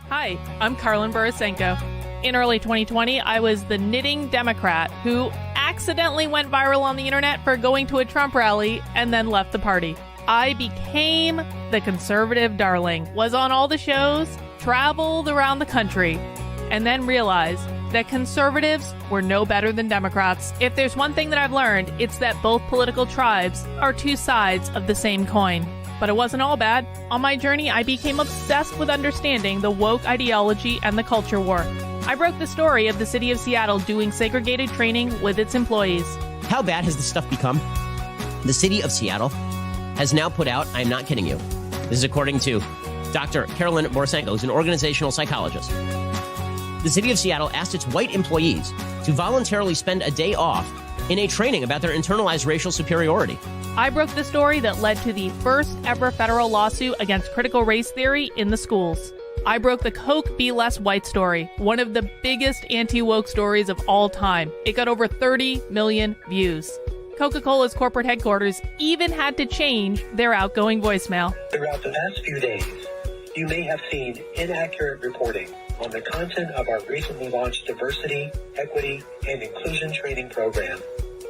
Hi, I'm Karlin Borisenko. In early 2020, I was the knitting Democrat who accidentally went viral on the internet for going to a Trump rally and then left the party. I became the conservative darling, was on all the shows, traveled around the country, and then realized that conservatives were no better than Democrats. If there's one thing that I've learned, it's that both political tribes are two sides of the same coin. But it wasn't all bad. On my journey, I became obsessed with understanding the woke ideology and the culture war. I broke the story of the city of Seattle doing segregated training with its employees. How bad has this stuff become? The city of Seattle has now put out, I'm not kidding you, this is according to Dr. Karlin Borisenko, who's an organizational psychologist. The city of Seattle asked its white employees to voluntarily spend a day off in a training about their internalized racial superiority. I broke the story that led to the first ever federal lawsuit against critical race theory in the schools. I broke the Coke Be Less White story, one of the biggest anti-woke stories of all time. It got over 30 million views. Coca-Cola's corporate headquarters even had to change their outgoing voicemail. Throughout the past few days, you may have seen inaccurate reporting on the content of our recently launched diversity, equity, and inclusion training program.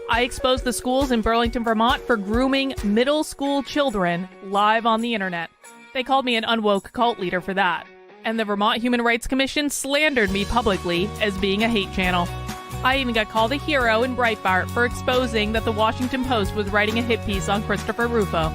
I exposed the schools in Burlington, Vermont for grooming middle school children live on the internet. They called me an unwoke cult leader for that. And the Vermont Human Rights Commission slandered me publicly as being a hate channel. I even got called a hero in Breitbart for exposing that the Washington Post was writing a hit piece on Christopher Rufo.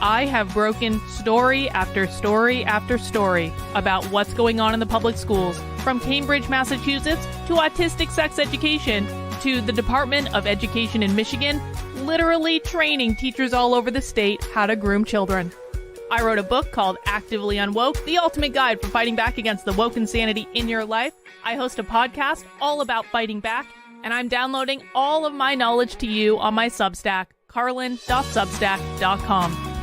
I have broken story after story after story about what's going on in the public schools, from Cambridge, Massachusetts, to autistic sex education, to the Department of Education in Michigan, literally training teachers all over the state how to groom children. I wrote a book called Actively Unwoke, the ultimate guide for fighting back against the woke insanity in your life. I host a podcast all about fighting back, and I'm downloading all of my knowledge to you on my Substack, karlin.substack.com.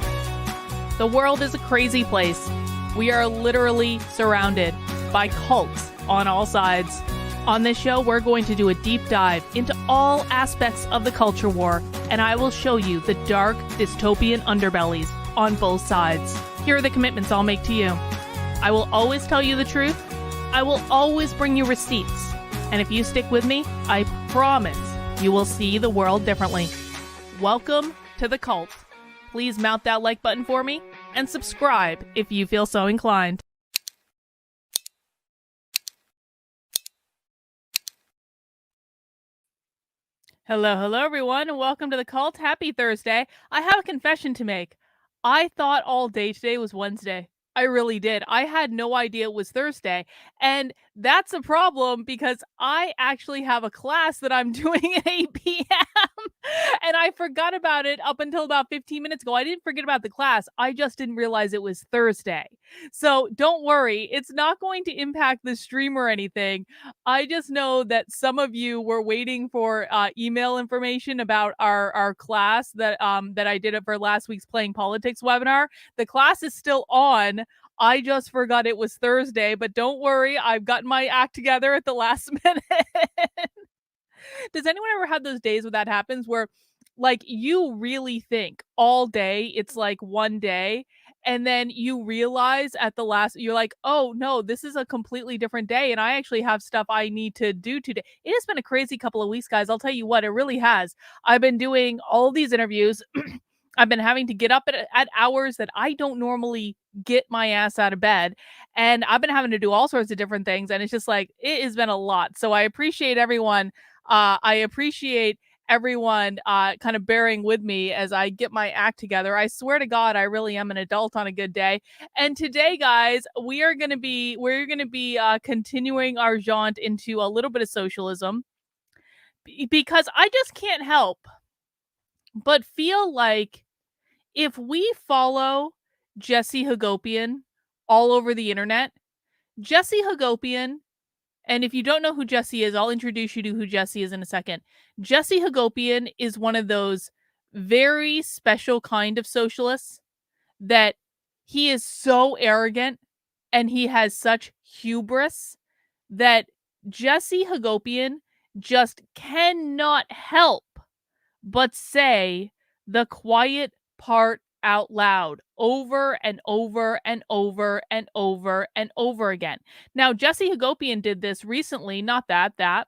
The world is a crazy place. We are literally surrounded by cults on all sides. On this show, we're going to do a deep dive into all aspects of the culture war, and I will show you the dark, dystopian underbellies on both sides. Here are the commitments I'll make to you. I will always tell you the truth. I will always bring you receipts. And if you stick with me, I promise you will see the world differently. Welcome to the cult. Please mount that like button for me and subscribe if you feel so inclined. Hello, everyone, and welcome to the cult. Happy Thursday. I have a confession to make. I thought all day today was Wednesday. I really did. I had no idea it was Thursday. And that's a problem because I actually have a class that I'm doing at 8 p.m. And I forgot about it up until about 15 minutes ago. I didn't forget about the class. I just didn't realize it was Thursday. So don't worry. It's not going to impact the stream or anything. I just know that some of you were waiting for email information about our class that I did for last week's Playing Politics webinar. The class is still on. I just forgot it was Thursday, but don't worry. I've gotten my act together at the last minute. Does anyone ever have those days where that happens where like you really think all day it's like one day and then you realize at the last you're like, oh no, this is a completely different day and I actually have stuff I need to do today. It has been a crazy couple of weeks, guys. I'll tell you what, it really has. I've been doing all these interviews. I've been having to get up at hours that I don't normally get my ass out of bed. And I've been having to do all sorts of different things. And it's just like, it has been a lot. So I appreciate everyone. I appreciate everyone kind of bearing with me as I get my act together. I swear to God, I really am an adult on a good day. And today, guys, we're going to be continuing our jaunt into a little bit of socialism because I just can't help but feel like if we follow Jesse Hagopian all over the internet, Jesse Hagopian, and if you don't know who Jesse is, I'll introduce you to who Jesse is in a second. Jesse Hagopian is one of those very special kind of socialists that he is so arrogant and he has such hubris that Jesse Hagopian just cannot help but say the quiet part out loud over and over and over and over and over again. Now, Jesse Hagopian did this recently, not that.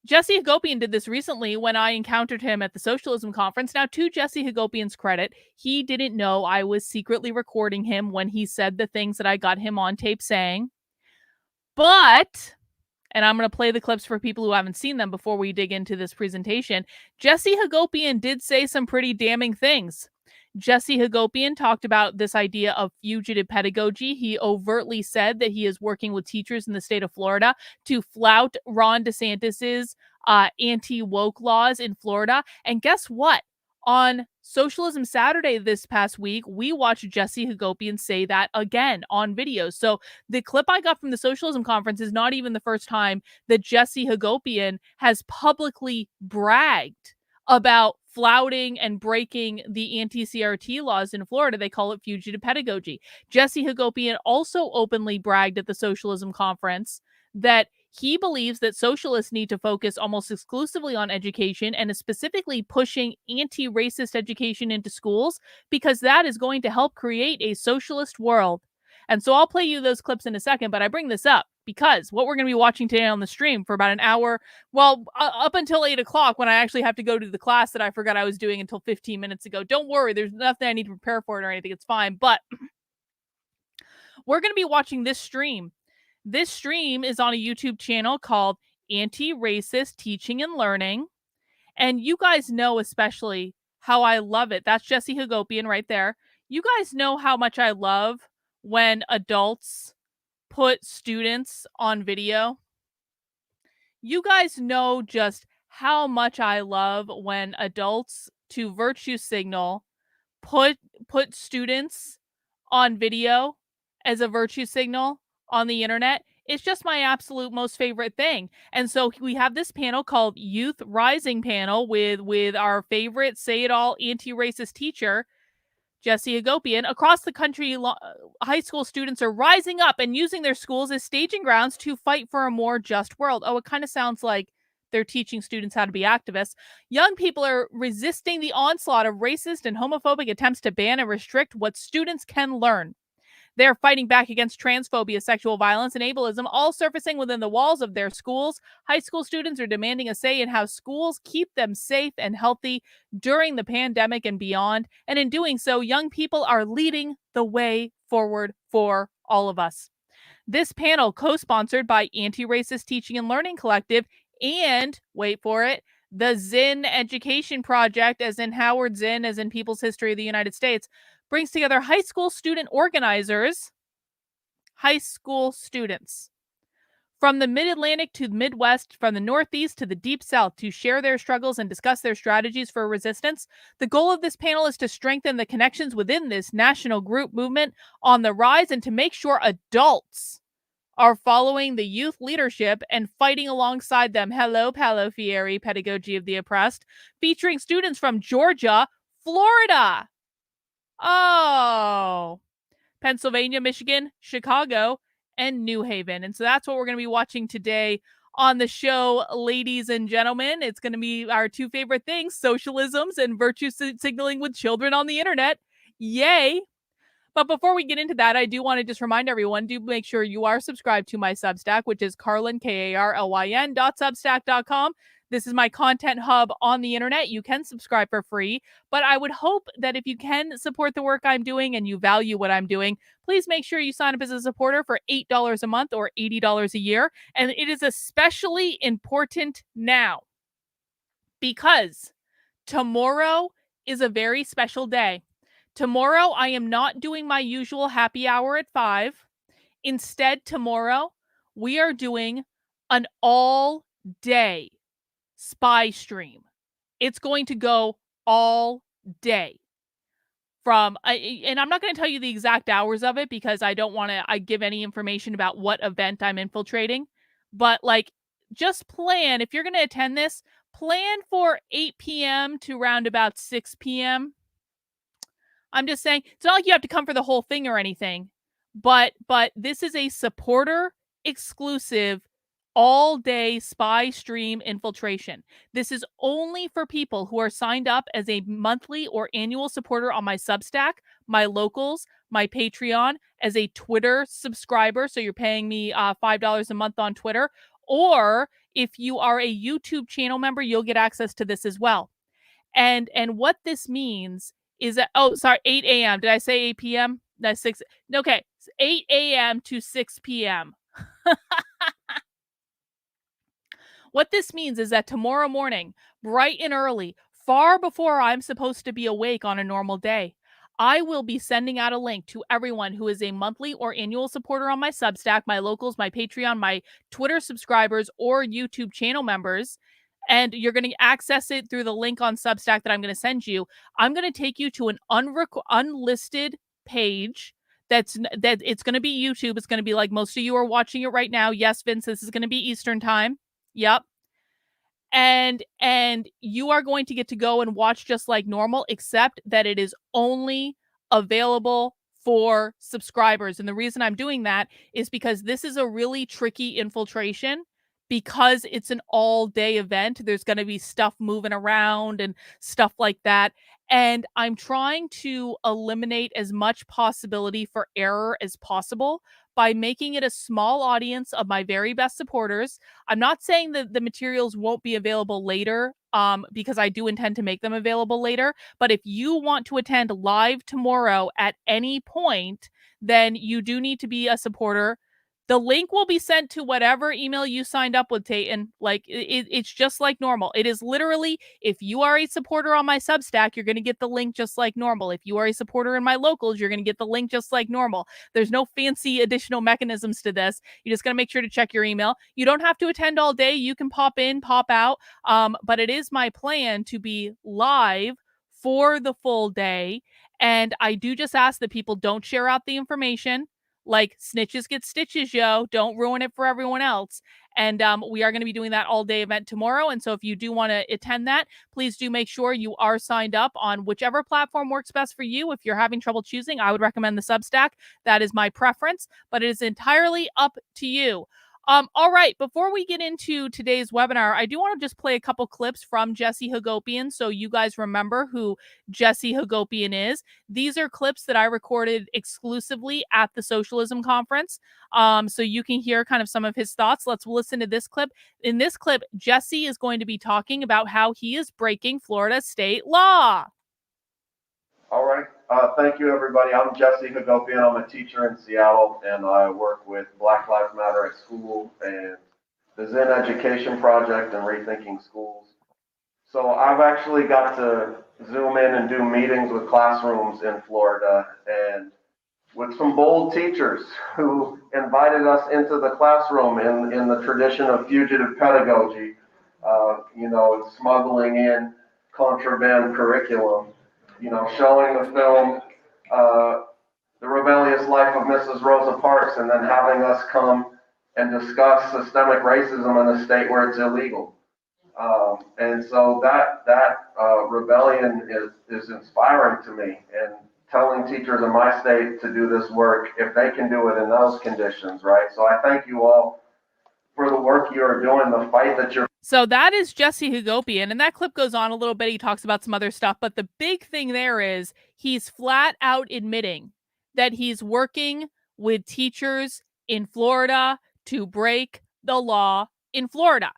Jesse Hagopian did this recently when I encountered him at the Socialism conference. Now, to Jesse Hagopian's credit, he didn't know I was secretly recording him when he said the things that I got him on tape saying. But, and I'm going to play the clips for people who haven't seen them before we dig into this presentation, Jesse Hagopian did say some pretty damning things. Jesse Hagopian talked about this idea of fugitive pedagogy. He overtly said that he is working with teachers in the state of Florida to flout Ron DeSantis's anti-woke laws in Florida. And guess what? On Socialism Saturday this past week, we watched Jesse Hagopian say that again on video. So the clip I got from the Socialism conference is not even the first time that Jesse Hagopian has publicly bragged about flouting and breaking the anti-CRT laws in Florida. They call it fugitive pedagogy. Jesse Hagopian also openly bragged at the Socialism conference that he believes that socialists need to focus almost exclusively on education and is specifically pushing anti-racist education into schools because that is going to help create a socialist world. And so I'll play you those clips in a second, but I bring this up because what we're going to be watching today on the stream for about an hour, well, up until 8 o'clock when I actually have to go to the class that I forgot I was doing until 15 minutes ago. Don't worry, there's nothing I need to prepare for it or anything. It's fine. But we're going to be watching this stream. This stream is on a YouTube channel called Anti-Racist Teaching and Learning. And you guys know especially how I love it. That's Jesse Hagopian right there. You guys know how much I love when adults put students on video. You guys know just how much I love when adults, to virtue signal, put students on video as a virtue signal on the internet. It's just my absolute most favorite thing. And so we have this panel called Youth Rising Panel with our favorite say it all anti-racist teacher, Jesse Hagopian. Across the country, high school students are rising up and using their schools as staging grounds to fight for a more just world. Oh, it kind of sounds like they're teaching students how to be activists. Young people are resisting the onslaught of racist and homophobic attempts to ban and restrict what students can learn. They're fighting back against transphobia, sexual violence, and ableism, all surfacing within the walls of their schools. High school students are demanding a say in how schools keep them safe and healthy during the pandemic and beyond. And in doing so, young people are leading the way forward for all of us. This panel, co-sponsored by Anti-Racist Teaching and Learning Collective and, wait for it, the Zinn Education Project, as in Howard Zinn, as in People's History of the United States, brings together high school student organizers, high school students, from the Mid-Atlantic to the Midwest, from the Northeast to the Deep South, to share their struggles and discuss their strategies for resistance. The goal of this panel is to strengthen the connections within this national group movement on the rise and to make sure adults are following the youth leadership and fighting alongside them. Hello, Paulo Fieri, Pedagogy of the Oppressed, featuring students from Georgia, Florida, Pennsylvania, Michigan, Chicago, and New Haven. And so that's what we're going to be watching today on the show, ladies and gentlemen. It's going to be our two favorite things, socialisms and virtue signaling with children on the internet. Yay! But before we get into that, I do want to just remind everyone, do make sure you are subscribed to my Substack, which is Carlyn, KARLYN.substack.com. This is my content hub on the internet. You can subscribe for free, but I would hope that if you can support the work I'm doing and you value what I'm doing, please make sure you sign up as a supporter for $8 a month or $80 a year. And it is especially important now because tomorrow is a very special day. Tomorrow, I am not doing my usual happy hour at 5. Instead, tomorrow, we are doing an all-day spy stream. It's going to go all day. And I'm not going to tell you the exact hours of it because I don't want to give any information about what event I'm infiltrating. But just plan, if you're going to attend this, plan for 8 p.m. to around about 6 p.m. I'm just saying, it's not like you have to come for the whole thing or anything, but this is a supporter exclusive all-day spy stream infiltration. This is only for people who are signed up as a monthly or annual supporter on my Substack, my locals, my Patreon, as a Twitter subscriber. So you're paying me $5 a month on Twitter. Or if you are a YouTube channel member, you'll get access to this as well. And what this means is that, 8 a.m. Did I say 8 p.m.? That's 6. Okay, 8 a.m. to 6 p.m. What this means is that tomorrow morning, bright and early, far before I'm supposed to be awake on a normal day, I will be sending out a link to everyone who is a monthly or annual supporter on my Substack, my locals, my Patreon, my Twitter subscribers, or YouTube channel members. And you're going to access it through the link on Substack that I'm going to send you. I'm going to take you to an unlisted page that it's going to be YouTube. It's going to be like most of you are watching it right now. Yes, Vince, this is going to be Eastern time. Yep. And you are going to get to go and watch just like normal, except that it is only available for subscribers. And the reason I'm doing that is because this is a really tricky infiltration, because it's an all-day event. There's going to be stuff moving around and stuff like that. And I'm trying to eliminate as much possibility for error as possible by making it a small audience of my very best supporters. I'm not saying that the materials won't be available later, because I do intend to make them available later. But if you want to attend live tomorrow at any point, then you do need to be a supporter. The link will be sent to whatever email you signed up with, Tayton. Like, it's just like normal. It is literally, if you are a supporter on my Substack, you're going to get the link just like normal. If you are a supporter in my locals, you're going to get the link just like normal. There's no fancy additional mechanisms to this. You just got to make sure to check your email. You don't have to attend all day. You can pop in, pop out. But it is my plan to be live for the full day. And I do just ask that people don't share out the information. Like, snitches get stitches, yo. Don't ruin it for everyone else. And we are going to be doing that all-day event tomorrow. And so if you do want to attend that, please do make sure you are signed up on whichever platform works best for you. If you're having trouble choosing, I would recommend the Substack. That is my preference, but it is entirely up to you. All right, before we get into today's webinar, I do want to just play a couple clips from Jesse Hagopian so you guys remember who Jesse Hagopian is. These are clips that I recorded exclusively at the Socialism Conference, so you can hear kind of some of his thoughts. Let's listen to this clip. In this clip, Jesse is going to be talking about how he is breaking Florida state law. All right. Thank you, everybody. I'm Jesse Hagopian. I'm a teacher in Seattle, and I work with Black Lives Matter at School and the Zen Education Project and Rethinking Schools. So I've actually got to Zoom in and do meetings with classrooms in Florida and with some bold teachers who invited us into the classroom in the tradition of fugitive pedagogy, smuggling in contraband curriculum. Showing the film, The Rebellious Life of Mrs. Rosa Parks, and then having us come and discuss systemic racism in a state where it's illegal. And so that rebellion is inspiring to me, and telling teachers in my state to do this work if they can do it in those conditions, right? So I thank you all for the work you are doing, the fight that you're. So that is Jesse Hagopian, and that clip goes on a little bit. He talks about some other stuff, but the big thing there is he's flat out admitting that he's working with teachers in Florida to break the law in Florida.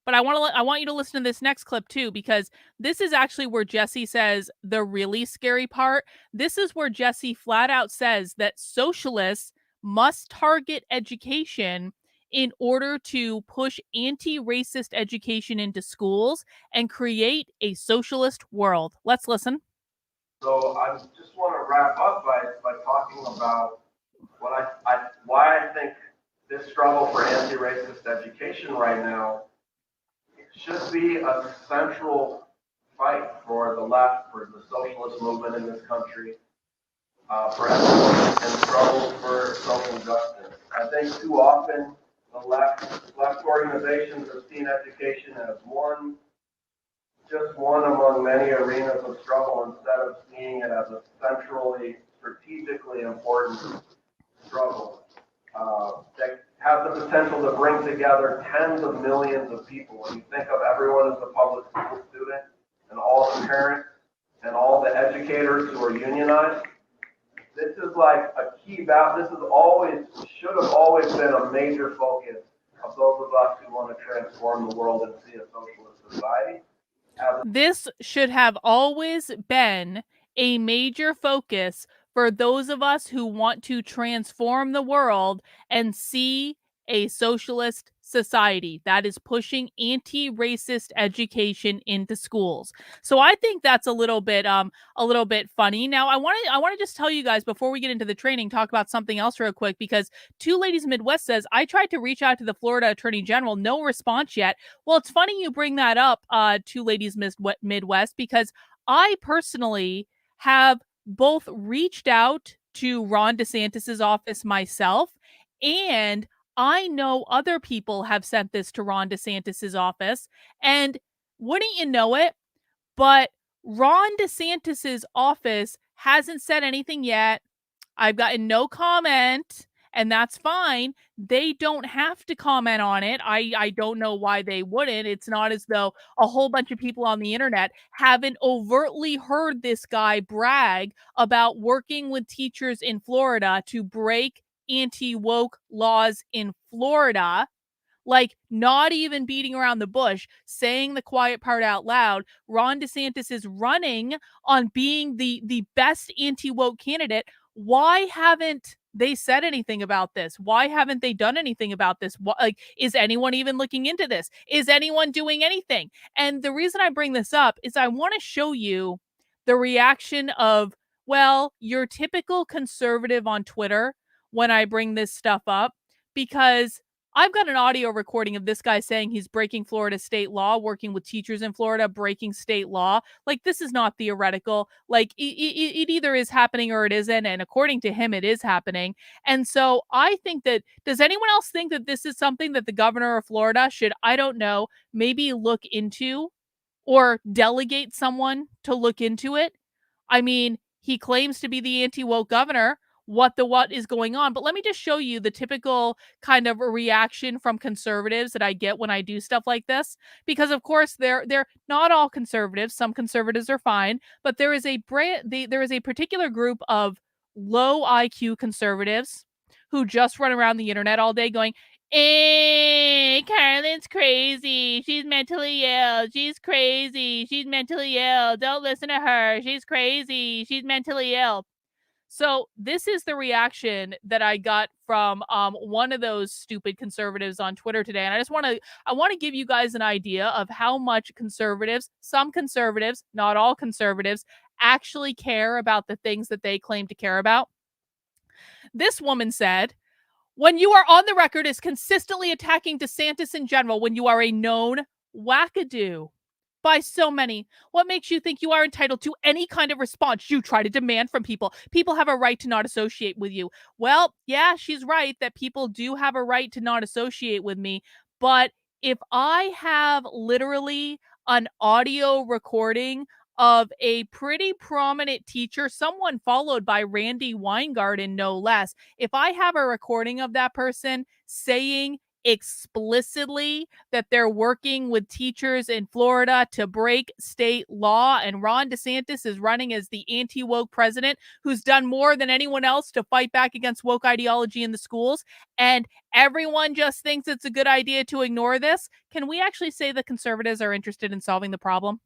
But I want you to listen to this next clip too, because this is actually where Jesse says the really scary part. This is where Jesse flat out says that socialists must target education in order to push anti-racist education into schools and create a socialist world. Let's listen. So I just want to wrap up by talking about why I think this struggle for anti-racist education right now should be a central fight for the left, for the socialist movement in this country, for everyone, and struggle for social justice. I think too often the left organizations have seen education as just one among many arenas of struggle, instead of seeing it as a centrally, strategically important struggle that has the potential to bring together tens of millions of people. When you think of everyone as a public school student and all the parents and all the educators who are unionized, this is like a key value. This is always, should have always been a major focus of those of us who want to transform the world and see a socialist society. This should have always been a major focus for those of us who want to transform the world and see a socialist society that is pushing anti-racist education into schools. So I think that's a little bit funny. Now I want to just tell you guys before we get into the training, talk about something else real quick, because Two Ladies Midwest says, I tried to reach out to the Florida Attorney General, no response yet. Well, it's funny you bring that up, Two Ladies Midwest, because I personally have both reached out to Ron DeSantis's office myself, and I know other people have sent this to Ron DeSantis's office, and wouldn't you know it, but Ron DeSantis's office hasn't said anything yet. I've gotten no comment, and that's fine. They don't have to comment on it. I don't know why they wouldn't. It's not as though a whole bunch of people on the internet haven't overtly heard this guy brag about working with teachers in Florida to break anti-woke laws in Florida. Like, not even beating around the bush, saying the quiet part out loud. Ron DeSantis is running on being the best anti-woke candidate. Why haven't they said anything about this? Why haven't they done anything about this? Like, is anyone even looking into this? Is anyone doing anything? And the reason I bring this up is I want to show you the reaction of, well, your typical conservative on Twitter when I bring this stuff up, because I've got an audio recording of this guy saying he's breaking Florida state law, working with teachers in Florida, breaking state law. Like, this is not theoretical. Like, it either is happening or it isn't. And according to him, it is happening. And so I think that, does anyone else think that this is something that the governor of Florida should, I don't know, maybe look into or delegate someone to look into it? I mean, he claims to be the anti-woke governor. What is going on? But let me just show you the typical kind of reaction from conservatives that I get when I do stuff like this. Because of course they're not all conservatives. Some conservatives are fine, but there is a particular group of low IQ conservatives who just run around the internet all day going, Carolyn's crazy. She's mentally ill. She's crazy. She's mentally ill. Don't listen to her. She's crazy. She's mentally ill. So this is the reaction that I got from one of those stupid conservatives on Twitter today. And I want to give you guys an idea of how much conservatives, some conservatives, not all conservatives, actually care about the things that they claim to care about. This woman said, when you are on the record as consistently attacking DeSantis in general, when you are a known wackadoo by so many, what makes you think you are entitled to any kind of response you try to demand from people? People have a right to not associate with you. Well, yeah, she's right that people do have a right to not associate with me. But if I have literally an audio recording of a pretty prominent teacher, someone followed by Randy Weingarten, no less, if I have a recording of that person saying explicitly that they're working with teachers in Florida to break state law, and Ron DeSantis is running as the anti-woke president who's done more than anyone else to fight back against woke ideology in the schools, and everyone just thinks it's a good idea to ignore this, can we actually say that conservatives are interested in solving the problem?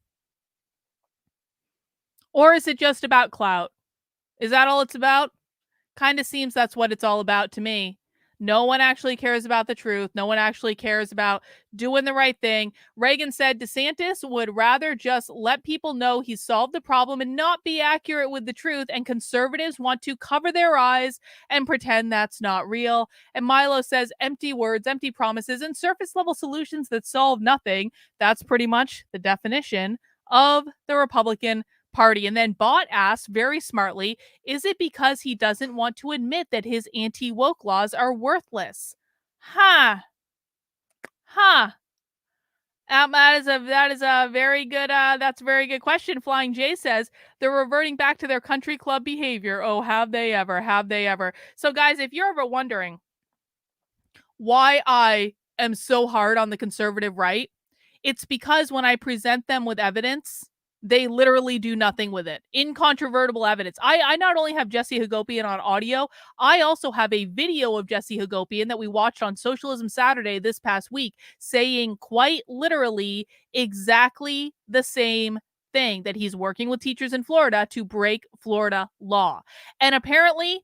Or is it just about clout? Is that all it's about? Kind of seems that's what it's all about to me. No one actually cares about the truth. No one actually cares about doing the right thing. Reagan said DeSantis would rather just let people know he solved the problem and not be accurate with the truth. And conservatives want to cover their eyes and pretend that's not real. And Milo says empty words, empty promises, and surface level solutions that solve nothing. That's pretty much the definition of the Republican Party. And then Bot asks very smartly, is it because he doesn't want to admit that his anti-woke laws are worthless? Huh. That is a very good that's a very good question. Flying J says they're reverting back to their country club behavior. Oh, have they ever? So guys, if you're ever wondering why I am so hard on the conservative right. It's because when I present them with evidence, they literally do nothing with it. Incontrovertible evidence. I not only have Jesse Hagopian on audio, I also have a video of Jesse Hagopian that we watched on Socialism Saturday this past week saying quite literally exactly the same thing, that he's working with teachers in Florida to break Florida law. And apparently,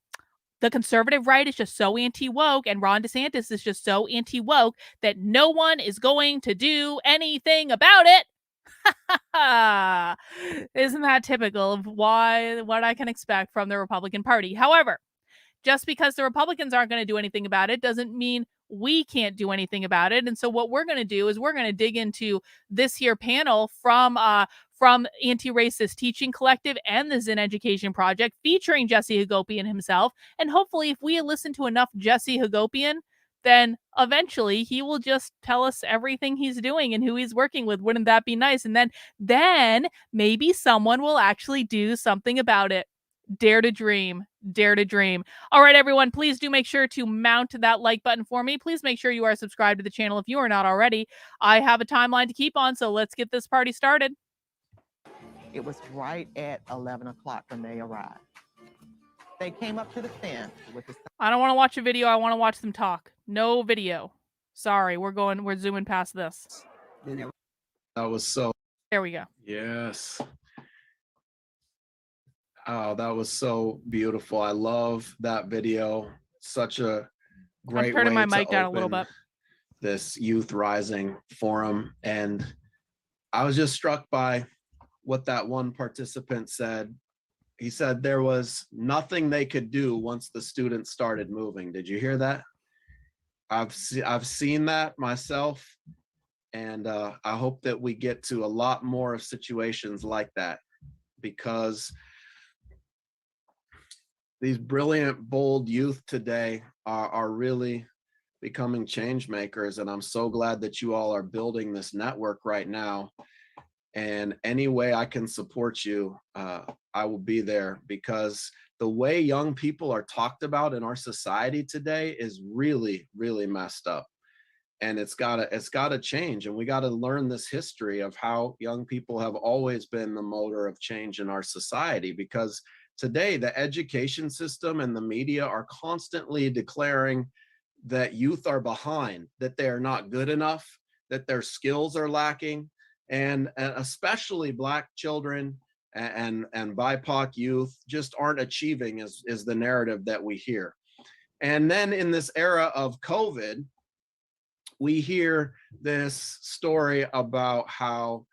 the conservative right is just so anti-woke, and Ron DeSantis is just so anti-woke that no one is going to do anything about it. Isn't that typical of what I can expect from the Republican Party? However, just because the Republicans aren't going to do anything about it doesn't mean we can't do anything about it. And so what we're going to do is we're going to dig into this here panel from Anti-Racist Teaching Collective and the Zen Education Project, featuring Jesse Hagopian himself. And hopefully, if we listen to enough Jesse Hagopian, then eventually he will just tell us everything he's doing and who he's working with. Wouldn't that be nice? And then maybe someone will actually do something about it. Dare to dream. Dare to dream. All right, everyone, please do make sure to mount that like button for me. Please make sure you are subscribed to the channel if you are not already. I have a timeline to keep on, so let's get this party started. It was right at 11 o'clock when they arrived. They came up to the fence with the... I don't want to watch a video. I want to watch them talk. No video. Sorry, we're zooming past this. That was so... There we go. Yes. Oh, that was so beautiful. I love that video. Such a great I'm turning way my mic to down a little open bit. this Youth Rising forum. And I was just struck by what that one participant said. He said there was nothing they could do once the students started moving. Did you hear that? I've seen that myself. And I hope that we get to a lot more of situations like that, because these brilliant, bold youth today are really becoming change makers. And I'm so glad that you all are building this network right now. And any way I can support you, I will be there, because the way young people are talked about in our society today is really, really messed up. And it's gotta change. And we got to learn this history of how young people have always been the motor of change in our society, because today, the education system and the media are constantly declaring that youth are behind, that they are not good enough, that their skills are lacking, and especially Black children and BIPOC youth just aren't achieving is the narrative that we hear. And then in this era of COVID, we hear this story about how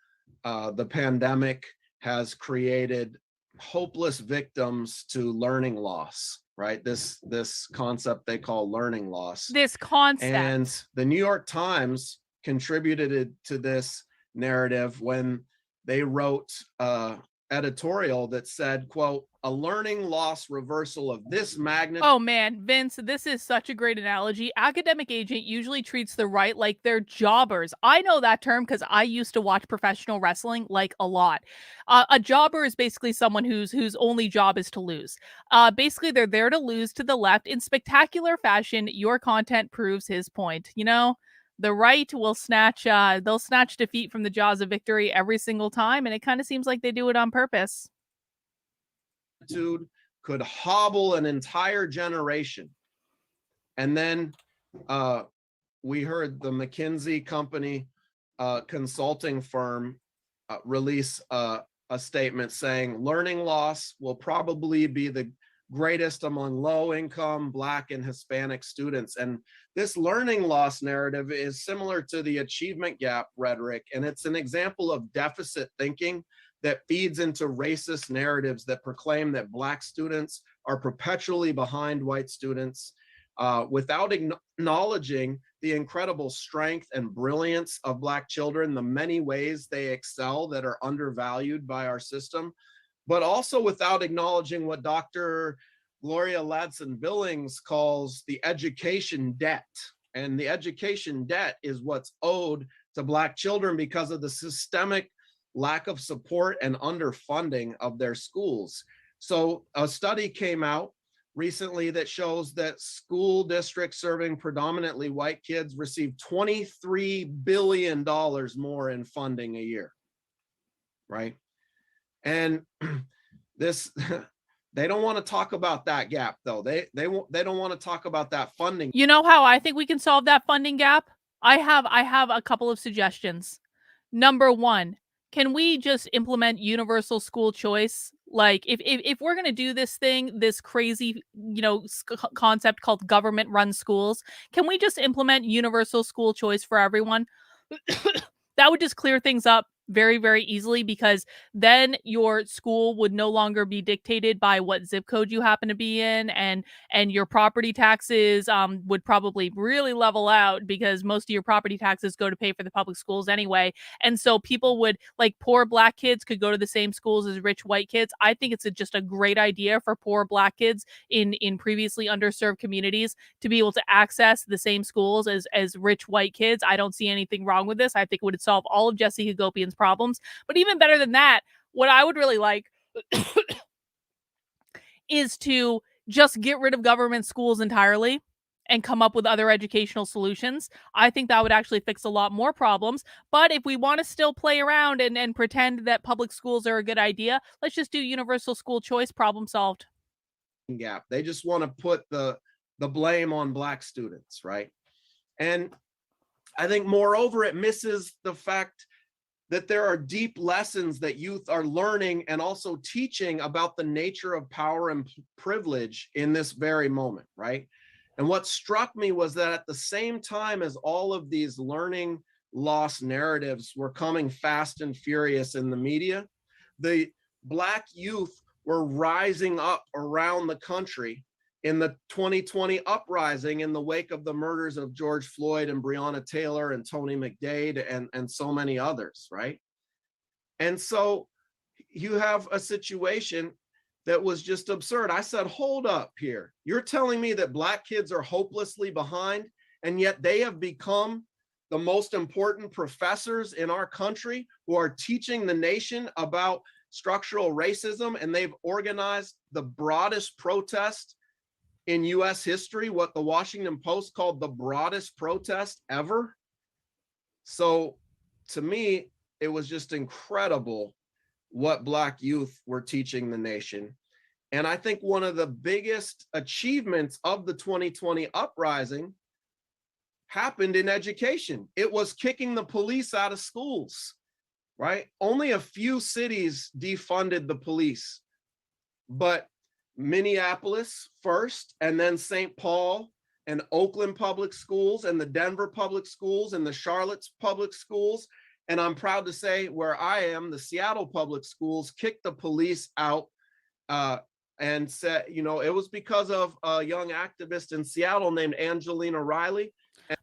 the pandemic has created hopeless victims to learning loss, right? This concept they call learning loss. This concept. And the New York Times contributed to this narrative when they wrote editorial that said, quote, "A learning loss reversal of this magnitude." Oh man, Vince, this is such a great analogy. Academic agent usually treats the right like they're jobbers. I know that term because I used to watch professional wrestling like a lot. A jobber is basically someone whose only job is to lose. Basically, they're there to lose to the left in spectacular fashion. Your content proves his point. You know, the right will they'll snatch defeat from the jaws of victory every single time, and it kind of seems like they do it on purpose. Could hobble an entire generation. And then we heard the McKinsey company consulting firm release a statement saying learning loss will probably be the greatest among low-income Black and Hispanic students. And this learning loss narrative is similar to the achievement gap rhetoric, and it's an example of deficit thinking that feeds into racist narratives that proclaim that Black students are perpetually behind white students, without acknowledging the incredible strength and brilliance of Black children, the many ways they excel that are undervalued by our system, but also without acknowledging what Dr. Gloria Ladson-Billings calls the education debt. And the education debt is what's owed to Black children because of the systemic lack of support and underfunding of their schools. So a study came out recently that shows that school districts serving predominantly white kids receive $23 billion more in funding a year, right? And this, they don't want to talk about that gap though. They don't want to talk about that funding. You know how I think we can solve that funding gap? I have a couple of suggestions. Number one, can we just implement universal school choice? Like, if we're gonna do this thing, this crazy, concept called government-run schools, can we just implement universal school choice for everyone? That would just clear things up very, very easily, because then your school would no longer be dictated by what zip code you happen to be in, and your property taxes would probably really level out, because most of your property taxes go to pay for the public schools anyway. And so people would, like, poor black kids could go to the same schools as rich white kids. I think it's just a great idea for poor black kids in previously underserved communities to be able to access the same schools as rich white kids. I don't see anything wrong with this. I think it would solve all of Jesse Hagopian's problems. But even better than that, what I would really like is to just get rid of government schools entirely and come up with other educational solutions. I think that would actually fix a lot more problems. But if we want to still play around and pretend that public schools are a good idea, let's just do universal school choice. Problem solved. Gap. They just want to put the blame on black students, right? And I think moreover, it misses the fact that there are deep lessons that youth are learning and also teaching about the nature of power and privilege in this very moment, right? And what struck me was that at the same time as all of these learning loss narratives were coming fast and furious in the media, the Black youth were rising up around the country in the 2020 uprising in the wake of the murders of George Floyd and Breonna Taylor and Tony McDade and so many others, right? And so you have a situation that was just absurd. I said, hold up here. You're telling me that Black kids are hopelessly behind, and yet they have become the most important professors in our country who are teaching the nation about structural racism, and they've organized the broadest protest in US history, what the Washington Post called the broadest protest ever. So to me, it was just incredible what Black youth were teaching the nation. And I think one of the biggest achievements of the 2020 uprising happened in education. It was kicking the police out of schools, right? Only a few cities defunded the police, but Minneapolis first, and then St. Paul and Oakland public schools and the Denver public schools and the Charlotte's public schools. And I'm proud to say where I am, the Seattle public schools kicked the police out and said, it was because of a young activist in Seattle named Angelina Riley.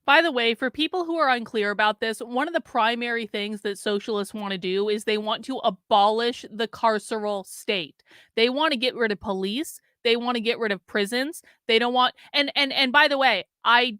By the way, for people who are unclear about this, one of the primary things that socialists want to do is they want to abolish the carceral state. They want to get rid of police. They want to get rid of prisons. They don't want, and by the way, I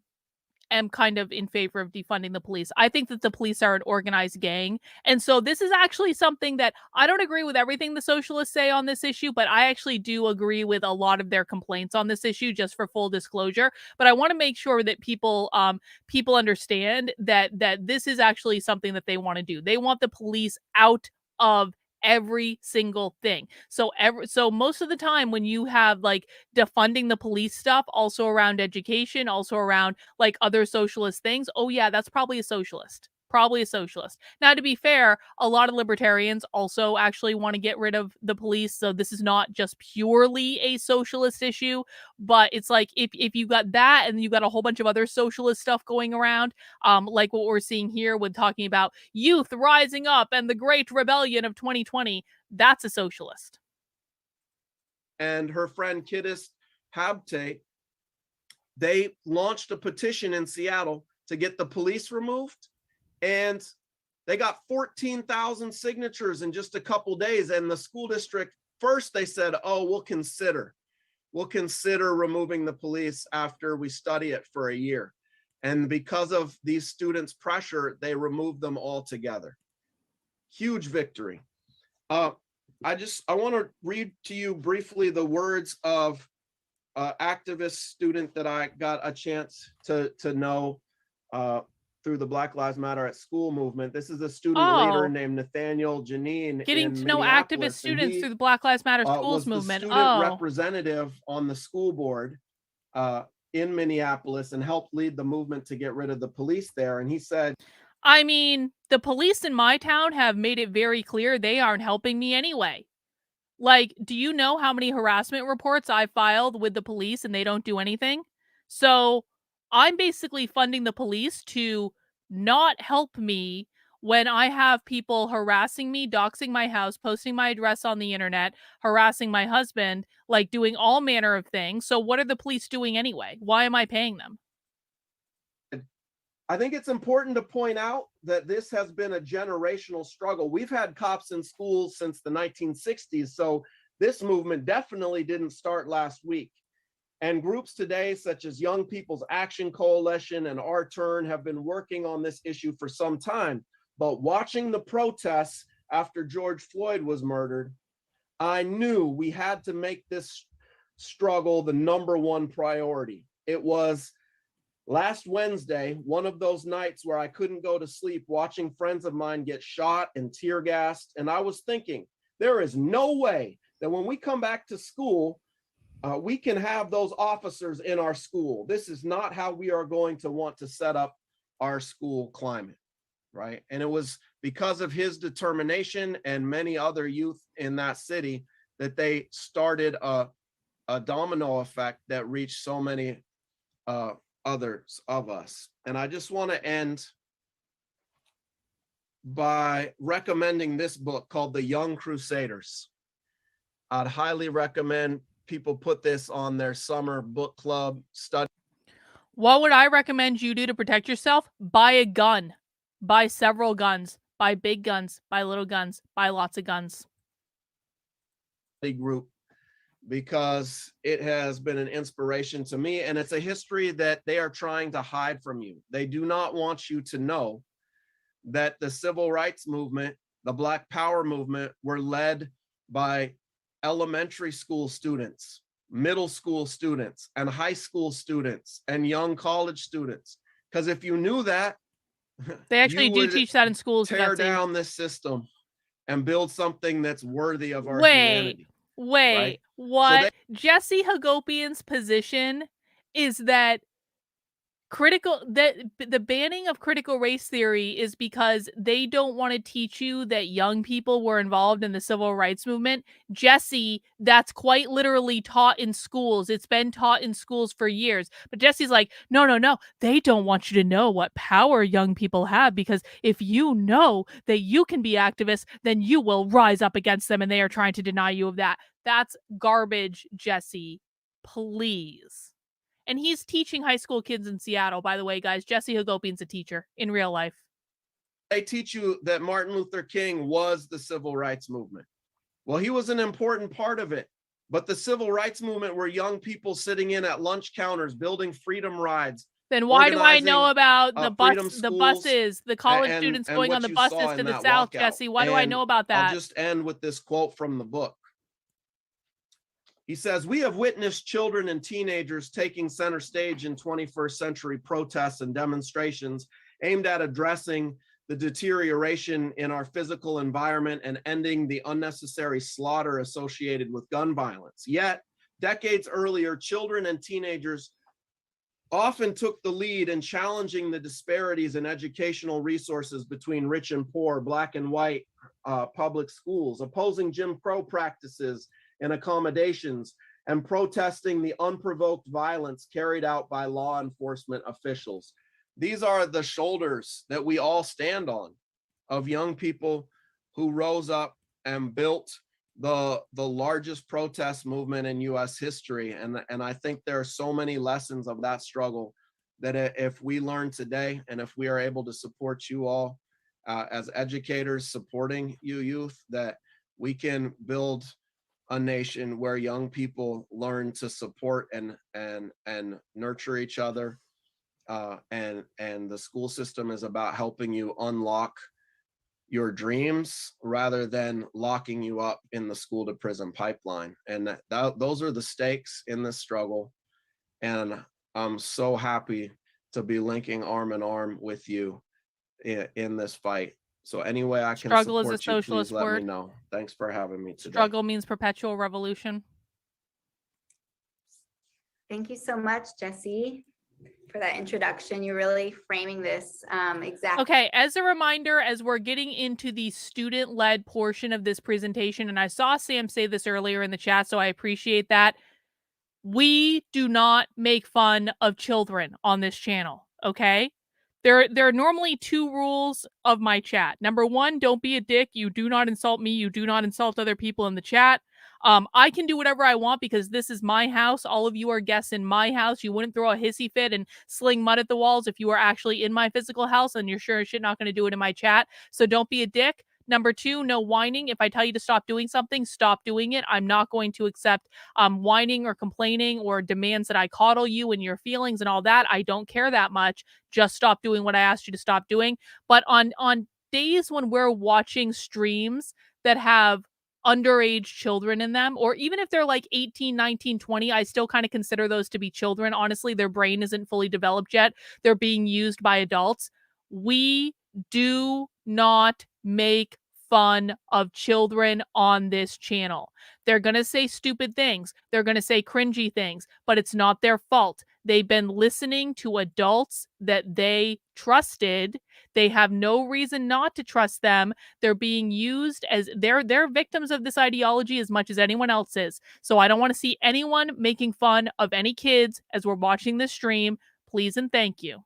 am kind of in favor of defunding the police. I think that the police are an organized gang. And so this is actually something that I don't agree with everything the socialists say on this issue, but I actually do agree with a lot of their complaints on this issue, just for full disclosure. But I want to make sure that people understand that this is actually something that they want to do. They want the police out of every single thing. So most of the time when you have like defunding the police stuff, also around education, also around like other socialist things, oh yeah, that's probably a socialist. Probably a socialist. Now, to be fair, a lot of libertarians also actually want to get rid of the police. So this is not just purely a socialist issue, but it's like if you got that and you got a whole bunch of other socialist stuff going around, like what we're seeing here with talking about youth rising up and the great rebellion of 2020, that's a socialist. And her friend Kiddis Habte, they launched a petition in Seattle to get the police removed. And they got 14,000 signatures in just a couple days. And the school district, first they said, oh, we'll consider removing the police after we study it for a year. And because of these students' pressure, they removed them altogether. Huge victory. I want to read to you briefly the words of activist student that I got a chance to know through the Black Lives Matter at School movement. This is a student leader Oh, named Nathaniel Janine getting in to know activist Minneapolis, and students he through the Black Lives Matter schools was the movement. student Oh, representative on the school board in Minneapolis and helped lead the movement to get rid of the police there. And he said, I mean, the police in my town have made it very clear they aren't helping me anyway. Like, do you know how many harassment reports I filed with the police and they don't do anything? So I'm basically funding the police to not help me when I have people harassing me, doxing my house, posting my address on the internet, harassing my husband, like doing all manner of things. So what are the police doing anyway? Why am I paying them? I think it's important to point out that this has been a generational struggle. We've had cops in schools since the 1960s, so this movement definitely didn't start last week. And groups today, such as Young People's Action Coalition and Our Turn, have been working on this issue for some time. But watching the protests after George Floyd was murdered, I knew we had to make this struggle the #1 priority. It was last Wednesday, one of those nights where I couldn't go to sleep, watching friends of mine get shot and tear gassed. And I was thinking, there is no way that when we come back to school, we can have those officers in our school. This is not how we are going to want to set up our school climate, right? And it was because of his determination and many other youth in that city that they started a domino effect that reached so many others of us. And I just want to end by recommending this book called The Young Crusaders. I'd highly recommend people put this on their summer book club study. What would I recommend you do to protect yourself? Buy a gun. Buy several guns. Buy big guns. Buy little guns. Buy lots of guns. Group, because it has been an inspiration to me, and it's a history that they are trying to hide from you. They do not want you to know that the civil rights movement, the Black Power movement, were led by elementary school students, middle school students, and high school students, and young college students. Because if you knew that, They actually do teach that in schools. tear Betsy. down this system and build something that's worthy of our Wait, humanity. wait, right? what? Jesse Hagopian's position is that the banning of critical race theory is because they don't want to teach you that young people were involved in the civil rights movement. Jesse, that's quite literally taught in schools. It's been taught in schools for years. But Jesse's like, no. They don't want you to know what power young people have, because if you know that you can be activists, then you will rise up against them, and they are trying to deny you of that. That's garbage, Jesse. Please. And he's teaching high school kids in Seattle, by the way, guys. Jesse Hagopian's a teacher in real life. They teach you that Martin Luther King was the civil rights movement. Well, he was an important part of it. But the civil rights movement were young people sitting in at lunch counters, building freedom rides. Then why do I know about the buses, the college students going on the buses to the South, Jesse? Why do I know about that? I'll just end with this quote from the book. He says, "We have witnessed children and teenagers taking center stage in 21st century protests and demonstrations aimed at addressing the deterioration in our physical environment and ending the unnecessary slaughter associated with gun violence. Yet, decades earlier, children and teenagers often took the lead in challenging the disparities in educational resources between rich and poor, Black and white public schools, opposing Jim Crow practices and accommodations, and protesting the unprovoked violence carried out by law enforcement officials." These are the shoulders that we all stand on, of young people who rose up and built the largest protest movement in US history. And I think there are so many lessons of that struggle that if we learn today, and if we are able to support you all as educators supporting you youth, that we can build a nation where young people learn to support and nurture each other. And the school system is about helping you unlock your dreams rather than locking you up in the school to prison pipeline. And those are the stakes in this struggle. And I'm so happy to be linking arm in arm with you in this fight. So any way I can Struggle is a support you, please socialist let me word. know. Thanks for having me today. Struggle means perpetual revolution. Thank you so much, Jesse, for that introduction. You're really framing this exactly. Okay, as a reminder, as we're getting into the student-led portion of this presentation, and I saw Sam say this earlier in the chat, so I appreciate that. We do not make fun of children on this channel, okay? There are normally 2 rules of my chat. Number 1, don't be a dick. You do not insult me. You do not insult other people in the chat. I can do whatever I want because this is my house. All of you are guests in my house. You wouldn't throw a hissy fit and sling mud at the walls if you were actually in my physical house, and you're sure as shit not going to do it in my chat. So don't be a dick. Number 2, no whining. If I tell you to stop doing something, stop doing it. I'm not going to accept whining or complaining or demands that I coddle you and your feelings and all that. I don't care that much. Just stop doing what I asked you to stop doing. But on days when we're watching streams that have underage children in them, or even if they're like 18, 19, 20, I still kind of consider those to be children. Honestly, their brain isn't fully developed yet. They're being used by adults. We do not make fun of children on this channel. They're going to say stupid things. They're going to say cringy things, but it's not their fault. They've been listening to adults that they trusted. They have no reason not to trust them. They're being used as they're victims of this ideology as much as anyone else is. So I don't want to see anyone making fun of any kids as we're watching this stream. Please and thank you.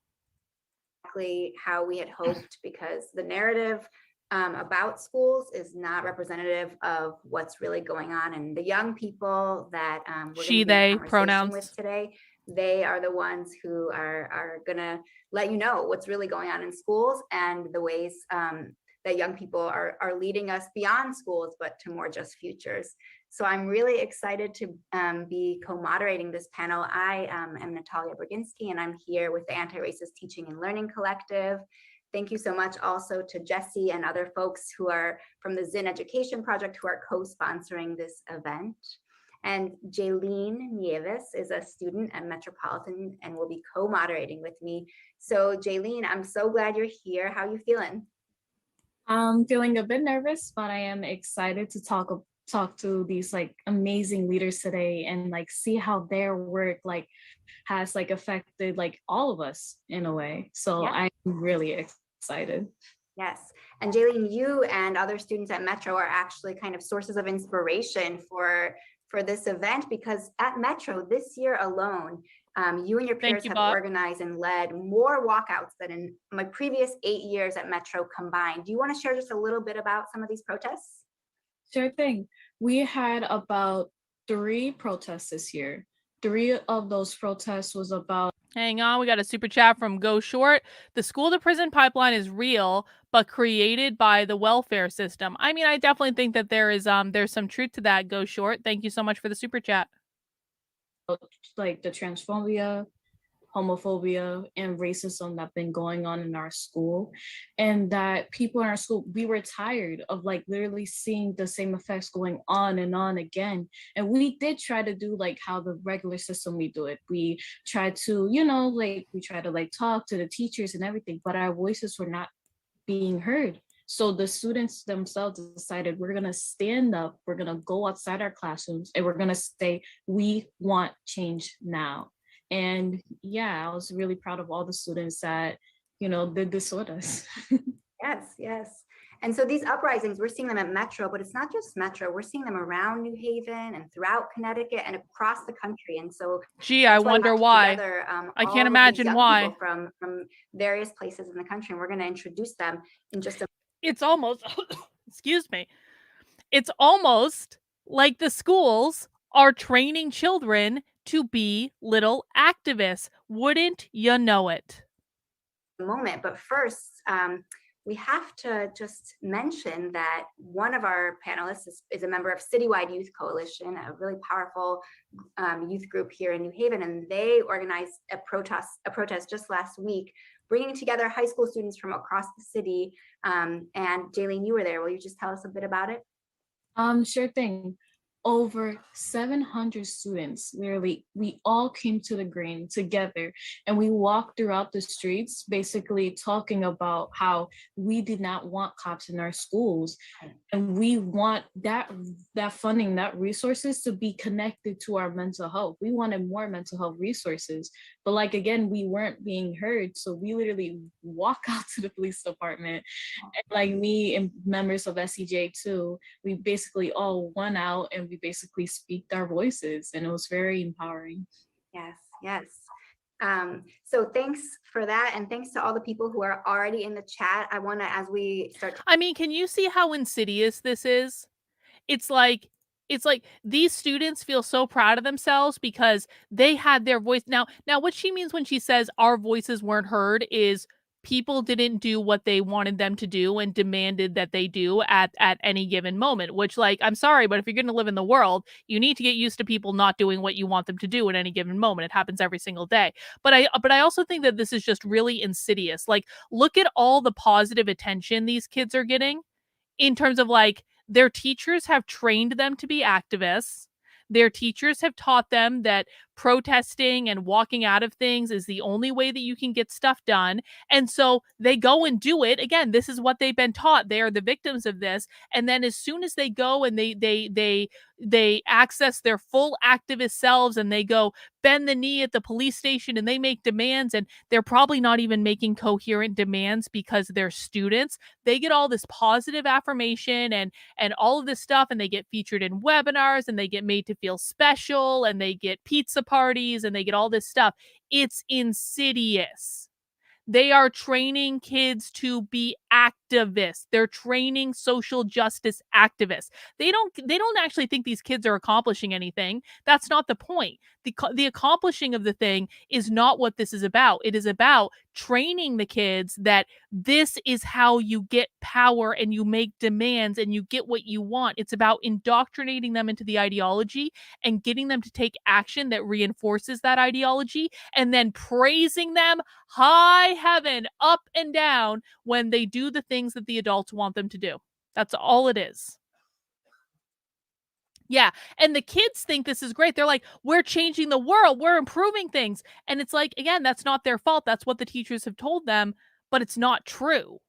Exactly how we had hoped, because the narrative about schools is not representative of what's really going on. And the young people that we're She, going to be they, in conversation pronouns. with today, they are the ones who are going to let you know what's really going on in schools and the ways that young people are leading us beyond schools, but to more just futures. So I'm really excited to be co-moderating this panel. I am Natalia Berginski, and I'm here with the Anti-Racist Teaching and Learning Collective. Thank you so much also to Jesse and other folks who are from the Zinn Education Project who are co-sponsoring this event. And Jaylene Nieves is a student at Metropolitan and will be co-moderating with me. So Jaylene, I'm so glad you're here. How are you feeling? I'm feeling a bit nervous, but I am excited to talk to these like amazing leaders today and like see how their work like has like affected like all of us in a way. So yeah. I'm really excited. Yes. And Jaylene, you and other students at Metro are actually kind of sources of inspiration for this event, because at Metro this year alone, you and your peers have organized and led more walkouts than in my previous 8 years at Metro combined. Do you want to share just a little bit about some of these protests? Sure thing. We had about 3 protests this year. 3 of those protests was about... Hang on, we got a super chat from Go Short. The school to prison pipeline is real, but created by the welfare system. I mean, I definitely think that there's some truth to that, Go Short. Thank you so much for the super chat. Like the transphobia, homophobia, and racism that's been going on in our school, and that people in our school, we were tired of like literally seeing the same effects going on and on again. And we did try to do like how the regular system we do it. We tried to, you know, like we try to like talk to the teachers and everything, but our voices were not being heard. So the students themselves decided we're gonna stand up, we're gonna go outside our classrooms, and we're gonna say, we want change now. And yeah, I was really proud of all the students that, you know, did this with us. Yes, yes. And so these uprisings, we're seeing them at Metro, but it's not just Metro. We're seeing them around New Haven and throughout Connecticut and across the country. And so, gee, I wonder why. Together, I can't imagine why. From various places in the country, and we're going to introduce them in just a. It's almost, excuse me. It's almost like the schools are training children to be little activists. Wouldn't you know it? Moment, but first, we have to just mention that one of our panelists is a member of Citywide Youth Coalition, a really powerful youth group here in New Haven, and they organized a protest just last week, bringing together high school students from across the city. And Jaylene, you were there. Will you just tell us a bit about it? Sure thing. Over 700 students, literally, we all came to the green together and we walked throughout the streets, basically talking about how we did not want cops in our schools. And we want that funding, that resources to be connected to our mental health. We wanted more mental health resources, but like, again, we weren't being heard. So we literally walk out to the police department, and like me and members of SEJ too, we basically all went out and we basically speaked our voices, and it was very empowering. Yes. So thanks for that, and thanks to all the people who are already in the chat. I want to, as we start, I mean, can you see how insidious this is? It's like these students feel so proud of themselves because they had their voice. Now what she means when she says our voices weren't heard is people didn't do what they wanted them to do and demanded that they do at any given moment, which, like, I'm sorry, but if you're going to live in the world, you need to get used to people not doing what you want them to do at any given moment. It happens every single day. But I also think that this is just really insidious. Like, look at all the positive attention these kids are getting in terms of, like, their teachers have trained them to be activists. Their teachers have taught them that protesting and walking out of things is the only way that you can get stuff done. And so they go and do it. Again, this is what they've been taught. They are the victims of this. And then as soon as they go and they access their full activist selves and they go bend the knee at the police station and they make demands, and they're probably not even making coherent demands because they're students. They get all this positive affirmation and all of this stuff, and they get featured in webinars and they get made to feel special and they get pizza parties and they get all this stuff. It's insidious. They are training kids to be activists. They're training social justice activists. They don't actually think these kids are accomplishing anything. That's not the point. The accomplishing of the thing is not what this is about. It is about training the kids that this is how you get power and you make demands and you get what you want. It's about indoctrinating them into the ideology and getting them to take action that reinforces that ideology, and then praising them high heaven, up and down, when they do the things that the adults want them to do. That's all it is. Yeah. And the kids think this is great. They're like, we're changing the world. We're improving things. And it's like, again, that's not their fault. That's what the teachers have told them, but it's not true.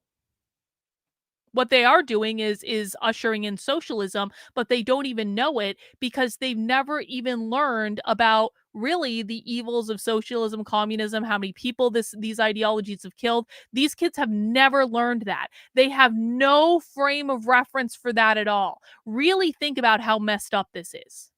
What they are doing is ushering in socialism, but they don't even know it because they've never even learned about really the evils of socialism, communism, how many people these ideologies have killed. These kids have never learned that. They have no frame of reference for that at all. Really think about how messed up this is.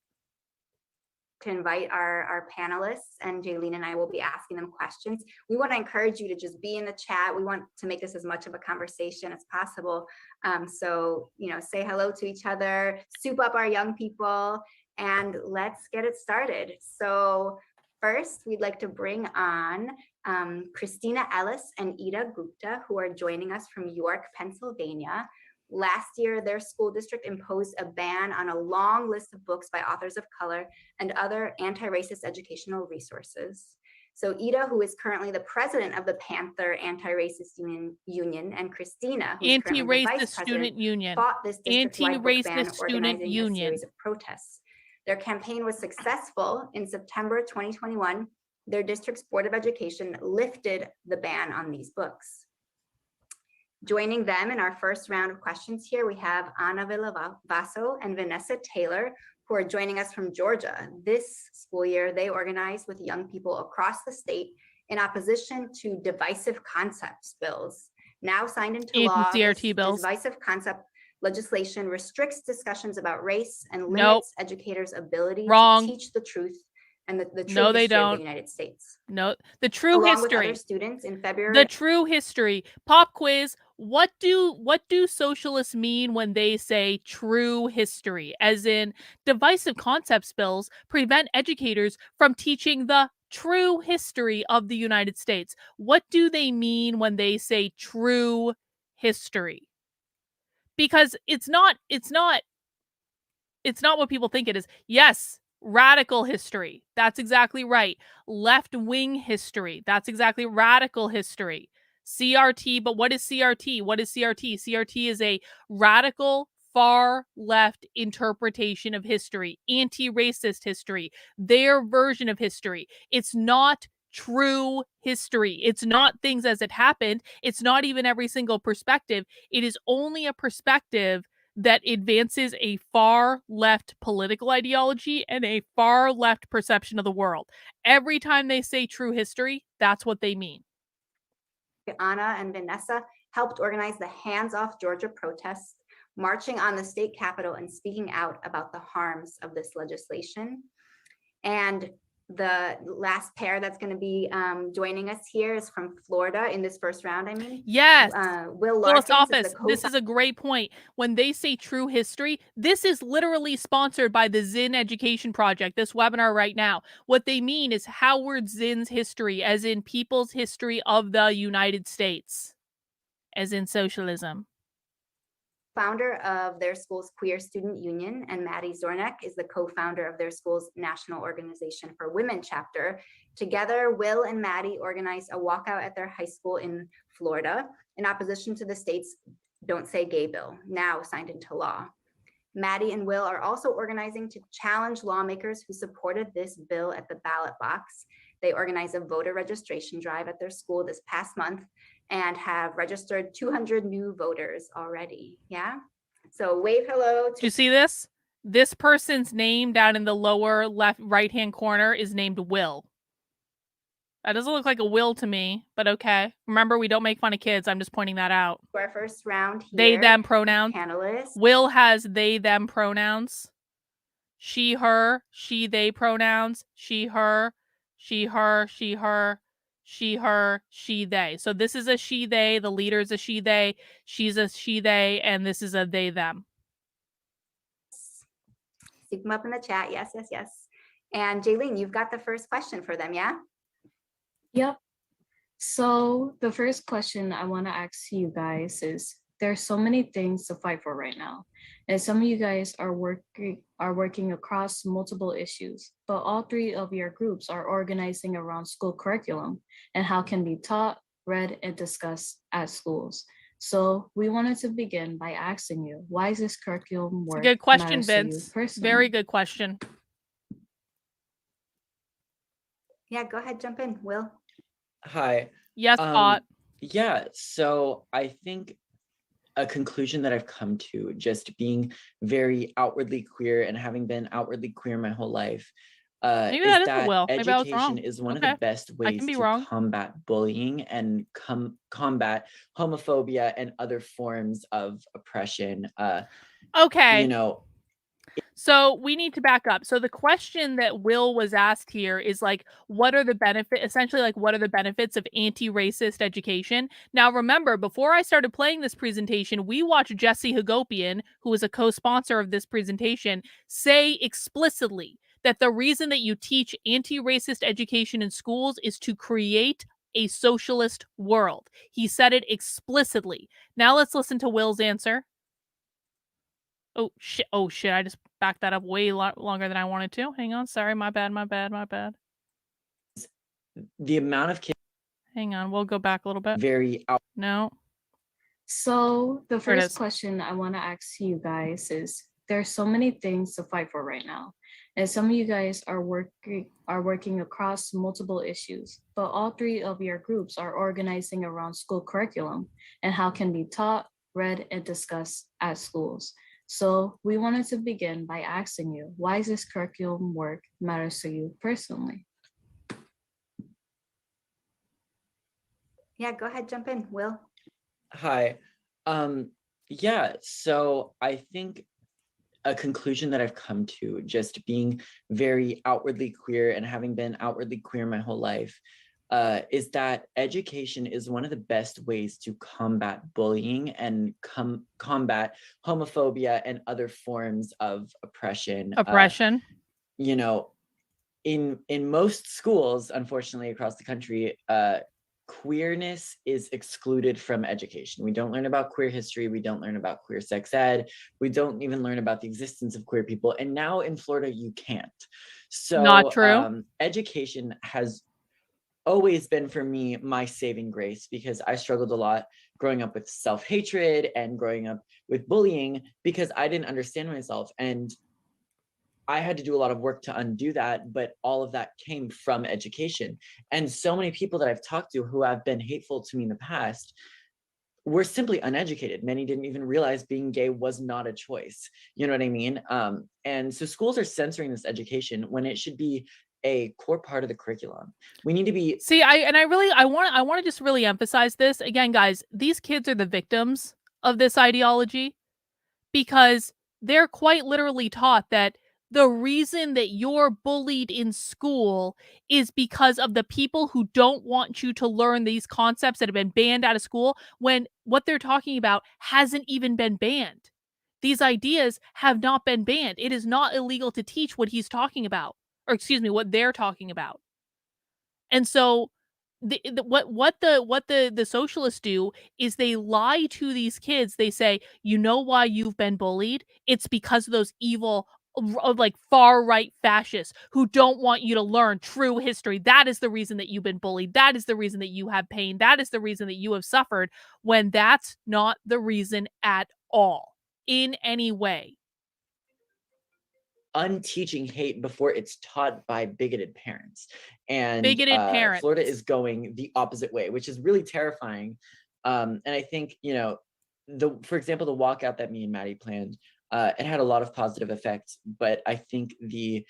to invite our panelists, and Jaylene and I will be asking them questions. We want to encourage you to just be in the chat. We want to make this as much of a conversation as possible. So, say hello to each other, soup up our young people, and let's get it started. So first, we'd like to bring on Christina Ellis and Ida Gupta, who are joining us from York, Pennsylvania. Last year, their school district imposed a ban on a long list of books by authors of color and other anti-racist educational resources. So Ida, who is currently the president of the Panther Anti-Racist Union, and Christina, who is currently the vice president, fought this district-wide book ban, organizing a series of protests. Their campaign was successful. In September 2021, their district's Board of Education lifted the ban on these books. Joining them in our first round of questions here, we have Ana Villavaso and Vanessa Taylor, who are joining us from Georgia. This school year, they organized with young people across the state in opposition to divisive concepts bills. Now signed into law, divisive concept legislation restricts discussions about race and limits educators' ability to teach the truth and the true history of the United States. No, the true Along history. with other students in February. The true history. Pop quiz. What do socialists mean when they say true history? As in, divisive concepts bills prevent educators from teaching the true history of the United States. What do they mean when they say true history. Because it's not what people think it is. Yes, radical history. That's exactly right. Left-wing history. That's exactly radical history. CRT, but what is CRT? What is CRT? CRT is a radical far left interpretation of history, anti-racist history, their version of history. It's not true history. It's not things as it happened. It's not even every single perspective. It is only a perspective that advances a far left political ideology and a far left perception of the world. Every time they say true history, that's what they mean. Anna and Vanessa helped organize the Hands Off Georgia protests, marching on the state capitol and speaking out about the harms of this legislation. And the last pair that's going to be joining us here is from Florida in this first round. I mean, yes, Will Larson. This is a great point. When they say true history, this is literally sponsored by the Zinn Education Project, this webinar right now. What they mean is Howard Zinn's history, as in people's history of the United States, as in socialism. Founder of their school's Queer Student Union, and Maddie Zornek is the co-founder of their school's National Organization for Women chapter. Together, Will and Maddie organized a walkout at their high school in Florida in opposition to the state's Don't Say Gay bill, now signed into law. Maddie and Will are also organizing to challenge lawmakers who supported this bill at the ballot box. They organized a voter registration drive at their school this past month and have registered 200 new voters already. Yeah. So wave hello. Do you see this? This person's name down in the lower left right-hand corner is named Will. That doesn't look like a will to me, but okay. Remember, we don't make fun of kids. I'm just pointing that out. Our first round here. They, them pronouns. Panelists. Will has they, them pronouns. She, her, she, they pronouns. She, her, she, her, she, her, she, her, she, they. So this is a she, they. The leader is a she, they. She's a she, they. And this is a they, them. Stick them up in the chat. Yes, yes, yes. And Jaylene, you've got the first question for them, yeah? Yep. So the first question I want to ask you guys is, there's so many things to fight for right now. And some of you guys are working across multiple issues, but all three of your groups are organizing around school curriculum and how can be taught, read, and discussed at schools. So we wanted to begin by asking you, why is this curriculum work? It's a good question, Vince. Very good question. Yeah, go ahead, jump in, Will. Hi. Yes, Scott. Yeah, so I think a conclusion that I've come to, just being very outwardly queer and having been outwardly queer my whole life, Maybe is that that Will. Maybe I was education wrong. is one Okay. of the best ways to wrong. combat bullying and combat homophobia and other forms of oppression. Okay. You know, so we need to back up. So the question that Will was asked here is like, what are the benefits, essentially like, what are the benefits of anti-racist education? Now, remember, before I started playing this presentation, we watched Jesse Hagopian, who is a co-sponsor of this presentation, say explicitly that the reason that you teach anti-racist education in schools is to create a socialist world. He said it explicitly. Now let's listen to Will's answer. Oh shit, I just backed that up way longer than I wanted to. Hang on, sorry, my bad. The amount of kids. Hang on, we'll go back a little bit. No. So the first question I want to ask you guys is, there's so many things to fight for right now. And some of you guys are working across multiple issues, but all three of your groups are organizing around school curriculum and how can be taught, read, and discussed at schools. So we wanted to begin by asking you, why is this curriculum work matters to you personally? Yeah, go ahead, jump in, Will. Hi. Yeah, so I think a conclusion that I've come to, just being very outwardly queer and having been outwardly queer my whole life, is that education is one of the best ways to combat bullying and combat homophobia and other forms of oppression. You know, in most schools, unfortunately, across the country, queerness is excluded from education. We don't learn about queer history. We don't learn about queer sex ed. We don't even learn about the existence of queer people. And now in Florida, you can't. So Not true. Education has always been for me my saving grace, because I struggled a lot growing up with self-hatred and growing up with bullying because I didn't understand myself. And I had to do a lot of work to undo that, but all of that came from education. And so many people that I've talked to who have been hateful to me in the past were simply uneducated. Many didn't even realize being gay was not a choice. You know what I mean? And so schools are censoring this education when it should be a core part of the curriculum. We need to be See, I want to just really emphasize this again, guys. These kids are the victims of this ideology because they're quite literally taught that the reason that you're bullied in school is because of the people who don't want you to learn these concepts that have been banned out of school, when what they're talking about hasn't even been banned. These ideas have not been banned. It is not illegal to teach what he's talking about, or excuse me, what they're talking about. And so what the socialists do is they lie to these kids. They say, "You know why you've been bullied? It's because of those evil like far right fascists who don't want you to learn true history. That is the reason that you've been bullied. That is the reason that you have pain. That is the reason that you have suffered," when that's not the reason at all in any way. unteaching hate before it's taught by bigoted parents. And Bigoted parents. Florida is going the opposite way, which is really terrifying. And I think, for example, the walkout that me and Maddie planned, it had a lot of positive effects, but I think the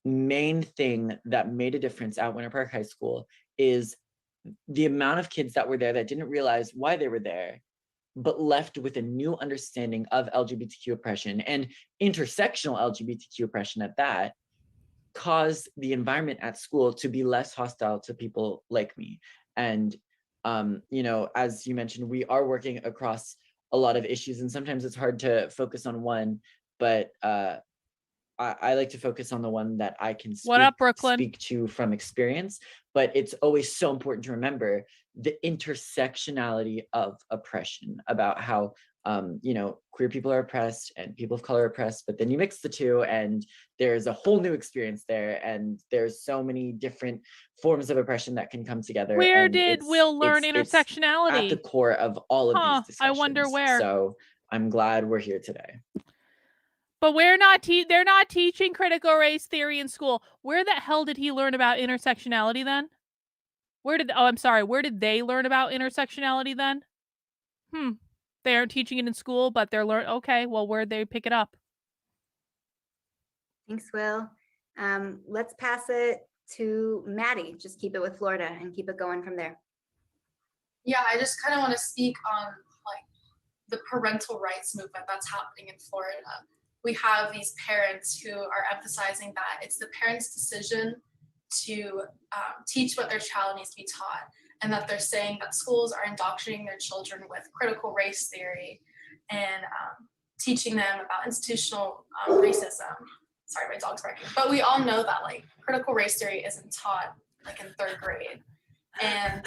main thing that made a difference at Winter Park High School is the amount of kids that were there that didn't realize why they were there, but left with a new understanding of LGBTQ oppression and intersectional LGBTQ oppression at that, caused the environment at school to be less hostile to people like me. And, as you mentioned, we are working across a lot of issues, and sometimes it's hard to focus on one, but I like to focus on the one that I can What up, Brooklyn? speak to from experience. But it's always so important to remember the intersectionality of oppression, about how queer people are oppressed and people of color are oppressed, but then you mix the two and there's a whole new experience there, and there's so many different forms of oppression that can come together. Where And did Will learn it's intersectionality? at the core of all of these discussions. I wonder where. So I'm glad we're here today. But they're not teaching critical race theory in school. Where the hell did he learn about intersectionality then? Where did they learn about intersectionality then? They aren't teaching it in school, but they're okay, well, where'd they pick it up? Thanks, Will. Let's pass it to Maddie. Just keep it with Florida and keep it going from there. Yeah, I just kind of want to speak on the parental rights movement that's happening in Florida. We have these parents who are emphasizing that it's the parents' decision to teach what their child needs to be taught, and that they're saying that schools are indoctrinating their children with critical race theory and teaching them about institutional racism. Sorry, my dog's barking. But we all know that critical race theory isn't taught in third grade. And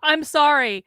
I'm sorry.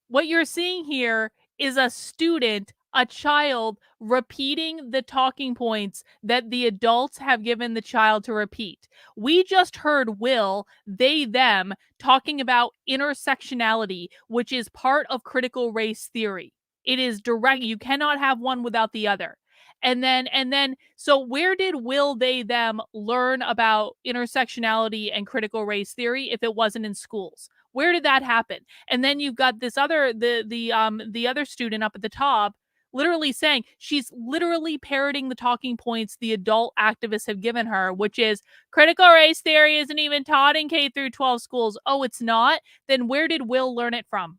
What you're seeing here is a child repeating the talking points that the adults have given the child to repeat. We just heard Will, they, them, talking about intersectionality, which is part of critical race theory. It is direct. You cannot have one without the other. And then, so where did Will, they, them learn about intersectionality and critical race theory if it wasn't in schools? Where did that happen? And then you've got this the other student up at the top literally saying, she's literally parroting the talking points the adult activists have given her, which is critical race theory isn't even taught in K through 12 schools. Oh, it's not? Then where did Will learn it from?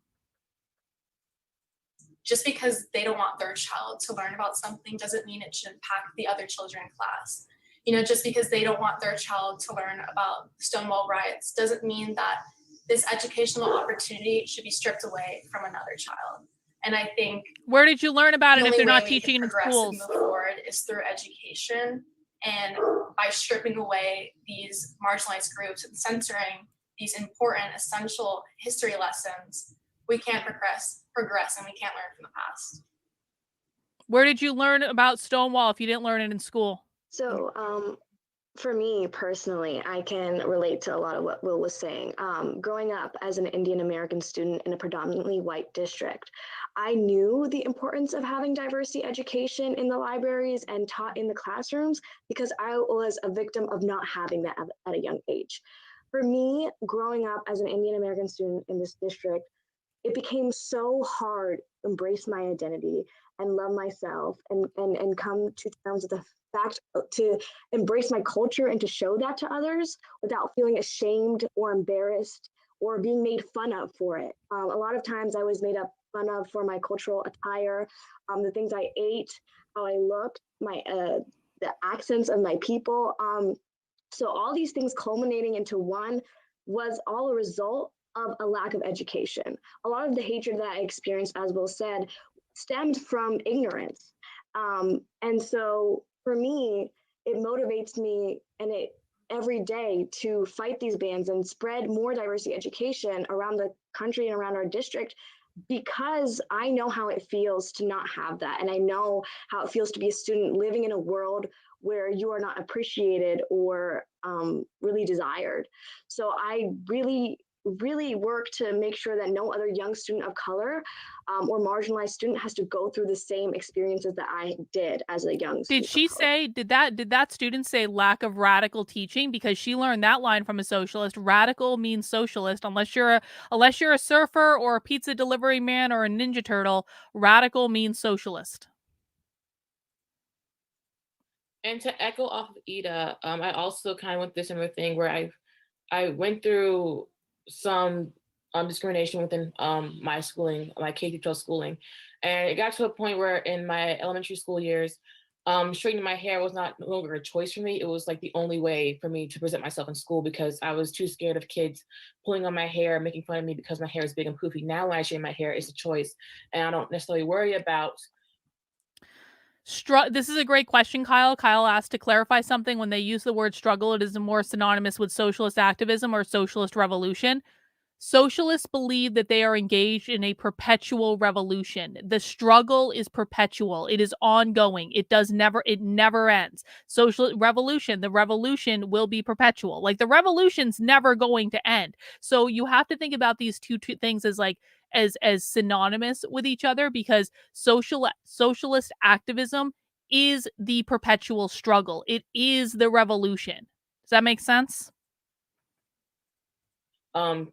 Just because they don't want their child to learn about something doesn't mean it should impact the other children in class. Just because they don't want their child to learn about Stonewall riots doesn't mean that this educational opportunity should be stripped away from another child. And I think, where did you learn about it if they're not teaching it in schools? Move forward is through education and by stripping away these marginalized groups and censoring these important, essential history lessons, we can't progress, and we can't learn from the past. Where did you learn about Stonewall if you didn't learn it in school? So, for me personally, I can relate to a lot of what Will was saying. Growing up as an Indian American student in a predominantly white district, I knew the importance of having diversity education in the libraries and taught in the classrooms because I was a victim of not having that at a young age. For me, growing up as an Indian American student in this district, it became so hard to embrace my identity and love myself and come to terms with the fact to embrace my culture and to show that to others without feeling ashamed or embarrassed or being made fun of for it. A lot of times I was made up fun of for my cultural attire, the things I ate, how I looked, the accents of my people. So all these things culminating into one was all a result of a lack of education. A lot of the hatred that I experienced, as Will said, stemmed from ignorance. And so for me, it motivates me every day to fight these bans and spread more diversity education around the country and around our district because I know how it feels to not have that. And I know how it feels to be a student living in a world where you are not appreciated or really desired. So I really work to make sure that no other young student of color or marginalized student has to go through the same experiences that I did as a young student. Did she say, did that student say lack of radical teaching? Because she learned that line from a socialist. Radical means socialist. Unless you're a surfer or a pizza delivery man or a Ninja Turtle, radical means socialist. And to echo off of Ida, I also kind of went through a similar thing where I went through some discrimination within my schooling, my K-12 schooling. And it got to a point where in my elementary school years, straightening my hair was no longer a choice for me. It was like the only way for me to present myself in school because I was too scared of kids pulling on my hair, making fun of me because my hair is big and poofy. Now when I straighten my hair, it's a choice. And I don't necessarily worry about. This is a great question, Kyle. Kyle asked to clarify something. When they use the word struggle, it is more synonymous with socialist activism or socialist revolution. Socialists believe that they are engaged in a perpetual revolution. The struggle is perpetual. It is ongoing. It never ends. Social revolution, the revolution will be perpetual. Like the revolution's never going to end. So you have to think about these two things as like as synonymous with each other because socialist activism is the perpetual struggle. It is the revolution. Does that make sense?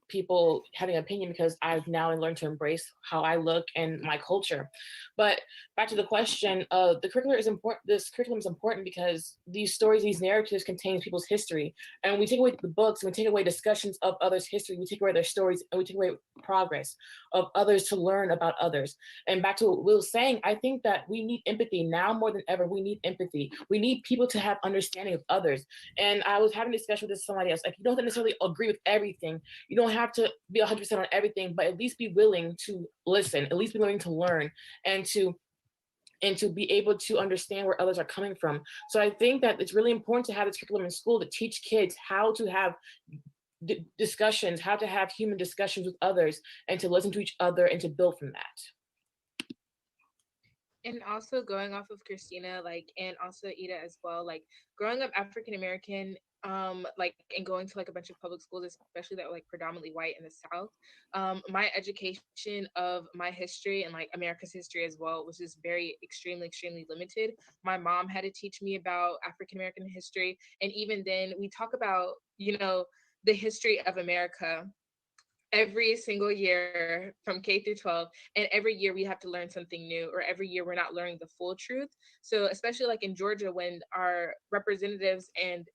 People having an opinion because I've now learned to embrace how I look and my culture. But back to the question, the curriculum is important. This curriculum is important because these stories, these narratives contain people's history. And we take away the books, and we take away discussions of others' history, we take away their stories, and we take away progress of others to learn about others. And back to what Will was saying, I think that we need empathy now more than ever. We need empathy. We need people to have understanding of others. And I was having a discussion with somebody else, like you don't necessarily agree with everything. You don't have to be 100% on everything, but at least be willing to listen, at least be willing to learn and to be able to understand where others are coming from. So I think that it's really important to have this curriculum in school to teach kids how to have discussions, how to have human discussions with others and to listen to each other and to build from that. And also going off of Christina, like, and also Ida as well, like growing up African American, like, and going to like a bunch of public schools, especially that were like predominantly white in the South, my education of my history and like America's history as well was just very extremely limited. My mom had to teach me about African American history, and even then, we talk about, you know, the history of America every single year from K through 12, and every year we have to learn something new, or every year we're not learning the full truth. So especially like in Georgia, when our representatives and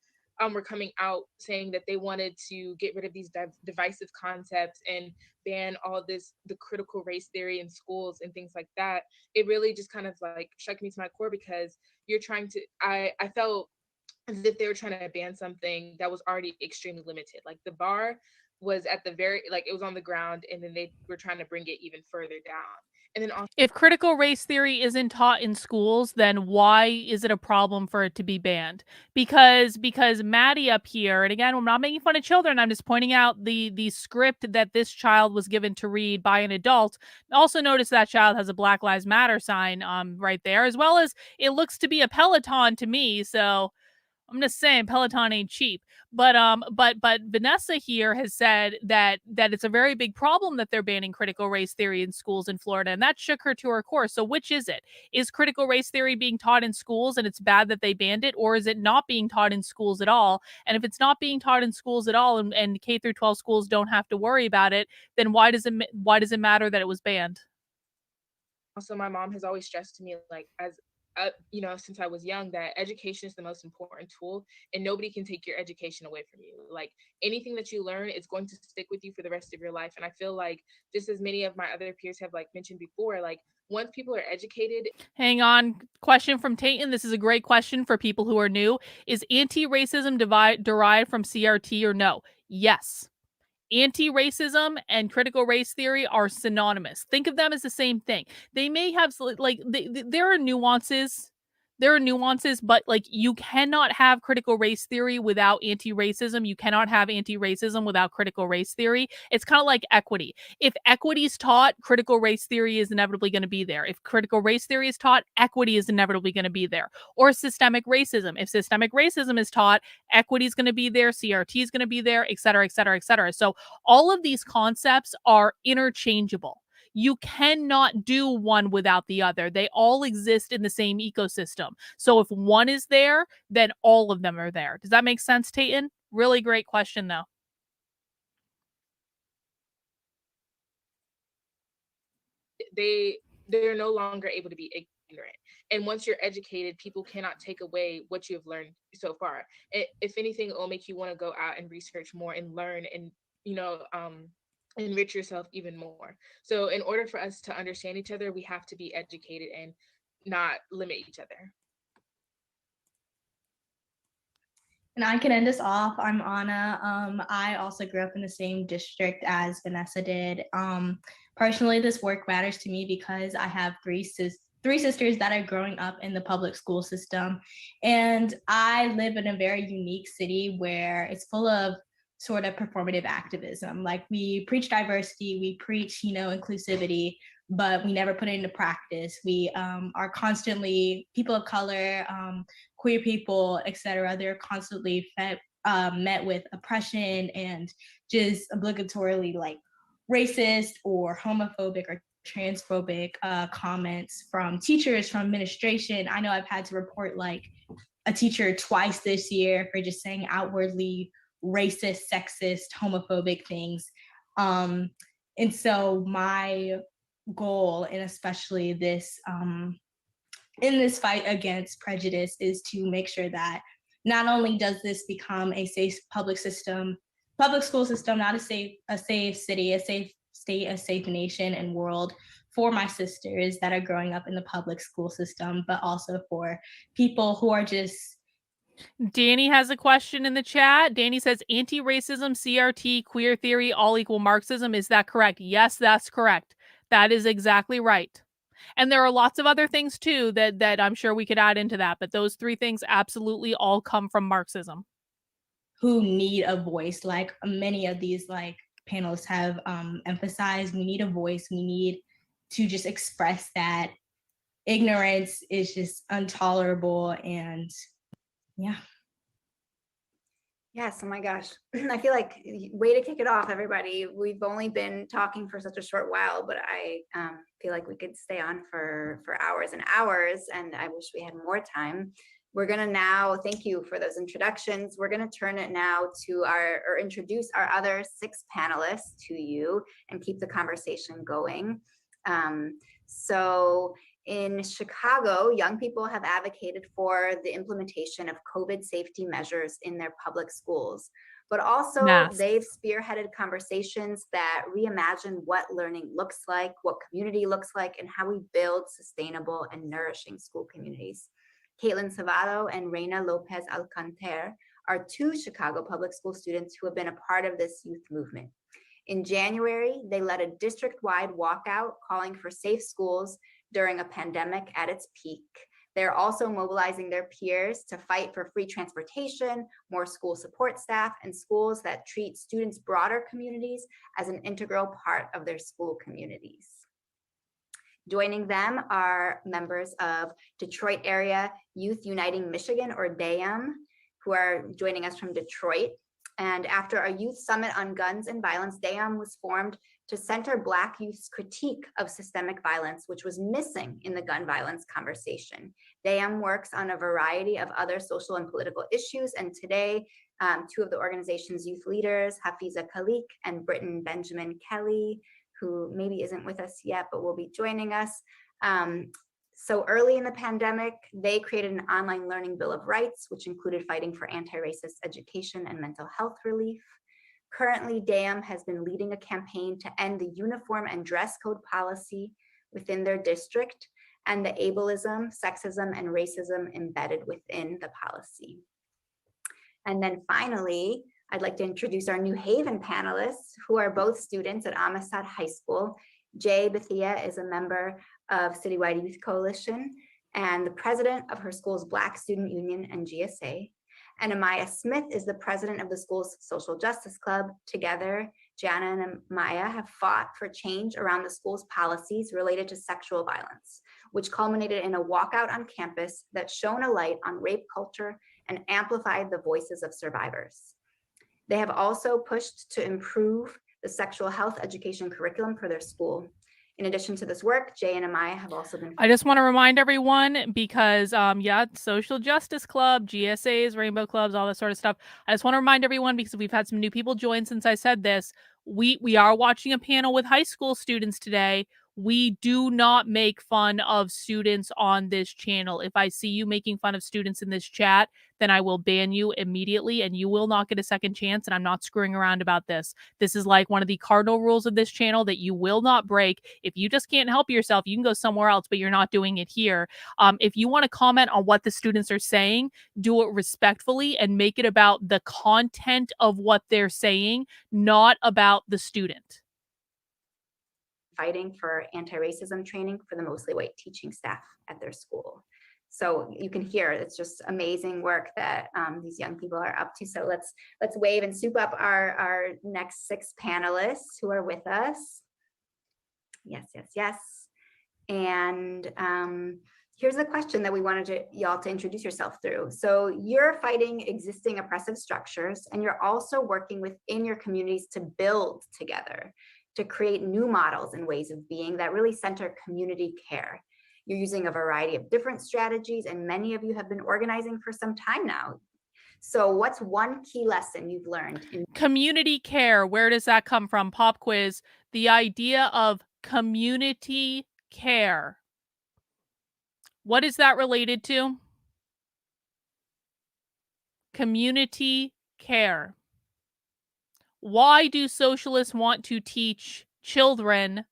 were coming out saying that they wanted to get rid of these divisive concepts and ban all the critical race theory in schools and things like that, it really just kind of like shook me to my core because you're trying to, I felt as if they were trying to ban something that was already extremely limited. Like the bar was at the very, like, it was on the ground, and then they were trying to bring it even further down. And then also, If critical race theory isn't taught in schools, then why is it a problem for it to be banned? Because Maddie up here, and again, I'm not making fun of children. I'm just pointing out the script that this child was given to read by an adult. Also, notice that child has a Black Lives Matter sign right there, as well as it looks to be a Peloton to me. So I'm just saying Peloton ain't cheap. But Vanessa here has said that it's a very big problem that they're banning critical race theory in schools in Florida, and that shook her to her core. So which is it? Is critical race theory being taught in schools and it's bad that they banned it, or is it not being taught in schools at all? And if it's not being taught in schools at all, and K through 12 schools don't have to worry about it, then why does it matter that it was banned? also my mom has always stressed to me, like, as you know, since I was young, that education is the most important tool, and nobody can take your education away from you. Like, anything that you learn is going to stick with you for the rest of your life. And I feel like, just as many of my other peers have, like, mentioned before, like, once people are educated. Hang on. Question from Tayton. This is a great question for people who are new. Is anti-racism derived from CRT or no? Yes. Anti-racism and critical race theory are synonymous. Think of them as the same thing. They may have there are nuances. There are nuances, but like you cannot have critical race theory without anti-racism. You cannot have anti-racism without critical race theory. It's kind of like equity. If equity is taught, critical race theory is inevitably going to be there. If critical race theory is taught, equity is inevitably going to be there. Or systemic racism. If systemic racism is taught, equity is going to be there, CRT is going to be there, et cetera, et cetera, et cetera. So all of these concepts are interchangeable. You cannot do one without the other. They all exist in the same ecosystem. So if one is there, then all of them are there. Does that make sense, Tayton? Really great question, though. They're no longer able to be ignorant. And once you're educated, people cannot take away what you have learned so far. If anything, it will make you want to go out and research more and learn, and enrich yourself even more. So in order for us to understand each other, we have to be educated and not limit each other. And I can end us off. I'm Anna. I also grew up in the same district as Vanessa did. Personally, this work matters to me because I have three sisters that are growing up in the public school system. And I live in a very unique city where it's full of sort of performative activism. Like, we preach diversity, we preach, inclusivity, but we never put it into practice. We are constantly, people of color, queer people, etc. They're constantly met with oppression and just obligatorily like racist or homophobic or transphobic comments from teachers, from administration. I know I've had to report like a teacher twice this year for just saying outwardly racist, sexist, homophobic things. And so my goal, and especially this in this fight against prejudice, is to make sure that not only does this become a safe public school system, not a safe city, a safe state, a safe nation and world for my sisters that are growing up in the public school system, but also for people who are just. Danny has a question in the chat. Danny says anti-racism, CRT, queer theory, all equal Marxism. Is that correct? Yes, that's correct. That is exactly right. And there are lots of other things too that I'm sure we could add into that, but those three things absolutely all come from Marxism. Who need a voice, like many of these like panelists have emphasized. We need a voice. We need to just express that ignorance is just intolerable. And yeah. Yes, oh my gosh. I feel like, way to kick it off, everybody. We've only been talking for such a short while, but I feel like we could stay on for hours and hours, and I wish we had more time. We're gonna now, thank you for those introductions. We're gonna turn it now to introduce our other 6 panelists to you and keep the conversation going. So in Chicago, young people have advocated for the implementation of COVID safety measures in their public schools, but also they've spearheaded conversations that reimagine what learning looks like, what community looks like, and how we build sustainable and nourishing school communities. Caitlin Savado and Reina Lopez Alcanter are 2 Chicago public school students who have been a part of this youth movement. In January, they led a district-wide walkout calling for safe schools during a pandemic at its peak. They're also mobilizing their peers to fight for free transportation, more school support staff, and schools that treat students' broader communities as an integral part of their school communities. Joining them are members of Detroit Area Youth Uniting Michigan, or DAYM, who are joining us from Detroit. And after a youth summit on guns and violence, DAYM was formed to center Black youth's critique of systemic violence, which was missing in the gun violence conversation. DAYM works on a variety of other social and political issues, and today, 2 of the organization's youth leaders, Hafiza Khalik and Britton Benjamin Kelly, who maybe isn't with us yet, but will be joining us. So early in the pandemic, they created an online learning bill of rights, which included fighting for anti-racist education and mental health relief. Currently, DAYM has been leading a campaign to end the uniform and dress code policy within their district and the ableism, sexism, and racism embedded within the policy. And then finally, I'd like to introduce our New Haven panelists, who are both students at Amistad High School. Jay Bethia is a member of Citywide Youth Coalition and the president of her school's Black Student Union and GSA. And Amaya Smith is the president of the school's Social Justice Club. Together, Jana and Amaya have fought for change around the school's policies related to sexual violence, which culminated in a walkout on campus that shone a light on rape culture and amplified the voices of survivors. They have also pushed to improve the sexual health education curriculum for their school. In addition to this work, Jay and Amaya have also been— I just want to remind everyone, because Social Justice Club, GSAs, Rainbow Clubs, all that sort of stuff. I just want to remind everyone, because we've had some new people join since I said this, we are watching a panel with high school students today. We do not make fun of students on this channel. If I see you making fun of students in this chat, then I will ban you immediately and you will not get a second chance, and I'm not screwing around about this. This is like one of the cardinal rules of this channel that you will not break. If you just can't help yourself, you can go somewhere else, but you're not doing it here. If you want to comment on what the students are saying, do it respectfully and make it about the content of what they're saying, not about the student. Fighting for anti-racism training for the mostly white teaching staff at their school. So you can hear it's just amazing work that these young people are up to. So let's wave and soup up our next 6 panelists who are with us. Yes. And here's the question that we wanted y'all to introduce yourself through. So you're fighting existing oppressive structures, and you're also working within your communities to build together, to create new models and ways of being that really center community care. You're using a variety of different strategies, and many of you have been organizing for some time now. So what's one key lesson you've learned in community care? Where does that come from? Pop quiz. The idea of community care. What is that related to? Community care. Why do socialists want to teach children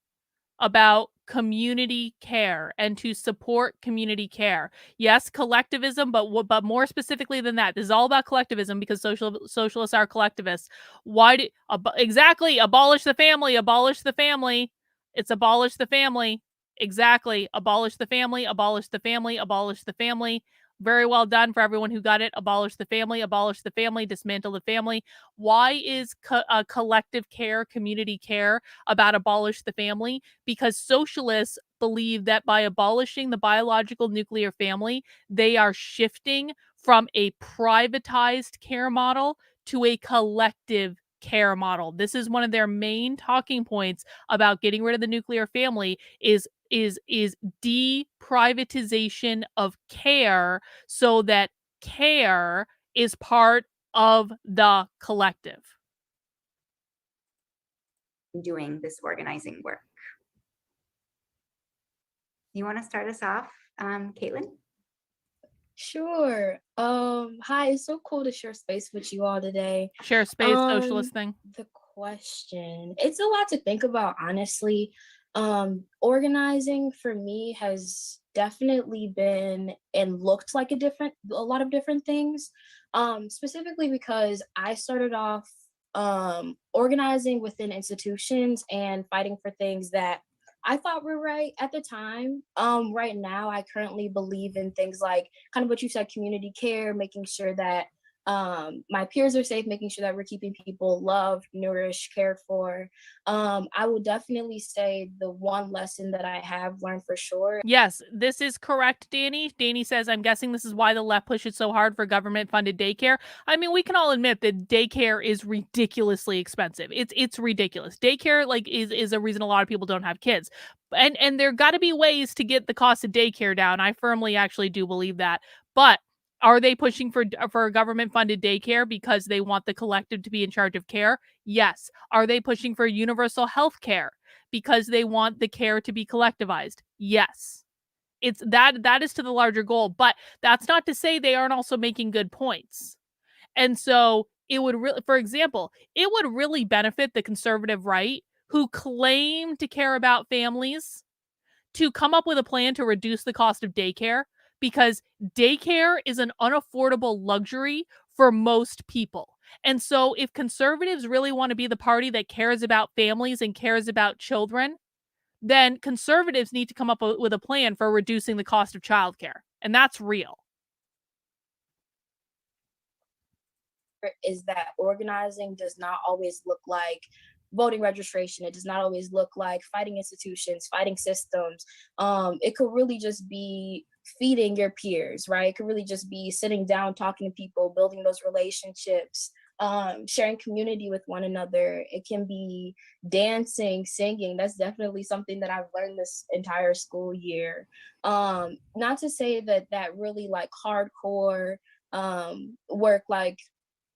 about community care and to support community care? Yes, collectivism, but more specifically than that, this is all about collectivism, because socialists are collectivists. Why do exactly abolish the family? Abolish the family. It's abolish the family. Exactly. Abolish the family. Abolish the family. Abolish the family. Very well done for everyone who got it. Abolish the family. Abolish the family. Dismantle the family. Why is collective care, community care, about abolish the family? Because socialists believe that by abolishing the biological nuclear family, they are shifting from a privatized care model to a collective care model. This is one of their main talking points about getting rid of the nuclear family is deprivatization of care, so that care is part of the collective. doing this organizing work? You want to start us off, Caitlin? Sure. Hi, it's so cool to share space with you all today. Share space, socialist thing. The question, it's a lot to think about, honestly. Organizing for me has definitely been and looked like a lot of different things. specifically because I started off organizing within institutions and fighting for things that I thought were right at the time. Right now, I currently believe in things like kind of what you said, community care, making sure that my peers are safe, making sure that we're keeping people loved, nourished, cared for. I will definitely say the one lesson that I have learned for sure. Yes, this is correct, Danny. Danny says, I'm guessing this is why the left pushes so hard for government funded daycare. I mean, we can all admit that daycare is ridiculously expensive. It's ridiculous. Daycare is a reason a lot of people don't have kids. And there got to be ways to get the cost of daycare down. I firmly actually do believe that. But are they pushing for government funded daycare because they want the collective to be in charge of care? Yes. Are they pushing for universal health care because they want the care to be collectivized? Yes. It's that is to the larger goal, but that's not to say they aren't also making good points. And so it would really, for example, it would really benefit the conservative right who claim to care about families to come up with a plan to reduce the cost of daycare, because daycare is an unaffordable luxury for most people. And so if conservatives really want to be the party that cares about families and cares about children, then conservatives need to come up with a plan for reducing the cost of childcare. And that's real. Is that organizing does not always look like voting registration. It does not always look like fighting institutions, fighting systems. It could really just be feeding your peers, right? It could really just be sitting down, talking to people, building those relationships, sharing community with one another. It can be dancing, singing. That's definitely something that I've learned this entire school year. Not to say that that really like hardcore work like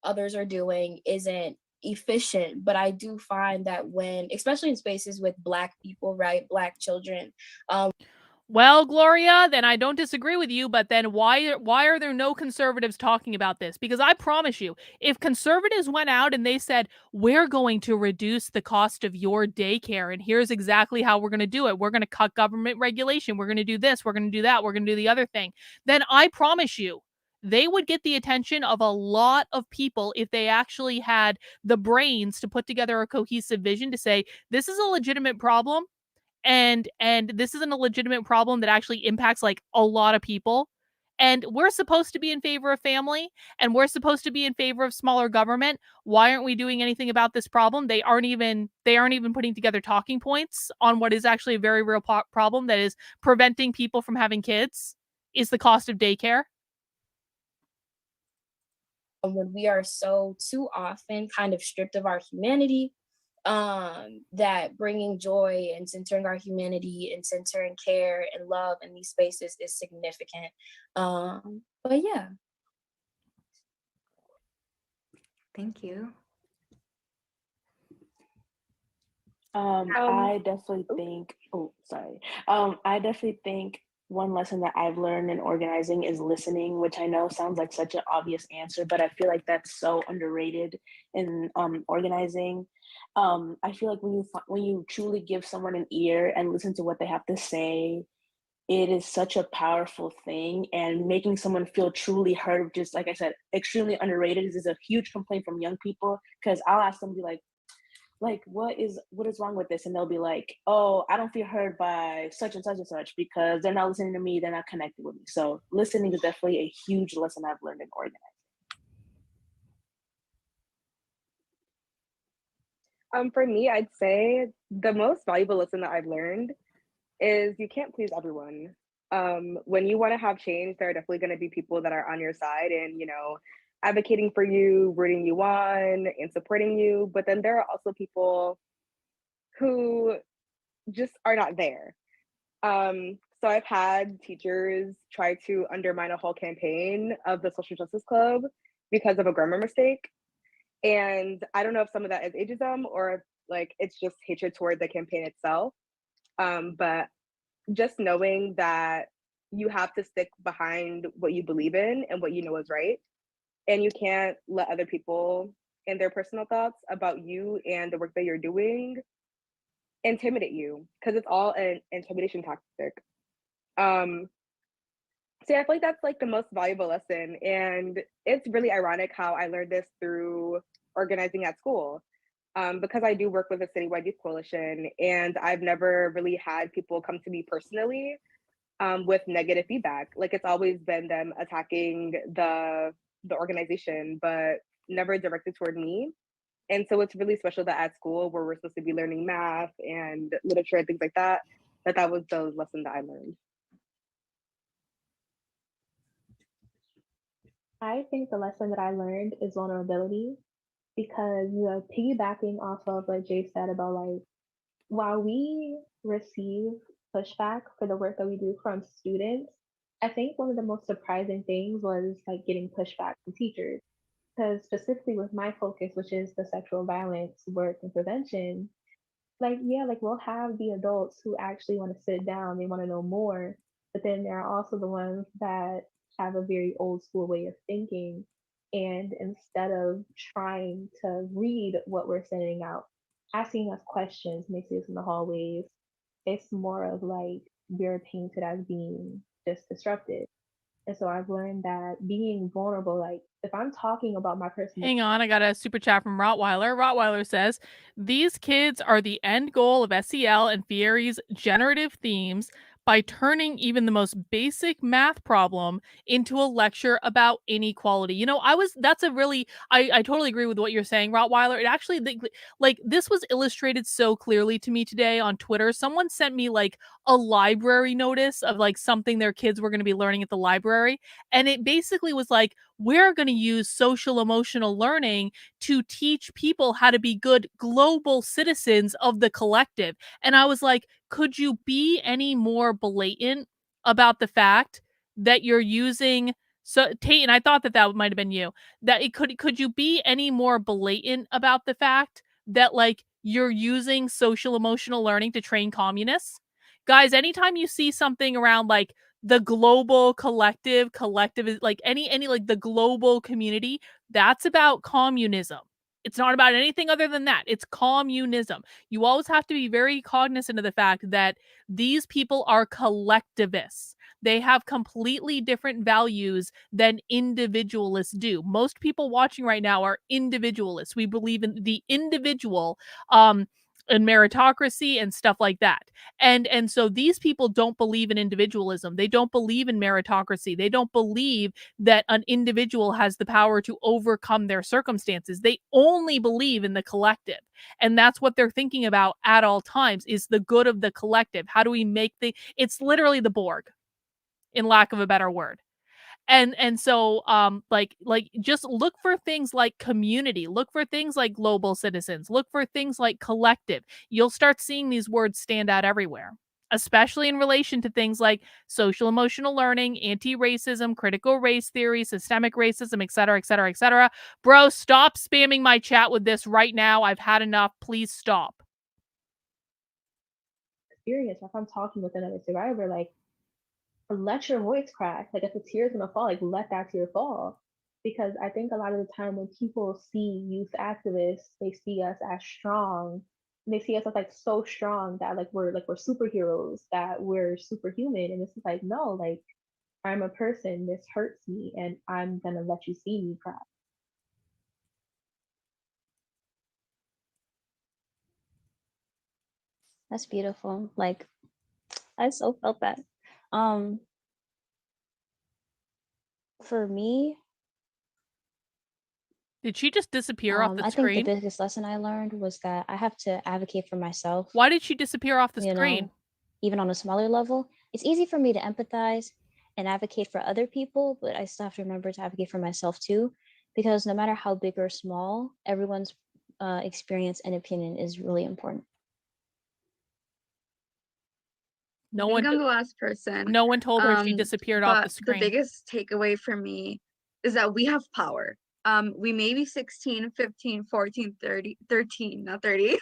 others are doing isn't efficient, but I do find that when, especially in spaces with Black people, right, Black children. Well, Gloria, then I don't disagree with you, but then why are there no conservatives talking about this? Because I promise you, if conservatives went out and they said, we're going to reduce the cost of your daycare, and here's exactly how we're going to do it. We're going to cut government regulation. We're going to do this. We're going to do that. We're going to do the other thing. Then I promise you, they would get the attention of a lot of people if they actually had the brains to put together a cohesive vision to say, this is a legitimate problem, and this isn't a legitimate problem that actually impacts like a lot of people, and we're supposed to be in favor of family, and we're supposed to be in favor of smaller government. Why aren't we doing anything about this problem? They aren't even putting together talking points on what is actually a very real problem that is preventing people from having kids, is the cost of daycare. When we are so too often kind of stripped of our humanity, that bringing joy and centering our humanity and centering care and love in these spaces is significant. But yeah. Thank you. I definitely think, I definitely think one lesson that I've learned in organizing is listening, which I know sounds like such an obvious answer, but I feel like that's so underrated in organizing. I feel like when you truly give someone an ear and listen to what they have to say, it is such a powerful thing, and making someone feel truly heard, just like I said, extremely underrated. This is a huge complaint from young people, because I'll ask them, be like what is wrong with this, and they'll be like, oh, I don't feel heard by such and such and such because they're not listening to me, they're not connected with me. So listening is definitely a huge lesson I've learned in organizing. For me, I'd say the most valuable lesson that I've learned is you can't please everyone. When you want to have change, there are definitely going to be people that are on your side and, advocating for you, rooting you on, and supporting you. But then there are also people who just are not there. So I've had teachers try to undermine a whole campaign of the Social Justice Club because of a grammar mistake. And I don't know if some of that is ageism or if, like, it's just hatred toward the campaign itself. But just knowing that you have to stick behind what you believe in and what you know is right. And you can't let other people and their personal thoughts about you and the work that you're doing intimidate you, because it's all an intimidation tactic. So See, I feel like that's like the most valuable lesson. And it's really ironic how I learned this through organizing at school. Because I do work with a citywide youth coalition, and I've never really had people come to me personally with negative feedback. Like it's always been them attacking the organization, but never directed toward me. And so it's really special that at school where we're supposed to be learning math and literature and things like that, that was the lesson that I learned. I think the lesson that I learned is vulnerability because piggybacking off of what Jay said about like while we receive pushback for the work that we do from students, I think one of the most surprising things was like getting pushback from teachers. Because specifically with my focus, which is the sexual violence work and prevention, like yeah, like we'll have the adults who actually want to sit down, they want to know more, but then there are also the ones that have a very old school way of thinking. And instead of trying to read what we're sending out, asking us questions, and they see us in the hallways, it's more of like we're painted as being just disruptive. And so I've learned that being vulnerable, like if I'm talking about my personal. Hang on, I got a super chat from Rottweiler. Rottweiler says, these kids are the end goal of SEL and Fiere's generative themes by turning even the most basic math problem into a lecture about inequality. You know, that's a really, I totally agree with what you're saying, Rottweiler. It actually, like, this was illustrated so clearly to me today on Twitter. Someone sent me like a library notice of like something their kids were going to be learning at the library. And it basically was like, we're going to use social emotional learning to teach people how to be good global citizens of the collective. And I was like, could you be any more blatant about the fact that you're using Tate, and I thought that might have been you, that it could you be any more blatant about the fact that like you're using social emotional learning to train communists? Guys, anytime you see something around like the global collective is like any like the global community, that's about communism. It's not about anything other than that. It's communism. You always have to be very cognizant of the fact that these people are collectivists. They have completely different values than individualists do. Most people watching right now are individualists. We believe in the individual, and meritocracy and stuff like that. And so these people don't believe in individualism. They don't believe in meritocracy. They don't believe that an individual has the power to overcome their circumstances. They only believe in the collective. And that's what they're thinking about at all times, is the good of the collective. How do we make it's literally the Borg, in lack of a better word. And so like just look for things like community, look for things like global citizens, look for things like collective. You'll start seeing these words stand out everywhere, especially in relation to things like social emotional learning, anti-racism, critical race theory, systemic racism, etc., etc., etc. Bro, stop spamming my chat with this right now. I've had enough. Please stop. Experience, if I'm talking with another survivor, like let your voice crack. Like if a tear's gonna fall, like let that tear fall. Because I think a lot of the time when people see youth activists, they see us as strong. And they see us as like so strong that we're superheroes, that we're superhuman. And it's just like, no, like I'm a person, this hurts me, and I'm gonna let you see me cry. That's beautiful. Like I so felt that. For me, did she just disappear off the I screen? think the biggest lesson I learned was that I have to advocate for myself. Why did she disappear off the screen? Know, even on a smaller level, it's easy for me to empathize and advocate for other people, but I still have to remember to advocate for myself too, because no matter how big or small, everyone's experience and opinion is really important. I think I'm the last person. No one told her she disappeared off the screen. The biggest takeaway for me is that we have power. We may be 16, 15, 14, 13, not 30,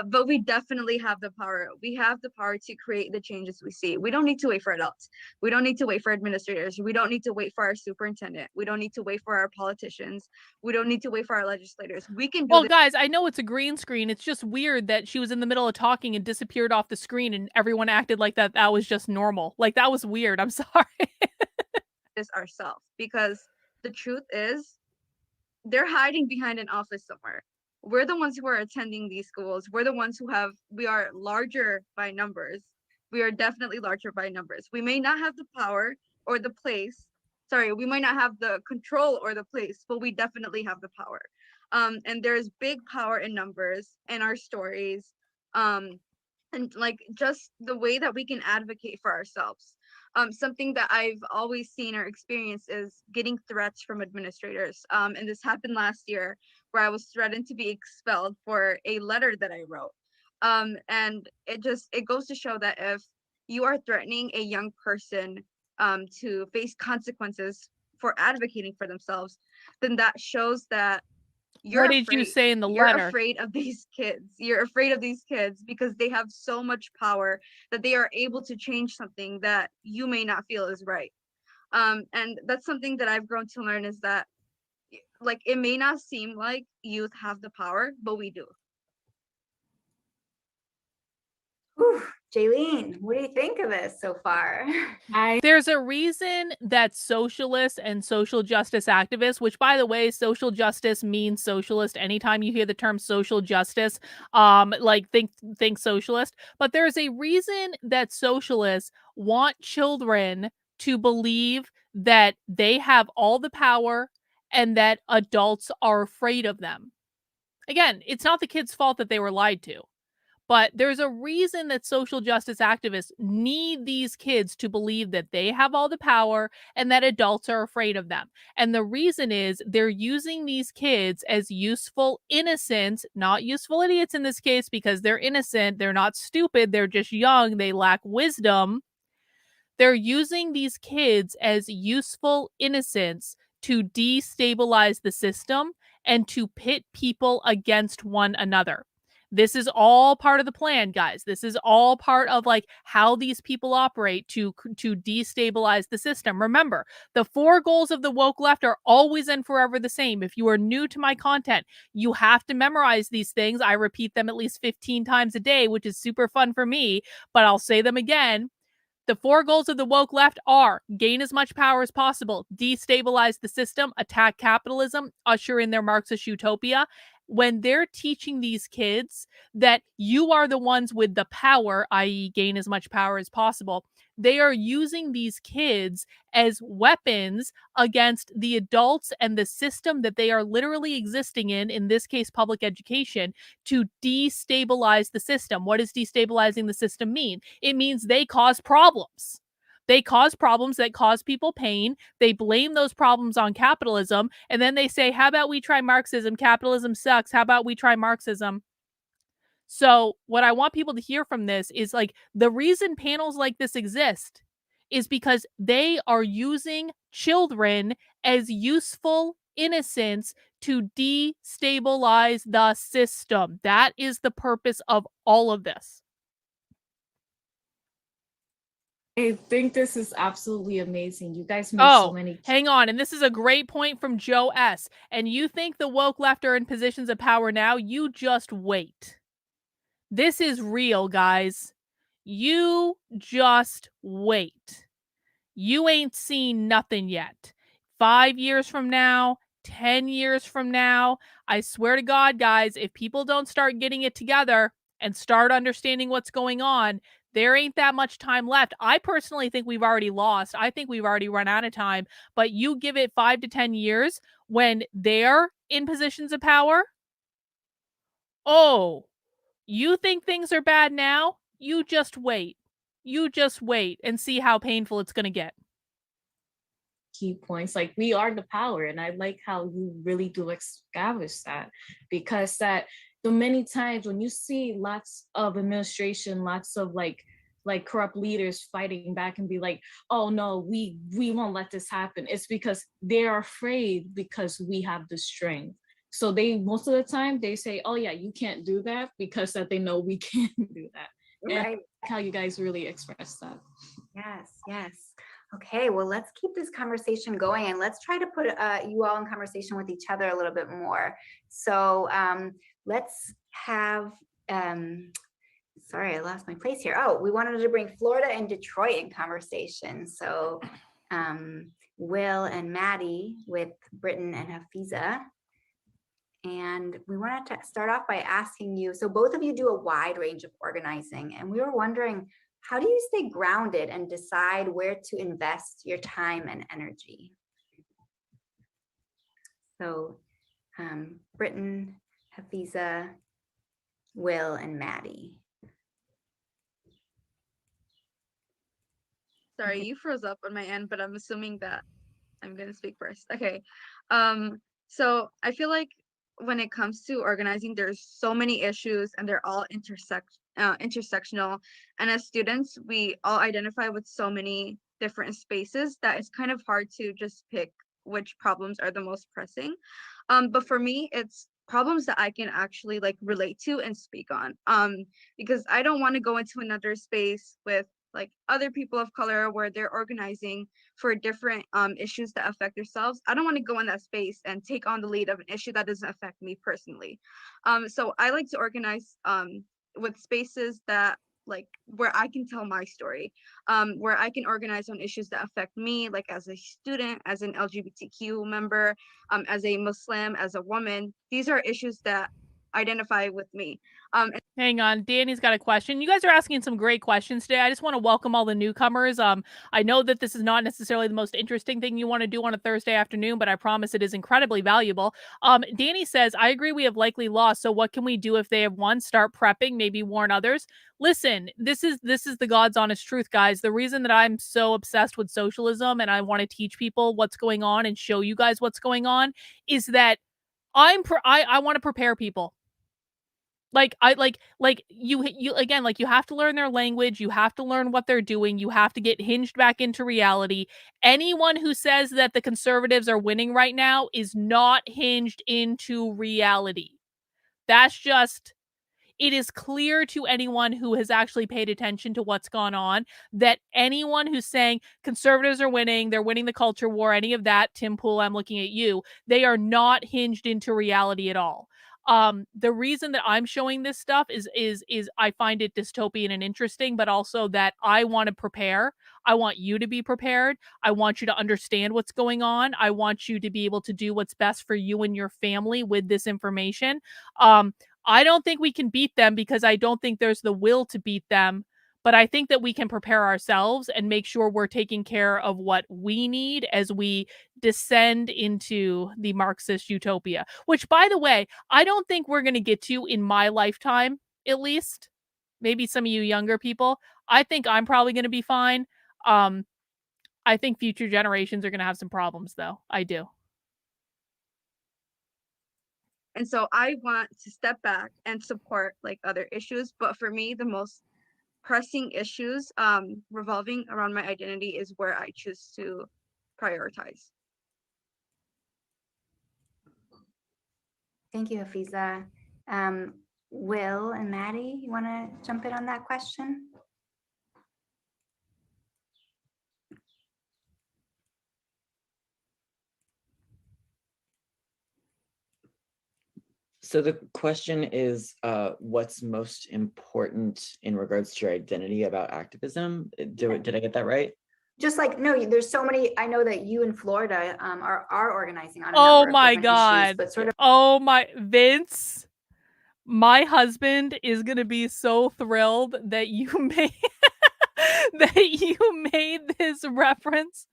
but we definitely have the power. We have the power to create the changes we see. We don't need to wait for adults. We don't need to wait for administrators. We don't need to wait for our superintendent. We don't need to wait for our politicians. We don't need to wait for our legislators. We can do Well, guys, I know it's a green screen. It's just weird that she was in the middle of talking and disappeared off the screen and everyone acted like that was just normal. Like, that was weird. I'm sorry. ourselves, because the truth is they're hiding behind an office somewhere. We're the ones who are attending these schools. We're the ones we are larger by numbers. We are definitely larger by numbers. We may not have the power or the place. Sorry, we might not have the control or the place, but we definitely have the power. And there's big power in numbers and our stories. And like just the way that we can advocate for ourselves. Something that I've always seen or experienced is getting threats from administrators. And this happened last year where I was threatened to be expelled for a letter that I wrote. And it goes to show that if you are threatening a young person to face consequences for advocating for themselves, then that shows that What did you say in the you're letter? afraid of these kids. You're afraid of these kids because they have so much power that they are able to change something that you may not feel is right. And that's something that I've grown to learn, is that like it may not seem like youth have the power, but we do. Whew. Jaylene, what do you think of this so far? There's a reason that socialists and social justice activists, which by the way, social justice means socialist. Anytime you hear the term social justice, like think socialist. But there's a reason that socialists want children to believe that they have all the power and that adults are afraid of them. Again, it's not the kids' fault that they were lied to. But there's a reason that social justice activists need these kids to believe that they have all the power and that adults are afraid of them. And the reason is they're using these kids as useful innocents, not useful idiots in this case, because they're innocent, they're not stupid, they're just young, they lack wisdom. They're using these kids as useful innocents to destabilize the system and to pit people against one another. This is all part of the plan, guys. This is all part of like how these people operate to destabilize the system. Remember, the 4 goals of the woke left are always and forever the same. If you are new to my content, you have to memorize these things. I repeat them at least 15 times a day, which is super fun for me, but I'll say them again. The 4 goals of the woke left are gain as much power as possible, destabilize the system, attack capitalism, usher in their Marxist utopia. When they're teaching these kids that you are the ones with the power, i.e., gain as much power as possible, they are using these kids as weapons against the adults and the system that they are literally existing in this case, public education, to destabilize the system. What does destabilizing the system mean? It means they cause problems. They cause problems that cause people pain. They blame those problems on capitalism. And then they say, how about we try Marxism? Capitalism sucks. How about we try Marxism? So what I want people to hear from this is like the reason panels like this exist is because they are using children as useful innocents to destabilize the system. That is the purpose of all of this. I think this is absolutely amazing. You guys made so many. Hang on. And this is a great point from Joe S. And you think the woke left are in positions of power now? You just wait. This is real, guys. You just wait. You ain't seen nothing yet. 5 years from now, 10 years from now, I swear to God, guys, if people don't start getting it together and start understanding what's going on, there ain't that much time left. I personally think we've already lost. I think we've already run out of time. But you give it 5 to 10 years when they're in positions of power. Oh, you think things are bad now? You just wait. You just wait and see how painful it's going to get. Key points, like we are the power, and I like how you really do establish that, because that the many times when you see lots of administration, lots of like corrupt leaders fighting back and be like, oh no, we won't let this happen, it's because they're afraid, because we have the strength. So they most of the time they say, oh yeah, you can't do that, because that they know we can do that. Right. And how you guys really express that. Yes. Okay, well, let's keep this conversation going, and let's try to put you all in conversation with each other a little bit more. So let's have, sorry, I lost my place here. Oh, we wanted to bring Florida and Detroit in conversation. So Will and Maddie with Britton and Hafiza. And we wanted to start off by asking you, so both of you do a wide range of organizing, and we were wondering, how do you stay grounded and decide where to invest your time and energy? So Britton, Hafiza, Will, and Maddie. Sorry, you froze up on my end, but I'm assuming that I'm gonna speak first. Okay. So I feel like when it comes to organizing, there's so many issues and they're all intersectional. And as students, we all identify with so many different spaces that it's kind of hard to just pick which problems are the most pressing. But for me, it's problems that I can actually like relate to and speak on. Because I don't want to go into another space with like other people of color where they're organizing for different issues that affect themselves. I don't want to go in that space and take on the lead of an issue that doesn't affect me personally. So I like to organize with spaces that like where I can tell my story, where I can organize on issues that affect me, like as a student, as an LGBTQ member, as a Muslim, as a woman. These are issues that identify with me. Hang on, Danny's got a question. You guys are asking some great questions today. I just want to welcome all the newcomers. I know that this is not necessarily the most interesting thing you want to do on a Thursday afternoon, but I promise it is incredibly valuable. Danny says, I agree we have likely lost. So what can we do if they have won? Start prepping, maybe warn others. Listen, this is the God's honest truth, guys. The reason that I'm so obsessed with socialism and I want to teach people what's going on and show you guys what's going on is that I want to prepare people. Like you again, like you have to learn their language, you have to learn what they're doing, you have to get hinged back into reality. Anyone who says that the conservatives are winning right now is not hinged into reality. That's just it is clear to anyone who has actually paid attention to what's gone on that anyone who's saying conservatives are winning, they're winning the culture war, any of that, Tim Pool, I'm looking at you, they are not hinged into reality at all. The reason that I'm showing this stuff is I find it dystopian and interesting, but also that I want to prepare. I want you to be prepared. I want you to understand what's going on. I want you to be able to do what's best for you and your family with this information. I don't think we can beat them because I don't think there's the will to beat them. But I think that we can prepare ourselves and make sure we're taking care of what we need as we descend into the Marxist utopia, which, by the way, I don't think we're going to get to in my lifetime, at least. Maybe some of you younger people. I think I'm probably going to be fine. I think future generations are going to have some problems, though. I do. And so I want to step back and support like other issues. But for me, the most pressing issues revolving around my identity is where I choose to prioritize. Thank you, Hafiza. Will and Maddie, you want to jump in on that question? So the question is, what's most important in regards to your identity about activism? Did I get that right? Just like, no, there's so many, I know that you in Florida are organizing on a Oh number of my different God. issues, but sort of. Oh my, Vince, my husband is going to be so thrilled that you made, that you made this reference.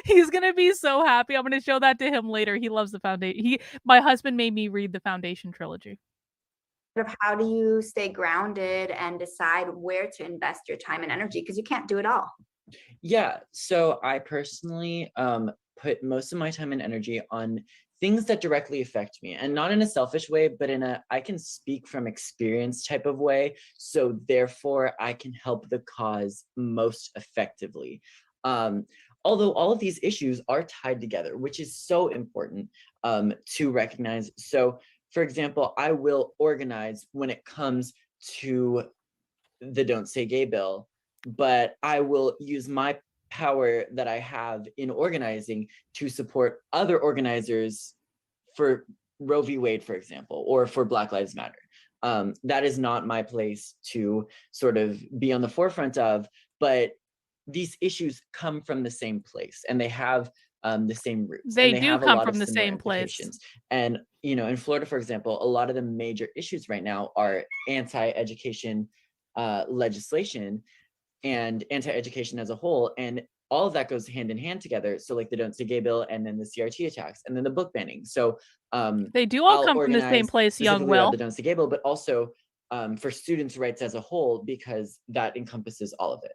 He's going to be so happy. I'm going to show that to him later. He loves the Foundation. My husband made me read the Foundation trilogy. How do you stay grounded and decide where to invest your time and energy? Because you can't do it all. Yeah, so I personally put most of my time and energy on things that directly affect me, and not in a selfish way, but in a I can speak from experience type of way. So therefore, I can help the cause most effectively. Although all of these issues are tied together, which is so important to recognize. So, for example, I will organize when it comes to the Don't Say Gay bill, but I will use my power that I have in organizing to support other organizers for Roe v. Wade, for example, or for Black Lives Matter. That is not my place to sort of be on the forefront of, but these issues come from the same place, and they have the same roots. They and they do have a come lot from of the similar same place. implications. And, you know, in Florida, for example, a lot of the major issues right now are anti-education legislation and anti-education as a whole. And all of that goes hand in hand together. So like the Don't Say Gay bill, and then the CRT attacks, and then the book banning. So They do all I'll come from the same organize place, young specifically about Will. the Don't Say Gay bill, but also for students' rights as a whole, because that encompasses all of it.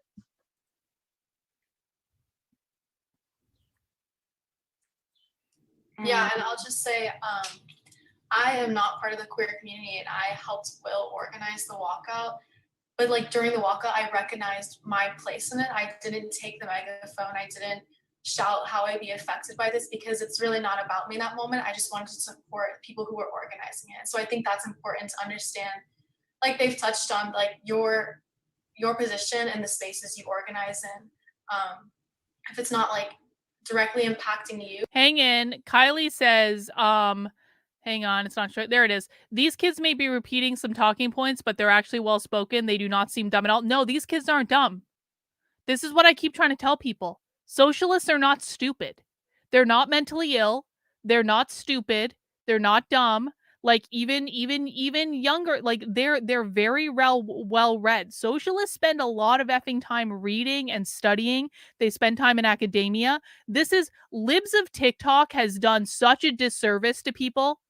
Yeah, and I'll just say, I am not part of the queer community, and I helped Will organize the walkout. But like during the walkout, I recognized my place in it. I didn't take the megaphone. I didn't shout how I'd be affected by this, because it's really not about me in that moment. I just wanted to support people who were organizing it. So I think that's important to understand. Like they've touched on, like your position and the spaces you organize in. If it's not like directly impacting you. Hang in. Kylie says, hang on, it's not sure. There it is. These kids may be repeating some talking points, but they're actually well spoken. They do not seem dumb at all. No, these kids aren't dumb. This is what I keep trying to tell people. Socialists are not stupid. They're not mentally ill. They're not stupid. They're not dumb. Like even younger, like they're very well read. Socialists spend a lot of effing time reading and studying. They spend time in academia. This is Libs of TikTok has done such a disservice to people,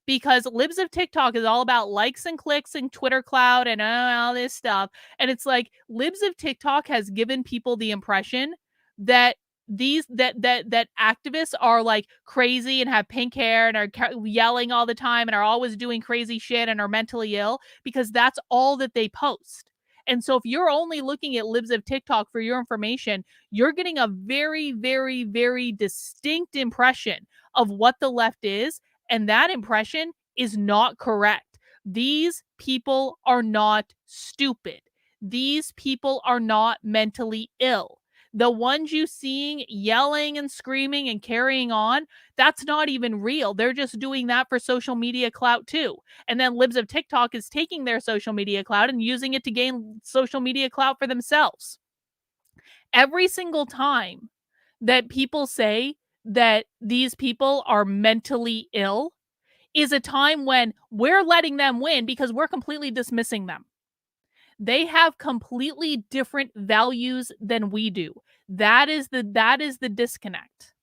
because Libs of TikTok is all about likes and clicks and Twitter cloud and all this stuff. And it's like Libs of TikTok has given people the impression that that activists are like crazy and have pink hair and are yelling all the time and are always doing crazy shit and are mentally ill, because that's all that they post. And so if you're only looking at Libs of TikTok for your information, you're getting a very, very, very distinct impression of what the left is. And that impression is not correct. These people are not stupid. These people are not mentally ill. The ones you seeing yelling and screaming and carrying on, that's not even real. They're just doing that for social media clout too. And then Libs of TikTok is taking their social media clout and using it to gain social media clout for themselves. Every single time that people say that these people are mentally ill is a time when we're letting them win because we're completely dismissing them. They have completely different values than we do. That is the disconnect.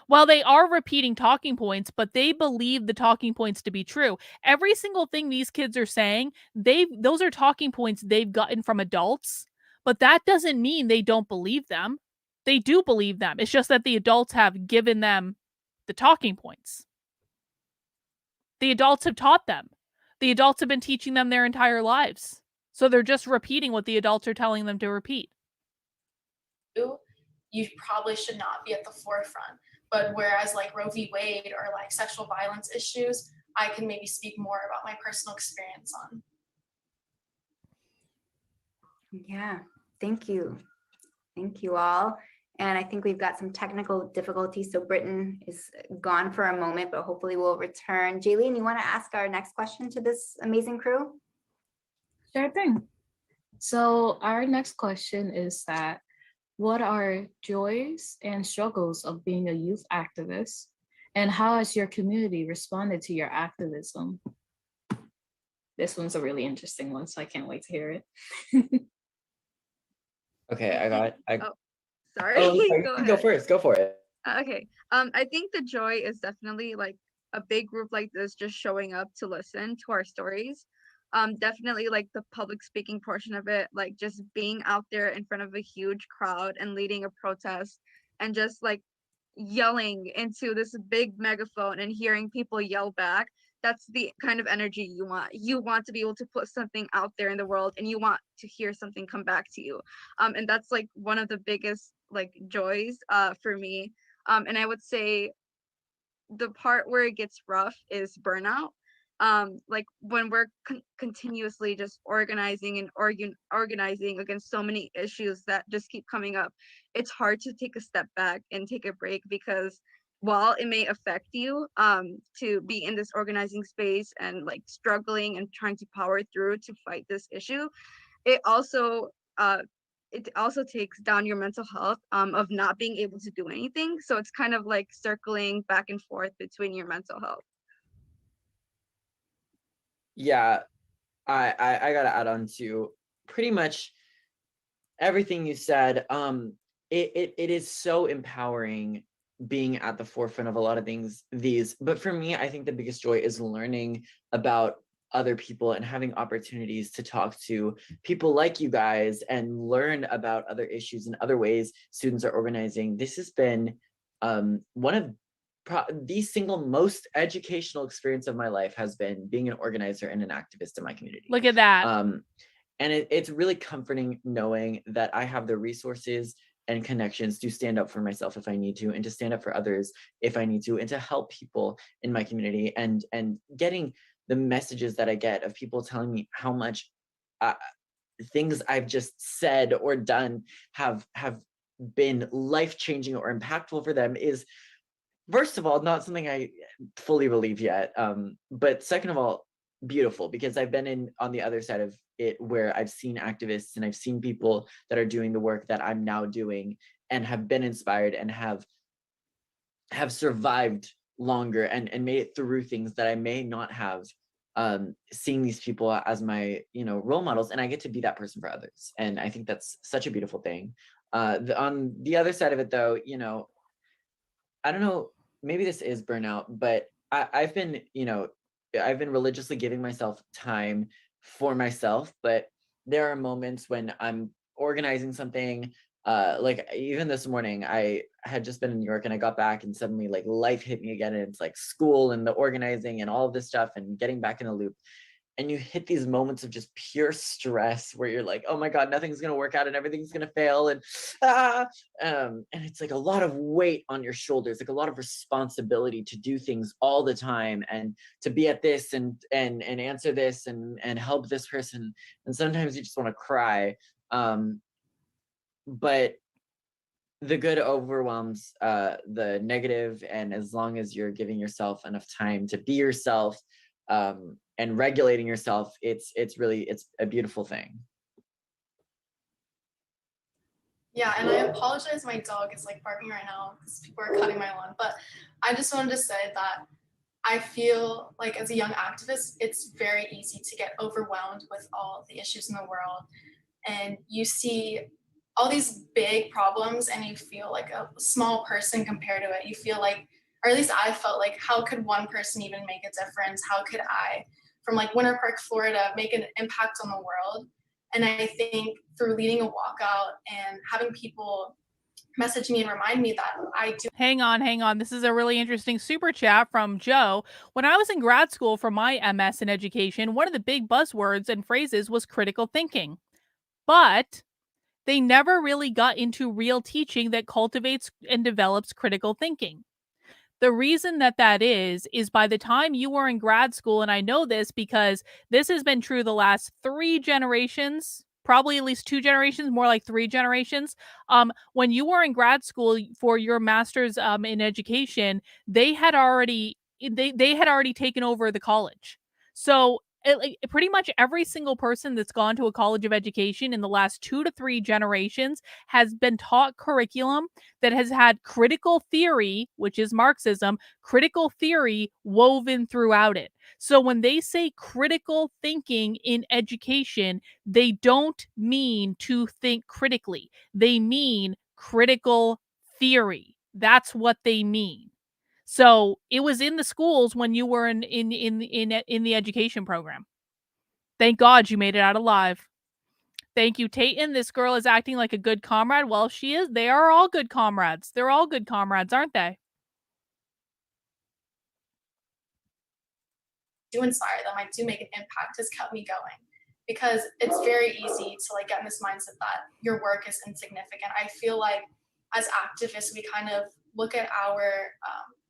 Well, they are repeating talking points, but they believe the talking points to be true. Every single thing these kids are saying, those are talking points they've gotten from adults, but that doesn't mean they don't believe them. They do believe them. It's just that the adults have given them the talking points. The adults have taught them. The adults have been teaching them their entire lives. So they're just repeating what the adults are telling them to repeat. You probably should not be at the forefront. But whereas like Roe v. Wade or like sexual violence issues, I can maybe speak more about my personal experience on. Yeah, thank you. Thank you all. And I think we've got some technical difficulties. So Britton is gone for a moment, but hopefully we'll return. Jaylene, you want to ask our next question to this amazing crew? Sure thing. So our next question is that, what are joys and struggles of being a youth activist? And how has your community responded to your activism? This one's a really interesting one, so I can't wait to hear it. Okay, Sorry. Oh, I'm sorry. Go first. Go for it. Okay. I think the joy is definitely like a big group like this just showing up to listen to our stories. Definitely like the public speaking portion of it, like just being out there in front of a huge crowd and leading a protest and just like yelling into this big megaphone and hearing people yell back. That's the kind of energy you want. You want to be able to put something out there in the world and you want to hear something come back to you. And that's like one of the biggest like joys for me. And I would say the part where it gets rough is burnout. Like when we're continuously just organizing and organizing against so many issues that just keep coming up, it's hard to take a step back and take a break, because while it may affect you to be in this organizing space and like struggling and trying to power through to fight this issue, it also it also takes down your mental health of not being able to do anything. So it's kind of like circling back and forth between your mental health. Yeah, I gotta add on to pretty much everything you said. It is so empowering being at the forefront of a lot of these, but for me, I think the biggest joy is learning about other people and having opportunities to talk to people like you guys and learn about other issues and other ways students are organizing. This has been one of the single most educational experience of my life has been being an organizer and an activist in my community. Look at that. And it's really comforting knowing that I have the resources and connections to stand up for myself if I need to, and to stand up for others if I need to, and to help people in my community, and getting the messages that I get of people telling me how much things I've just said or done have been life-changing or impactful for them is, first of all, not something I fully believe yet. But second of all, beautiful, because I've been on the other side of it, where I've seen activists and I've seen people that are doing the work that I'm now doing and have been inspired and have survived longer and made it through things that I may not have, seeing these people as my, role models, and I get to be that person for others. And I think that's such a beautiful thing. On the other side of it though, I don't know, maybe this is burnout, but I've been religiously giving myself time for myself, but there are moments when I'm organizing something, like even this morning, I had just been in New York and I got back and suddenly like life hit me again, and it's like school and the organizing and all of this stuff and getting back in the loop. And you hit these moments of just pure stress where you're like, oh my God, nothing's going to work out and everything's going to fail. And it's like a lot of weight on your shoulders, like a lot of responsibility to do things all the time and to be at this and answer this and help this person. And sometimes you just want to cry. But the good overwhelms the negative, and as long as you're giving yourself enough time to be yourself, and regulating yourself, it's a beautiful thing. Yeah, and I apologize, my dog is like barking right now because people are cutting my lawn, but I just wanted to say that I feel like as a young activist, it's very easy to get overwhelmed with all the issues in the world, and you see all these big problems and you feel like a small person compared to it. You feel like, or at least I felt like, how could one person even make a difference? How could I, from like Winter Park, Florida, make an impact on the world? And I think through leading a walkout and having people message me and remind me that I do. Hang on. This is a really interesting super chat from Joe. When I was in grad school for my MS in education, one of the big buzzwords and phrases was critical thinking. But they never really got into real teaching that cultivates and develops critical thinking. The reason that is by the time you were in grad school, and I know this because this has been true the last 3 generations, probably at least 2 generations, more like 3 generations. When you were in grad school for your master's in education, they had already taken over the college. So pretty much every single person that's gone to a college of education in the last 2 to 3 generations has been taught curriculum that has had critical theory, which is Marxism, critical theory woven throughout it. So when they say critical thinking in education, they don't mean to think critically. They mean critical theory. That's what they mean. So it was in the schools when you were in the education program. Thank God you made it out alive. Thank you, Tayton. This girl is acting like a good comrade. Well, she is. They are all good comrades. They're all good comrades, aren't they? Do inspire them, I do make an impact, has kept me going, because it's very easy to like get in this mindset that your work is insignificant. I feel like as activists, we kind of look at our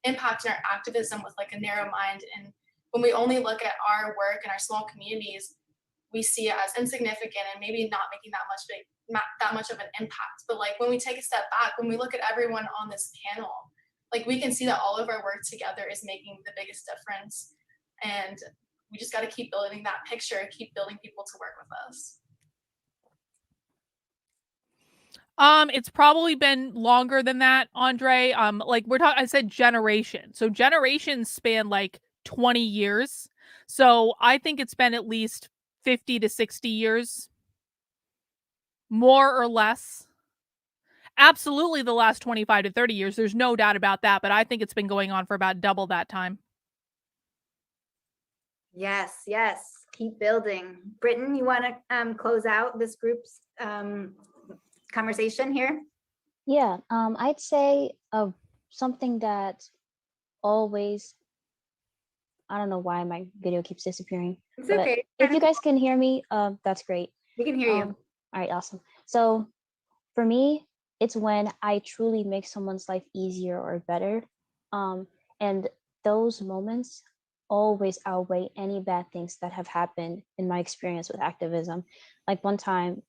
impact and our activism with like a narrow mind, and when we only look at our work and our small communities, we see it as insignificant and maybe not making that much of an impact. But like when we take a step back, when we look at everyone on this panel, like we can see that all of our work together is making the biggest difference. And we just got to keep building that picture, keep building people to work with us. It's probably been longer than that, Andre. Like I said generation. So generations span like 20 years. So I think it's been at least 50 to 60 years, more or less. Absolutely the last 25 to 30 years. There's no doubt about that, but I think it's been going on for about double that time. Yes, yes. Keep building. Britton, you want to close out this group's conversation here? Yeah, I'd say something that always, I don't know why my video keeps disappearing. It's but okay. If you guys can hear me, that's great. We can hear you. All right, awesome. So for me, it's when I truly make someone's life easier or better. And those moments always outweigh any bad things that have happened in my experience with activism. Like one time,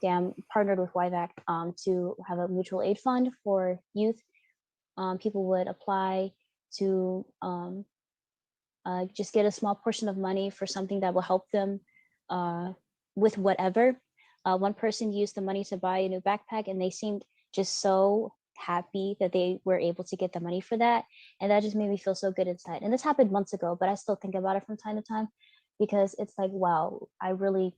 DAM partnered with YVAC to have a mutual aid fund for youth. People would apply to just get a small portion of money for something that will help them with whatever. One person used the money to buy a new backpack, and they seemed just so happy that they were able to get the money for that. And that just made me feel so good inside. And this happened months ago, but I still think about it from time to time because it's like, wow, I really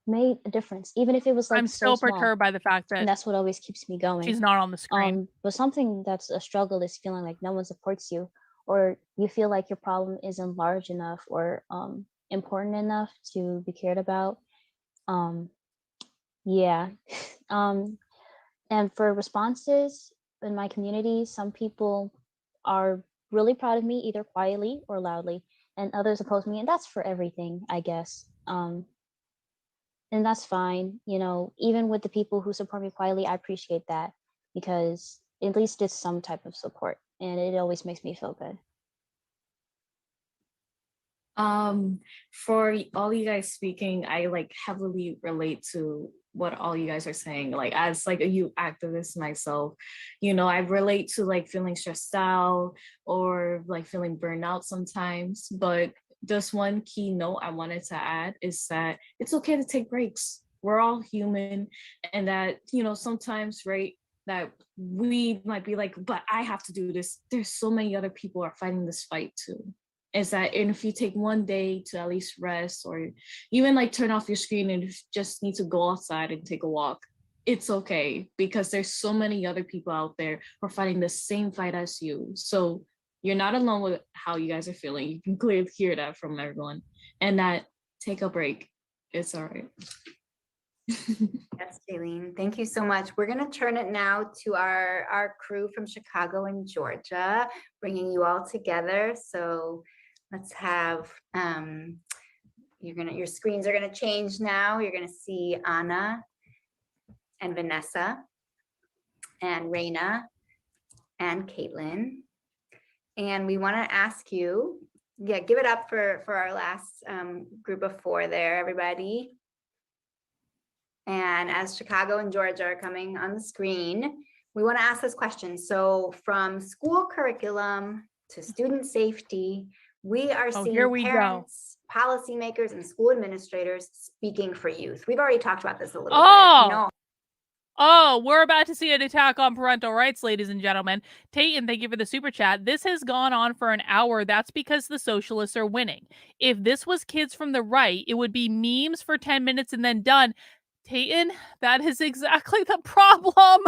made a difference, even if it was like I'm so still small. perturbed by the fact that And that's what always keeps me going. she's not on the screen. But something that's a struggle is feeling like no one supports you, or you feel like your problem isn't large enough or important enough to be cared about. Yeah. And for responses in my community, some people are really proud of me, either quietly or loudly, and others oppose me, and that's for everything, I guess. And that's fine. You know, even with the people who support me quietly, I appreciate that because at least it's some type of support, and it always makes me feel good. For all you guys speaking, I like heavily relate to what all you guys are saying. Like as like a youth activist myself, you know, I relate to like feeling stressed out or like feeling burned out sometimes. But just one key note I wanted to add is that it's okay to take breaks. We're all human, and that, you know, sometimes, right, that we might be like, but I have to do this. There's so many other people are fighting this fight too. Is that, and if you take one day to at least rest or even like turn off your screen and just need to go outside and take a walk, it's okay, because there's so many other people out there who are fighting the same fight as you. So you're not alone with how you guys are feeling. You can clearly hear that from everyone, and that take a break. It's all right. Yes, Jaylene, thank you so much. We're going to turn it now to our crew from Chicago and Georgia, bringing you all together. So let's have, your screens are going to change now. You're going to see Anna and Vanessa and Raina and Caitlin. And we want to ask you, give it up for our last group of four there, everybody. And as Chicago and Georgia are coming on the screen, we want to ask this question. So from school curriculum to student safety, we are seeing parents, policymakers, and school administrators speaking for youth. We've already talked about this a little bit. You know, Oh, we're about to see an attack on parental rights, ladies and gentlemen. Tayton, thank you for the super chat. This has gone on for an hour. That's because the socialists are winning. If this was kids from the right, it would be memes for 10 minutes and then done. Tayton, that is exactly the problem.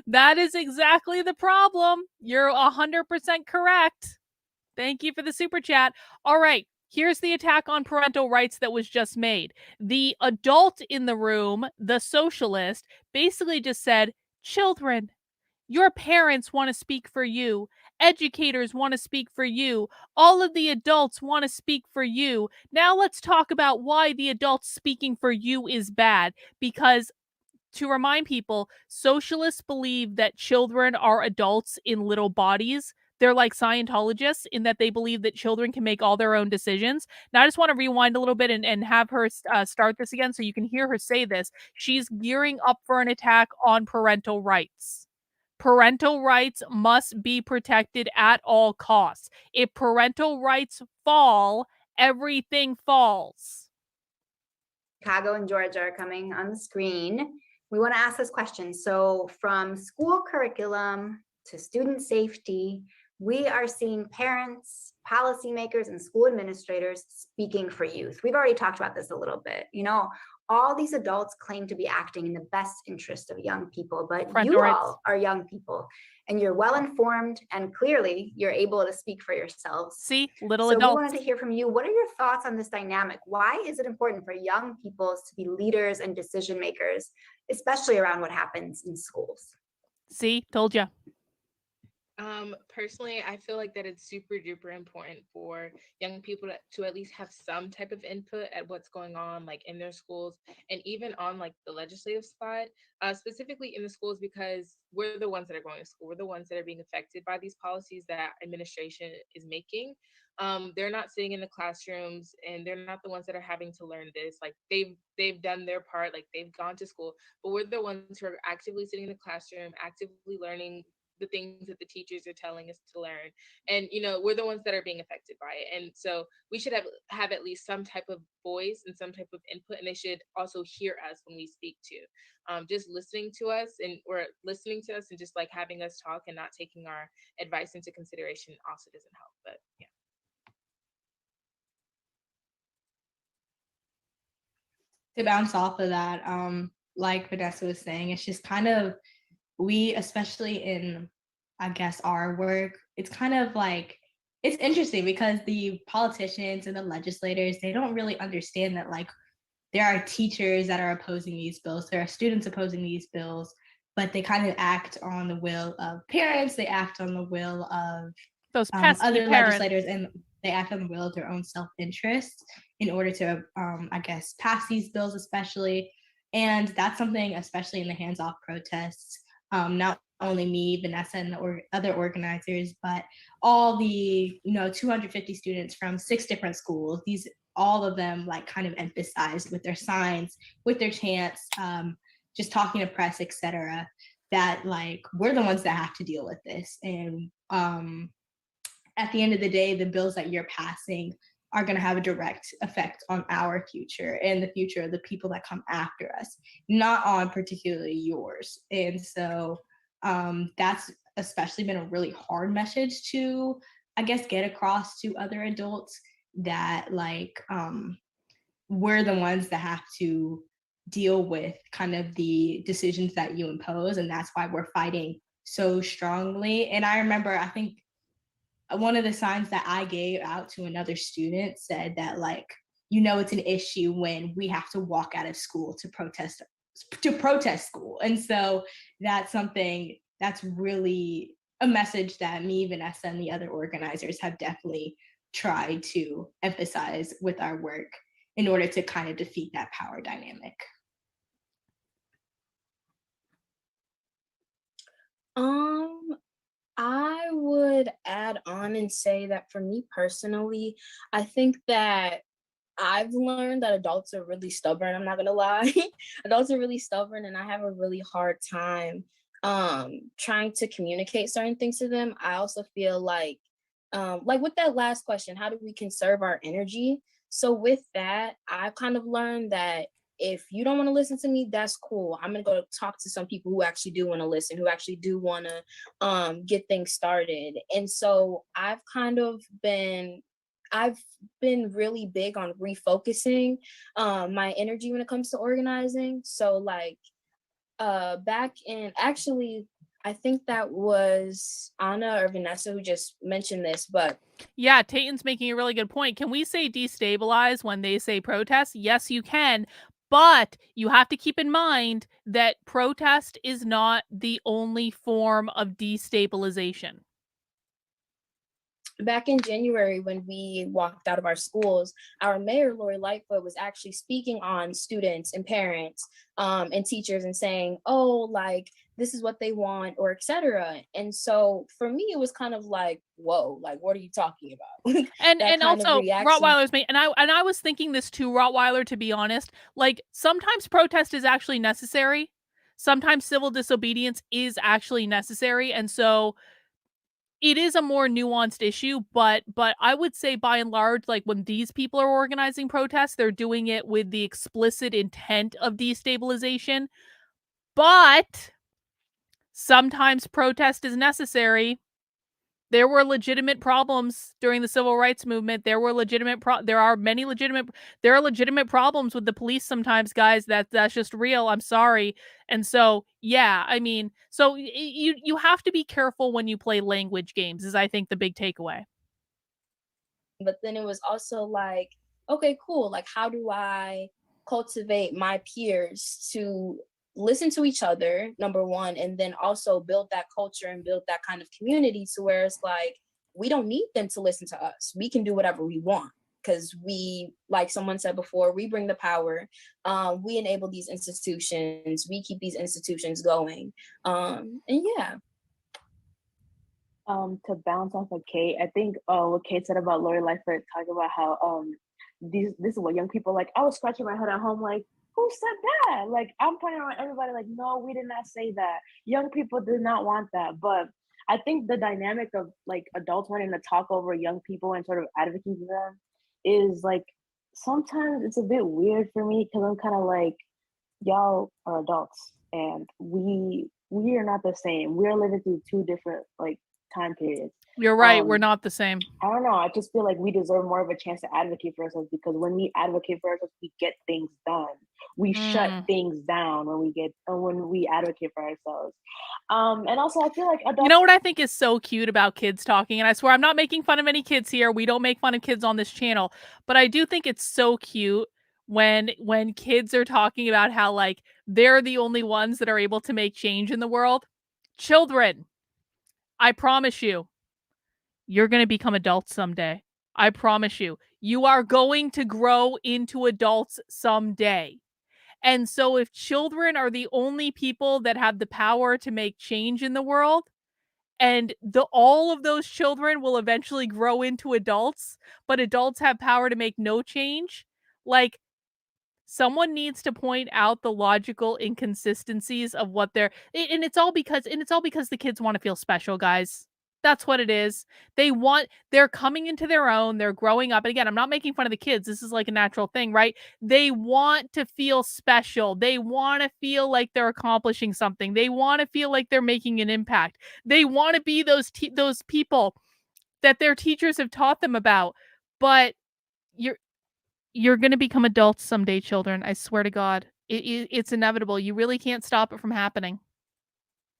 That is exactly the problem. You're 100% correct. Thank you for the super chat. All right. Here's the attack on parental rights that was just made. The adult in the room, the socialist, basically just said, children, your parents want to speak for you. Educators want to speak for you. All of the adults want to speak for you. Now let's talk about why the adults speaking for you is bad. Because to remind people, socialists believe that children are adults in little bodies. They're like Scientologists in that they believe that children can make all their own decisions. Now, I just want to rewind a little bit and have her start this again so you can hear her say this. She's gearing up for an attack on parental rights. Parental rights must be protected at all costs. If parental rights fall, everything falls. Chicago and Georgia are coming on the screen. we want to ask this question. So from school curriculum to student safety, we are seeing parents, policymakers, and school administrators speaking for youth. We've already talked about this a little bit. You know, all these adults claim to be acting in the best interest of young people, but Parental you rights. all are young people and you're well informed and clearly you're able to speak for yourselves. See, little So we adults. wanted to hear from you. What are your thoughts on this dynamic? Why is it important for young people to be leaders and decision makers, especially around what happens in schools? See, told you. Personally, I feel like that it's super duper important for young people to at least have some type of input at what's going on, like in their schools and even on like the legislative side, specifically in the schools, because we're the ones that are going to school. We're the ones that are being affected by these policies that administration is making. They're not sitting in the classrooms and they're not the ones that are having to learn this. Like they've done their part, like they've gone to school, but we're the ones who are actively sitting in the classroom, actively learning the things that the teachers are telling us to learn. And you know, we're the ones that are being affected by it, and so we should have at least some type of voice and some type of input, and they should also hear us when we speak to just listening to us and just like having us talk and not taking our advice into consideration also doesn't help. But yeah. To bounce off of that, like Vanessa was saying, it's just kind of, we, especially in, I guess, our work, it's kind of like, it's interesting because the politicians and the legislators, they don't really understand that like there are teachers that are opposing these bills, there are students opposing these bills, but they kind of act on the will of parents, they act on the will of those pesky other parents. legislators, and they act on the will of their own self-interest in order to, I guess, pass these bills, especially. And that's something, especially in the hands-off protests, not only me, Vanessa, and the other organizers, but all the 250 students from 6 different schools. These, all of them, like kind of emphasized with their signs, with their chants, just talking to press, etc., that like we're the ones that have to deal with this. And at the end of the day, the bills that you're passing are going to have a direct effect on our future and the future of the people that come after us, not on particularly yours. And so that's especially been a really hard message to, I guess, get across to other adults, that like we're the ones that have to deal with kind of the decisions that you impose, and that's why we're fighting so strongly. And I remember, I think one of the signs that I gave out to another student said that, like, it's an issue when we have to walk out of school to protest school. And so that's something that's really a message that me, Vanessa, and the other organizers have definitely tried to emphasize with our work in order to kind of defeat that power dynamic. I would add on and say that for me personally, I think that I've learned that adults are really stubborn. I'm not gonna lie. Adults are really stubborn, and I have a really hard time trying to communicate certain things to them. I also feel like with that last question, how do we conserve our energy? So with that, I've kind of learned that if you don't want to listen to me, that's cool. I'm gonna go talk to some people who actually do want to listen, who actually do want to get things started. And so I've been really big on refocusing my energy when it comes to organizing. So like back in, actually, I think that was Anna or Vanessa who just mentioned this, but yeah, Tayton's making a really good point. Can we say destabilize when they say protest? Yes, you can. But you have to keep in mind that protest is not the only form of destabilization. Back in January, when we walked out of our schools, our mayor, Lori Lightfoot, was actually speaking on students and parents and teachers and saying, oh, like, this is what they want, or etc. And so for me, it was kind of like, whoa, like, what are you talking about? And also Rottweilers, and I was thinking this too, Rottweiler, to be honest. Like, sometimes protest is actually necessary. Sometimes civil disobedience is actually necessary. And so it is a more nuanced issue, but I would say by and large, like when these people are organizing protests, they're doing it with the explicit intent of destabilization. But sometimes protest is necessary. There were legitimate problems during the civil rights movement. There are legitimate problems with the police sometimes, guys. That's just real. I'm sorry. And so, yeah, I mean, so you have to be careful when you play language games, is I think the big takeaway. But then it was also like, okay, cool. Like, how do I cultivate my peers to listen to each other, number one, and then also build that culture and build that kind of community to where it's like, we don't need them to listen to us. We can do whatever we want because we, like someone said before, we bring the power. We enable these institutions. We keep these institutions going. And yeah. To bounce off of Kate, I think what Kate said about Lori Lightfoot, talking about how this is what young people like. I was scratching my head at home like, who said that? Like, I'm pointing around everybody like, no, we did not say that. Young people did not want that. But I think the dynamic of like adults wanting to talk over young people and sort of advocating for them is like, sometimes it's a bit weird for me because I'm kind of like, y'all are adults and we are not the same. We're living through two different like time periods. You're right. We're not the same. I don't know. I just feel like we deserve more of a chance to advocate for ourselves because when we advocate for ourselves, we get things done. We shut things down when we advocate for ourselves. And also I feel like adults— You know what I think is so cute about kids talking, and I swear I'm not making fun of any kids here. We don't make fun of kids on this channel, but I do think it's so cute when kids are talking about how like they're the only ones that are able to make change in the world. Children, I promise you, you're going to become adults someday. I promise you. You are going to grow into adults someday. And so if children are the only people that have the power to make change in the world, and all of those children will eventually grow into adults, but adults have power to make no change, like, someone needs to point out the logical inconsistencies of what they're and it's all because the kids want to feel special, guys. That's what it is. They're coming into their own, they're growing up. And again, I'm not making fun of the kids. This is like a natural thing, right? They want to feel special. They want to feel like they're accomplishing something. They want to feel like they're making an impact. They want to be those people that their teachers have taught them about. But you're going to become adults someday, children. I swear to God. It's inevitable. You really can't stop it from happening.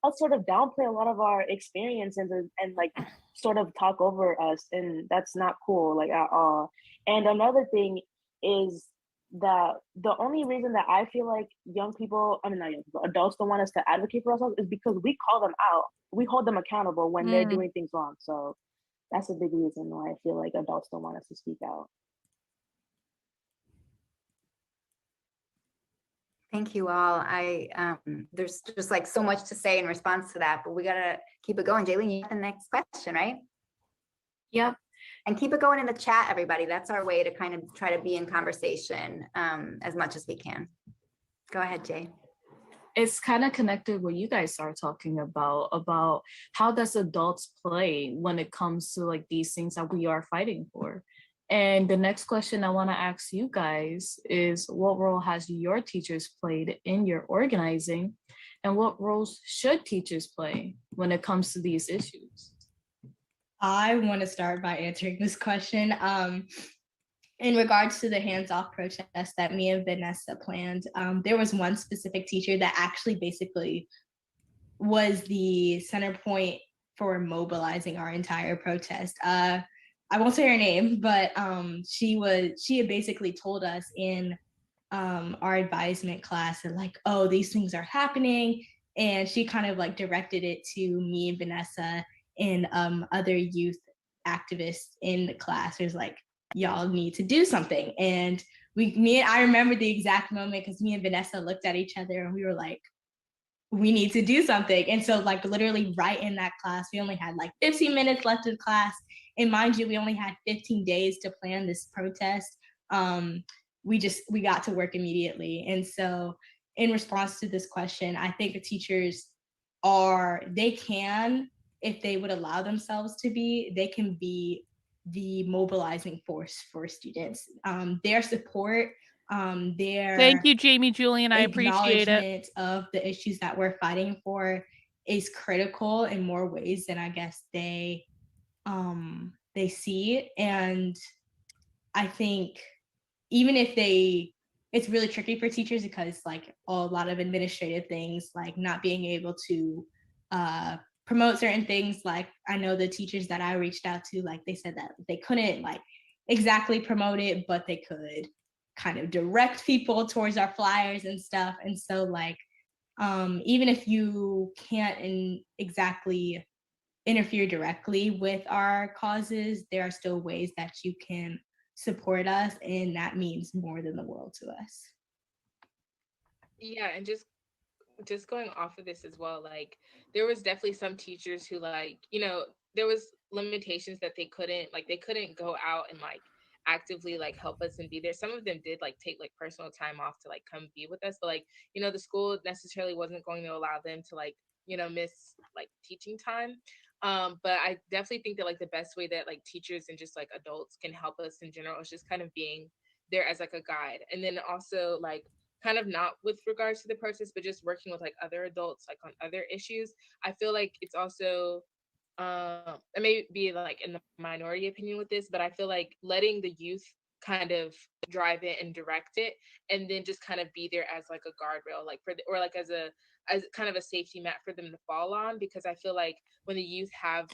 I'll sort of downplay a lot of our experiences and like sort of talk over us, and that's not cool, like at all. And another thing is that the only reason that I feel like not young people, adults don't want us to advocate for ourselves is because we call them out. We hold them accountable when they're doing things wrong. So that's a big reason why I feel like adults don't want us to speak out. Thank you all. There's just like so much to say in response to that, but we gotta keep it going. Jaylene, you have the next question, right? Yep. And keep it going in the chat, everybody. That's our way to kind of try to be in conversation as much as we can. Go ahead, Jay. It's kind of connected what you guys are talking about how does adults play when it comes to like these things that we are fighting for. And the next question I want to ask you guys is, what role has your teachers played in your organizing, and what roles should teachers play when it comes to these issues? I want to start by answering this question. In regards to the hands-off protest that me and Vanessa planned, there was one specific teacher that actually basically was the center point for mobilizing our entire protest. I won't say her name, but she had basically told us in our advisement class that like, oh, these things are happening. And she kind of like directed it to me and Vanessa and other youth activists in the class. It was like, y'all need to do something. And I remember the exact moment because me and Vanessa looked at each other and we were like, we need to do something. And so like literally right in that class, we only had like 15 minutes left of class. And mind you, we only had 15 days to plan this protest. We got to work immediately. And so in response to this question, I think the teachers can, if they would allow themselves to be, they can be the mobilizing force for students. Their support Their Thank you, Jamie Julian. I appreciate it. acknowledgement of the issues that we're fighting for is critical in more ways than I guess they see. And I think even if it's really tricky for teachers because like a lot of administrative things, like not being able to promote certain things. Like I know the teachers that I reached out to, like they said that they couldn't like exactly promote it, but they could kind of direct people towards our flyers and stuff. And so like, even if you can't exactly interfere directly with our causes, there are still ways that you can support us, and that means more than the world to us. Yeah, and just going off of this as well, like there was definitely some teachers who like, there was limitations that they couldn't go out and like actively like help us and be there. Some of them did like take like personal time off to like come be with us, but like, the school necessarily wasn't going to allow them to like, miss like teaching time. But I definitely think that like the best way that like teachers and just like adults can help us in general is just kind of being there as like a guide. And then also like kind of not with regards to the process, but just working with like other adults, like on other issues. I feel like it's also, I may be like in the minority opinion with this, but I feel like letting the youth kind of drive it and direct it, and then just kind of be there as like a guardrail, like or like as kind of a safety mat for them to fall on, because I feel like when the youth have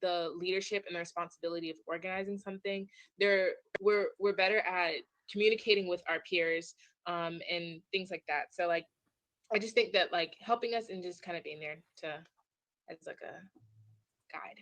the leadership and the responsibility of organizing something, we're better at communicating with our peers and things like that. So like I just think that like helping us and just kind of being there as like a guide.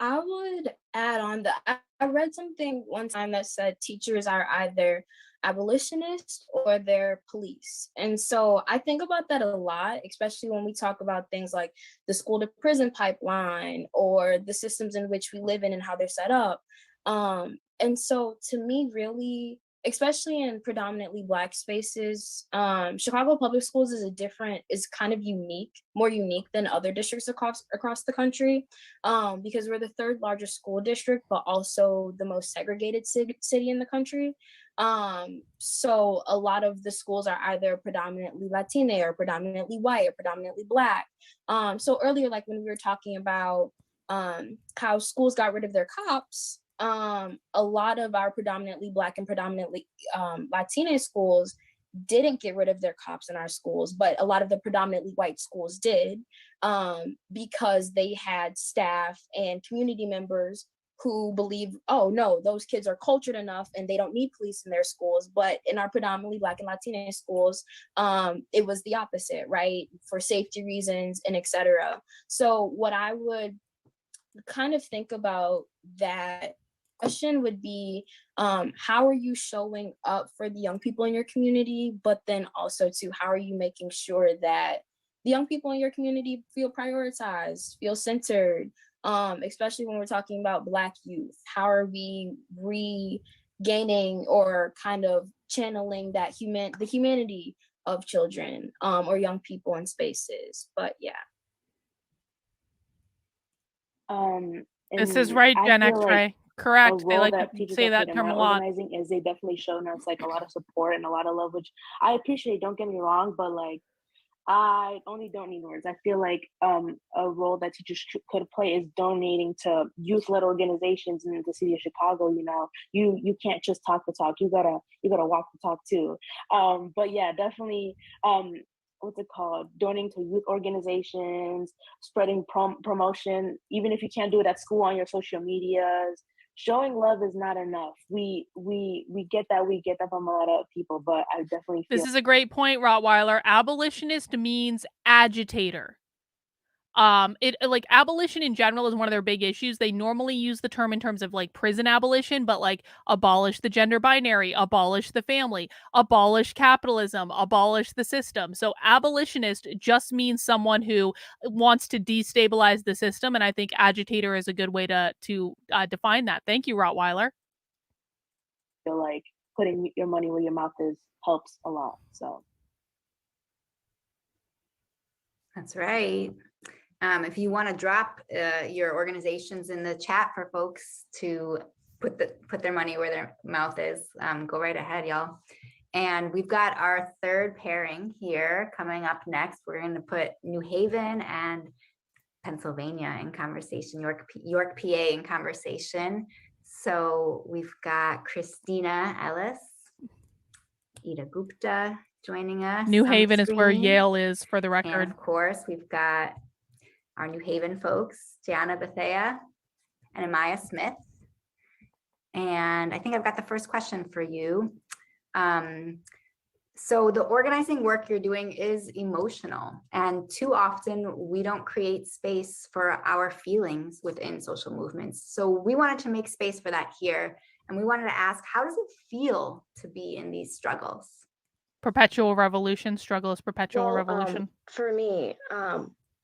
I would add on that I read something one time that said teachers are either abolitionists or they're police. And so I think about that a lot, especially when we talk about things like the school to prison pipeline or the systems in which we live in and how they're set up. And so to me, really, especially in predominantly Black spaces, Chicago Public Schools is kind of more unique than other districts across the country, because we're the third largest school district, but also the most segregated city in the country. So a lot of the schools are either predominantly Latina or predominantly white or predominantly Black. So earlier, like when we were talking about how schools got rid of their cops, a lot of our predominantly Black and predominantly Latina schools didn't get rid of their cops in our schools, but a lot of the predominantly white schools did, because they had staff and community members who believe, oh no, those kids are cultured enough and they don't need police in their schools. But in our predominantly Black and Latina schools, it was the opposite, right? For safety reasons and etc. So what I would kind of think about that question would be, how are you showing up for the young people in your community, but then also to how are you making sure that the young people in your community feel prioritized, feel centered, especially when we're talking about Black youth. How are we regaining or kind of channeling that the humanity of children or young people in spaces? But yeah. This is right, Gen X-Ray. Correct. They like that to teachers say have that played in term my a lot. organizing is they definitely shown us like a lot of support and a lot of love, which I appreciate. Don't get me wrong, but like I only don't need words. I feel like a role that teachers could play is donating to youth-led organizations in the city of Chicago. You know, you can't just talk the talk. You gotta walk the talk too. But yeah, definitely. What's it called? Donating to youth organizations, spreading promotion. Even if you can't do it at school, on your social medias. Showing love is not enough. We get that from a lot of people, but I definitely feel This is a great point, Rottweiler. Abolitionist means agitator. It like abolition in general is one of their big issues. They normally use the term in terms of like prison abolition, but like abolish the gender binary, abolish the family, abolish capitalism, abolish the system. So abolitionist just means someone who wants to destabilize the system, and I think agitator is a good way to define that. Thank you, Rottweiler. Feel like putting your money where your mouth is helps a lot. So that's right. If you want to drop your organizations in the chat for folks to put their money where their mouth is. Go right ahead, y'all. And we've got our third pairing here coming up next. We're going to put New Haven and Pennsylvania in conversation, York, PA in conversation. So we've got Christina Ellis, Ida Gupta joining us. New on the Haven is where screen. Yale is, for the And record. of course, we've got our New Haven folks, Tiana Bethea and Amaya Smith. And I think I've got the first question for you. So the organizing work you're doing is emotional, and too often we don't create space for our feelings within social movements. So we wanted to make space for that here. And we wanted to ask, how does it feel to be in these struggles? Perpetual revolution. Struggle is perpetual revolution. For me,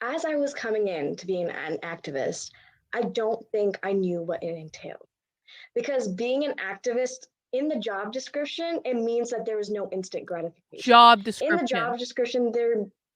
as I was coming in to being an activist, I don't think I knew what it entailed. Because being an activist, in the job description, it means that there is no instant gratification. Job description. In the job description,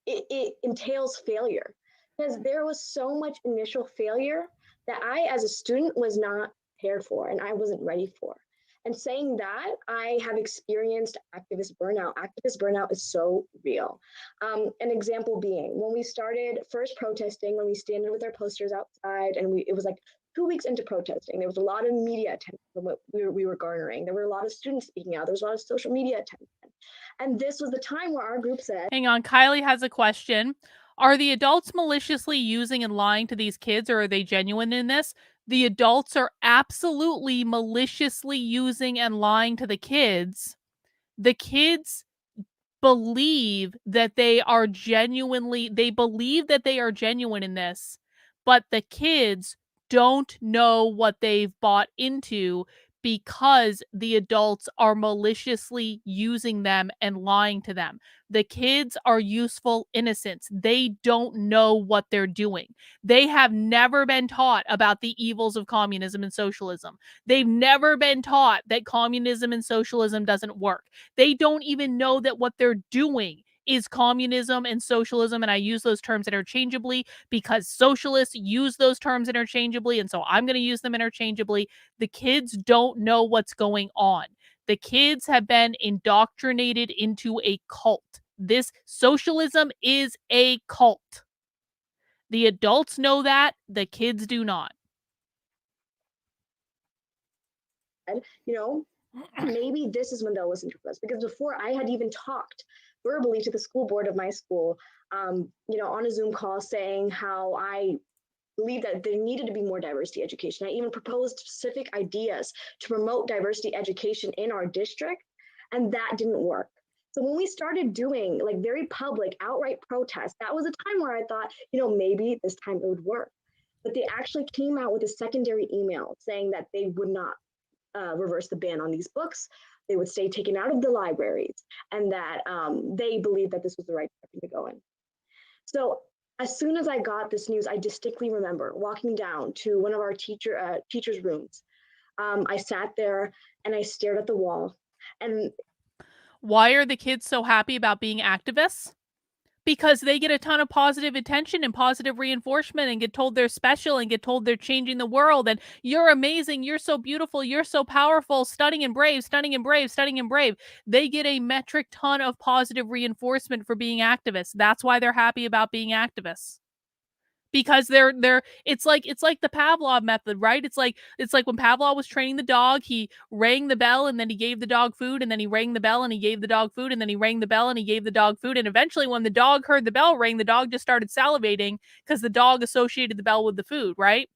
it entails failure. Because there was so much initial failure that I, as a student, was not prepared for and I wasn't ready for. And saying that, I have experienced activist burnout. Activist burnout is so real. An example being, when we started first protesting, when we standed with our posters outside, and it was like 2 weeks into protesting, there was a lot of media attention from what we were garnering. There were a lot of students speaking out. There was a lot of social media attention. And this was the time where our group said— Hang on, Kylie has a question. Are the adults maliciously using and lying to these kids, or are they genuine in this? The adults are absolutely maliciously using and lying to the kids. The kids believe that they are genuine in this, but the kids don't know what they've bought into because the adults are maliciously using them and lying to them. The kids are useful innocents. They don't know what they're doing. They have never been taught about the evils of communism and socialism. They've never been taught that communism and socialism doesn't work. They don't even know that what they're doing is communism and socialism, and I use those terms interchangeably because socialists use those terms interchangeably, and so I'm going to use them interchangeably. The kids don't know what's going on. The kids have been indoctrinated into a cult. This socialism is a cult. The adults know that, the kids do not. Maybe this is when they'll listen to us, because before I had even talked verbally to the school board of my school, on a Zoom call, saying how I believe that there needed to be more diversity education. I even proposed specific ideas to promote diversity education in our district, and that didn't work. So when we started doing very public outright protests, that was a time where I thought, maybe this time it would work. But they actually came out with a secondary email saying that they would not reverse the ban on these books. They would stay taken out of the libraries, and that they believed that this was the right direction to go in. So as soon as I got this news, I distinctly remember walking down to one of our teachers' rooms. I sat there and I stared at the wall. And why are the kids so happy about being activists? Because they get a ton of positive attention and positive reinforcement and get told they're special and get told they're changing the world and you're amazing, you're so beautiful, you're so powerful, stunning and brave, stunning and brave, stunning and brave. They get a metric ton of positive reinforcement for being activists. That's why they're happy about being activists. Because it's like the Pavlov method, right? It's like when Pavlov was training the dog, he rang the bell and then he gave the dog food, and then he rang the bell and he gave the dog food, and then he rang the bell and he gave the dog food, and eventually when the dog heard the bell ring, the dog just started salivating because the dog associated the bell with the food, right?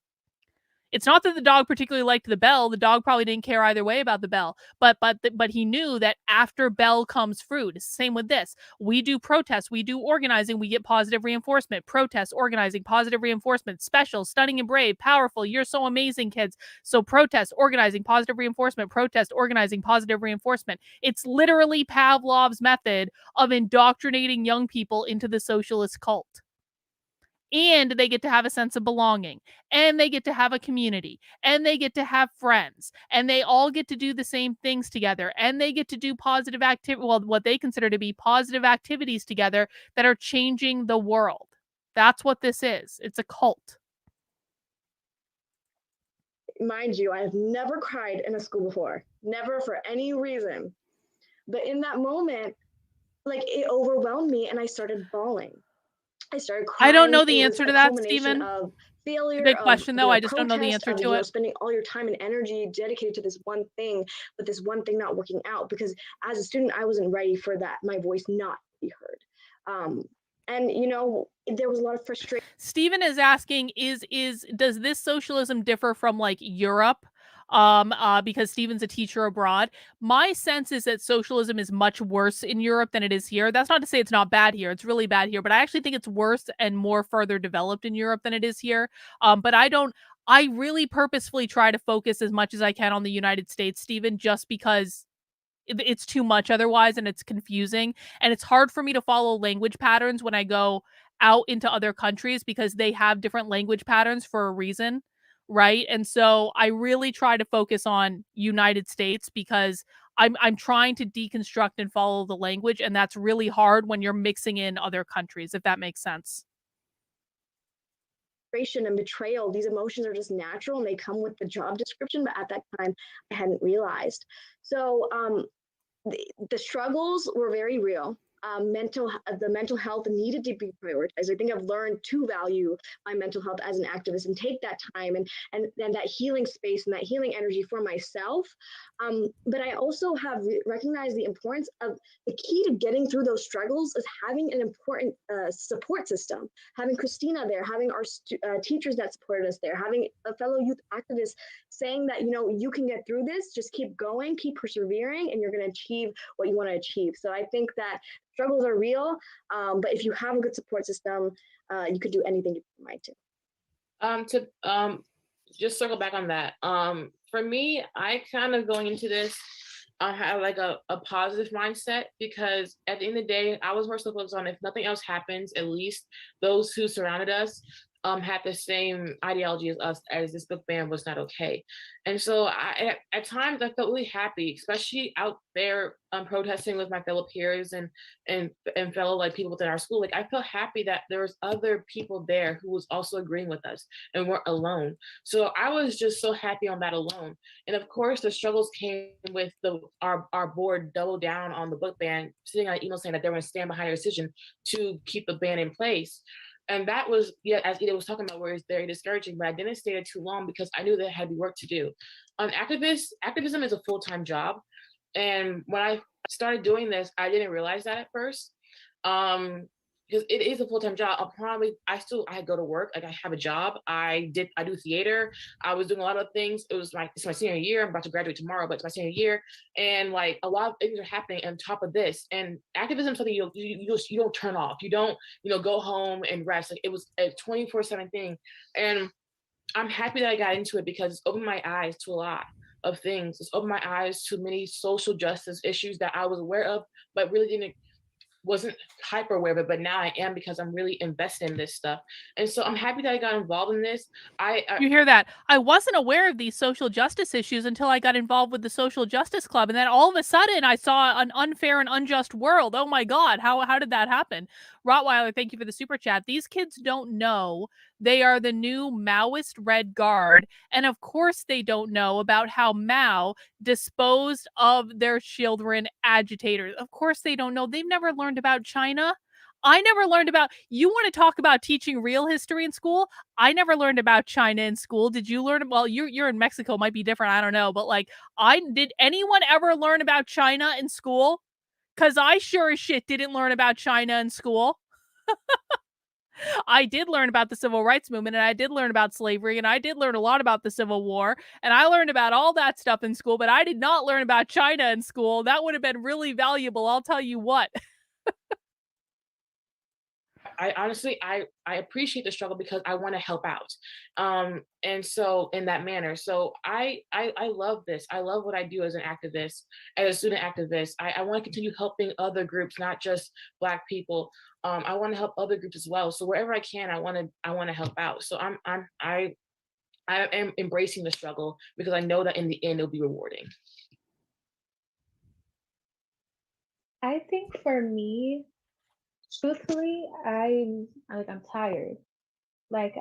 It's not that the dog particularly liked the bell. The dog probably didn't care either way about the bell, but he knew that after bell comes fruit. It's the same with this. We do protests, we do organizing, we get positive reinforcement. Protest, organizing, positive reinforcement. Special, stunning and brave, powerful. You're so amazing, kids. So protest, organizing, positive reinforcement. Protest, organizing, positive reinforcement. It's literally Pavlov's method of indoctrinating young people into the socialist cult. And they get to have a sense of belonging, and they get to have a community, and they get to have friends, and they all get to do the same things together, and they get to do positive what they consider to be positive activities together that are changing the world. That's what this is. It's a cult. mind you, I have never cried in a school before, never for any reason. But in that moment, like it overwhelmed me and I started bawling. I started I don't crying. know the It was answer a to that, culmination Stephen. of It's a failure, good of question, though. I just don't know the protest, answer of to it. spending all your time and energy dedicated to this one thing, but this one thing not working out. Because as a student, I wasn't ready for that, my voice not to be heard. And there was a lot of frustration. Stephen is asking, does this socialism differ from like Europe? Because Stephen's a teacher abroad. My sense is that socialism is much worse in Europe than it is here. That's not to say it's not bad here. It's really bad here, but I actually think it's worse and more further developed in Europe than it is here. But I really purposefully try to focus as much as I can on the United States, Stephen, just because it's too much otherwise and it's confusing and it's hard for me to follow language patterns when I go out into other countries because they have different language patterns for a reason, right? And so I really try to focus on United States because I'm trying to deconstruct and follow the language, and that's really hard when you're mixing in other countries, if that makes sense. And betrayal, these emotions are just natural and they come with the job description, but at that time I hadn't realized. So the struggles were very real. The mental health needed to be prioritized. I think I've learned to value my mental health as an activist and take that time and that healing space and that healing energy for myself. But I also have recognized the importance of the key to getting through those struggles is having an important support system, having Christina there, having our teachers that supported us there, having a fellow youth activist saying that, you can get through this, just keep going, keep persevering, and you're going to achieve what you want to achieve. So I think that struggles are real, but if you have a good support system, you could do anything you put your mind to. To just circle back on that. For me, I kind of going into this, I had like a positive mindset because at the end of the day, I was more so focused on if nothing else happens, at least those who surrounded us had the same ideology as us, as this book ban was not okay. And so at times I felt really happy, especially out there protesting with my fellow peers and fellow like people within our school. Like I felt happy that there was other people there who was also agreeing with us and weren't alone. So I was just so happy on that alone. And of course, the struggles came with our board doubled down on the book ban, sitting on an email saying that they were going to stand behind their decision to keep the ban in place. And that was, yeah, as Ida was talking about, where it's very discouraging, but I didn't stay there too long because I knew that I had work to do. Activism is a full-time job. And when I started doing this, I didn't realize that at first. Because it is a full-time job. I go to work, like I have a job. I do theater. I was doing a lot of things. It's my senior year. I'm about to graduate tomorrow, but it's my senior year. And like a lot of things are happening on top of this. And activism is something you don't turn off. You don't, go home and rest. Like it was a 24/7 thing. And I'm happy that I got into it because it's opened my eyes to a lot of things. It's opened my eyes to many social justice issues that I was aware of, but really wasn't hyper aware of it, but now I am because I'm really invested in this stuff. And so I'm happy that I got involved in this. You hear that? I wasn't aware of these social justice issues until I got involved with the Social Justice Club. And then all of a sudden I saw an unfair and unjust world. Oh my God, how did that happen? Rottweiler, thank you for the super chat. These kids don't know they are the new Maoist Red Guard. And of course they don't know about how Mao disposed of their children agitators. Of course they don't know. They've never learned about China. I never learned about, you want to talk about teaching real history in school? I never learned about China in school. Did you learn? Well, you're in Mexico, might be different. I don't know, but like, did anyone ever learn about China in school? Because I sure as shit didn't learn about China in school. I did learn about the civil rights movement, and I did learn about slavery, and I did learn a lot about the Civil War, and I learned about all that stuff in school, but I did not learn about China in school. That would have been really valuable, I'll tell you what. I honestly, I appreciate the struggle because I want to help out. And so in that manner, so I love this. I love what I do as an activist, as a student activist. I want to continue helping other groups, not just Black people. I want to help other groups as well. So wherever I can, I want to help out. So I am embracing the struggle because I know that in the end it'll be rewarding. I think for me, truthfully, I'm tired. Like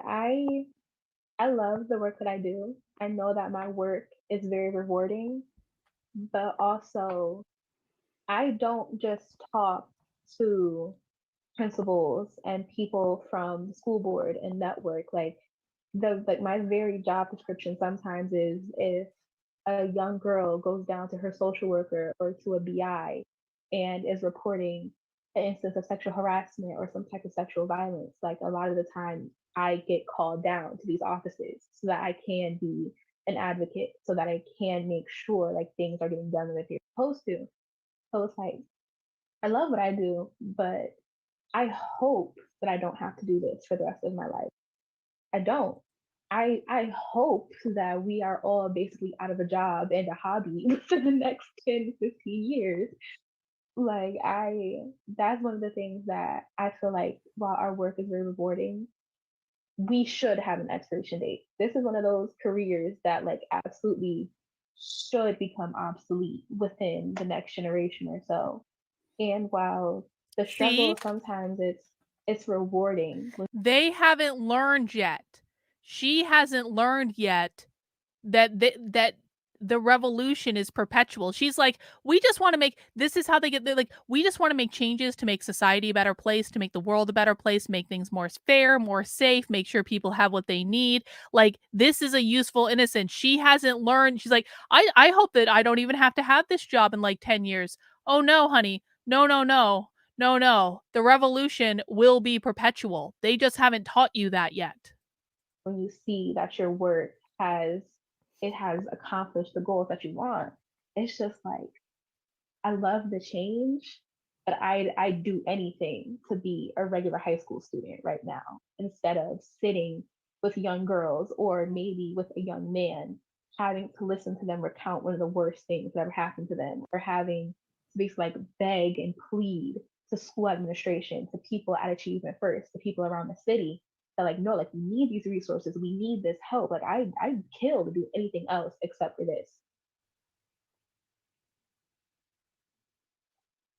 I love the work that I do. I know that my work is very rewarding, but also I don't just talk to principals and people from the school board and network. Like my very job description sometimes is if a young girl goes down to her social worker or to a BI and is reporting an instance of sexual harassment or some type of sexual violence, like a lot of the time I get called down to these offices so that I can be an advocate, so that I can make sure like things are getting done that they're supposed to. So it's like I love what I do, but I hope that I don't have to do this for the rest of my life. I don't. I hope that we are all basically out of a job and a hobby within the next 10, 15 years. Like that's one of the things that I feel like while our work is very rewarding, we should have an expiration date. This is one of those careers that like absolutely should become obsolete within the next generation or so. And while the See? struggle sometimes it's rewarding. They haven't learned yet. She hasn't learned yet that the revolution is perpetual. She's like, we just want to make this is how they get like we just want to make changes to make society a better place, to make the world a better place, make things more fair, more safe, make sure people have what they need. Like this is a useful innocence. She hasn't learned. She's like, I hope that I don't even have to have this job in like 10 years. Oh no, honey. No, no, no. No, no. The revolution will be perpetual. They just haven't taught you that yet. When you see that your work has it has accomplished the goals that you want, it's just like I love the change, but I'd do anything to be a regular high school student right now instead of sitting with young girls or maybe with a young man having to listen to them recount one of the worst things that ever happened to them, or having to basically like beg and plead to school administration, to people at Achievement First, to people around the city that like no, like we need these resources, we need this help. Like I'd kill to do anything else except for this.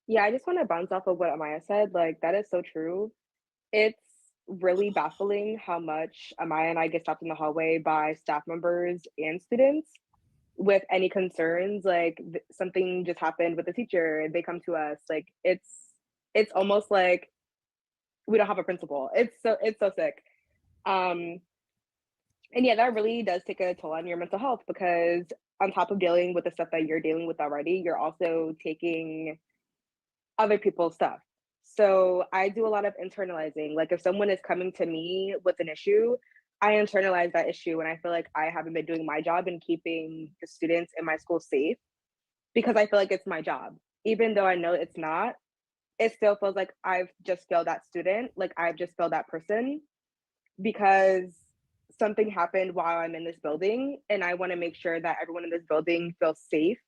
Yeah, I just want to bounce off of what Amaya said. Like, that is so true. It's really baffling how much Amaya and I get stopped in the hallway by staff members and students with any concerns. Like, something just happened with the teacher, and they come to us. Like, it's almost like we don't have a principal. It's so sick. Um, and yeah, that really does take a toll on your mental health, because on top of dealing with the stuff that you're dealing with already, you're also taking other people's stuff. So I do a lot of internalizing. Like if someone is coming to me with an issue, I internalize that issue, and I feel like I haven't been doing my job in keeping the students in my school safe, because I feel like it's my job. Even though I know it's not, it still feels like I've just failed that student, like I've just failed that person, because something happened while I'm in this building, and I want to make sure that everyone in this building feels safe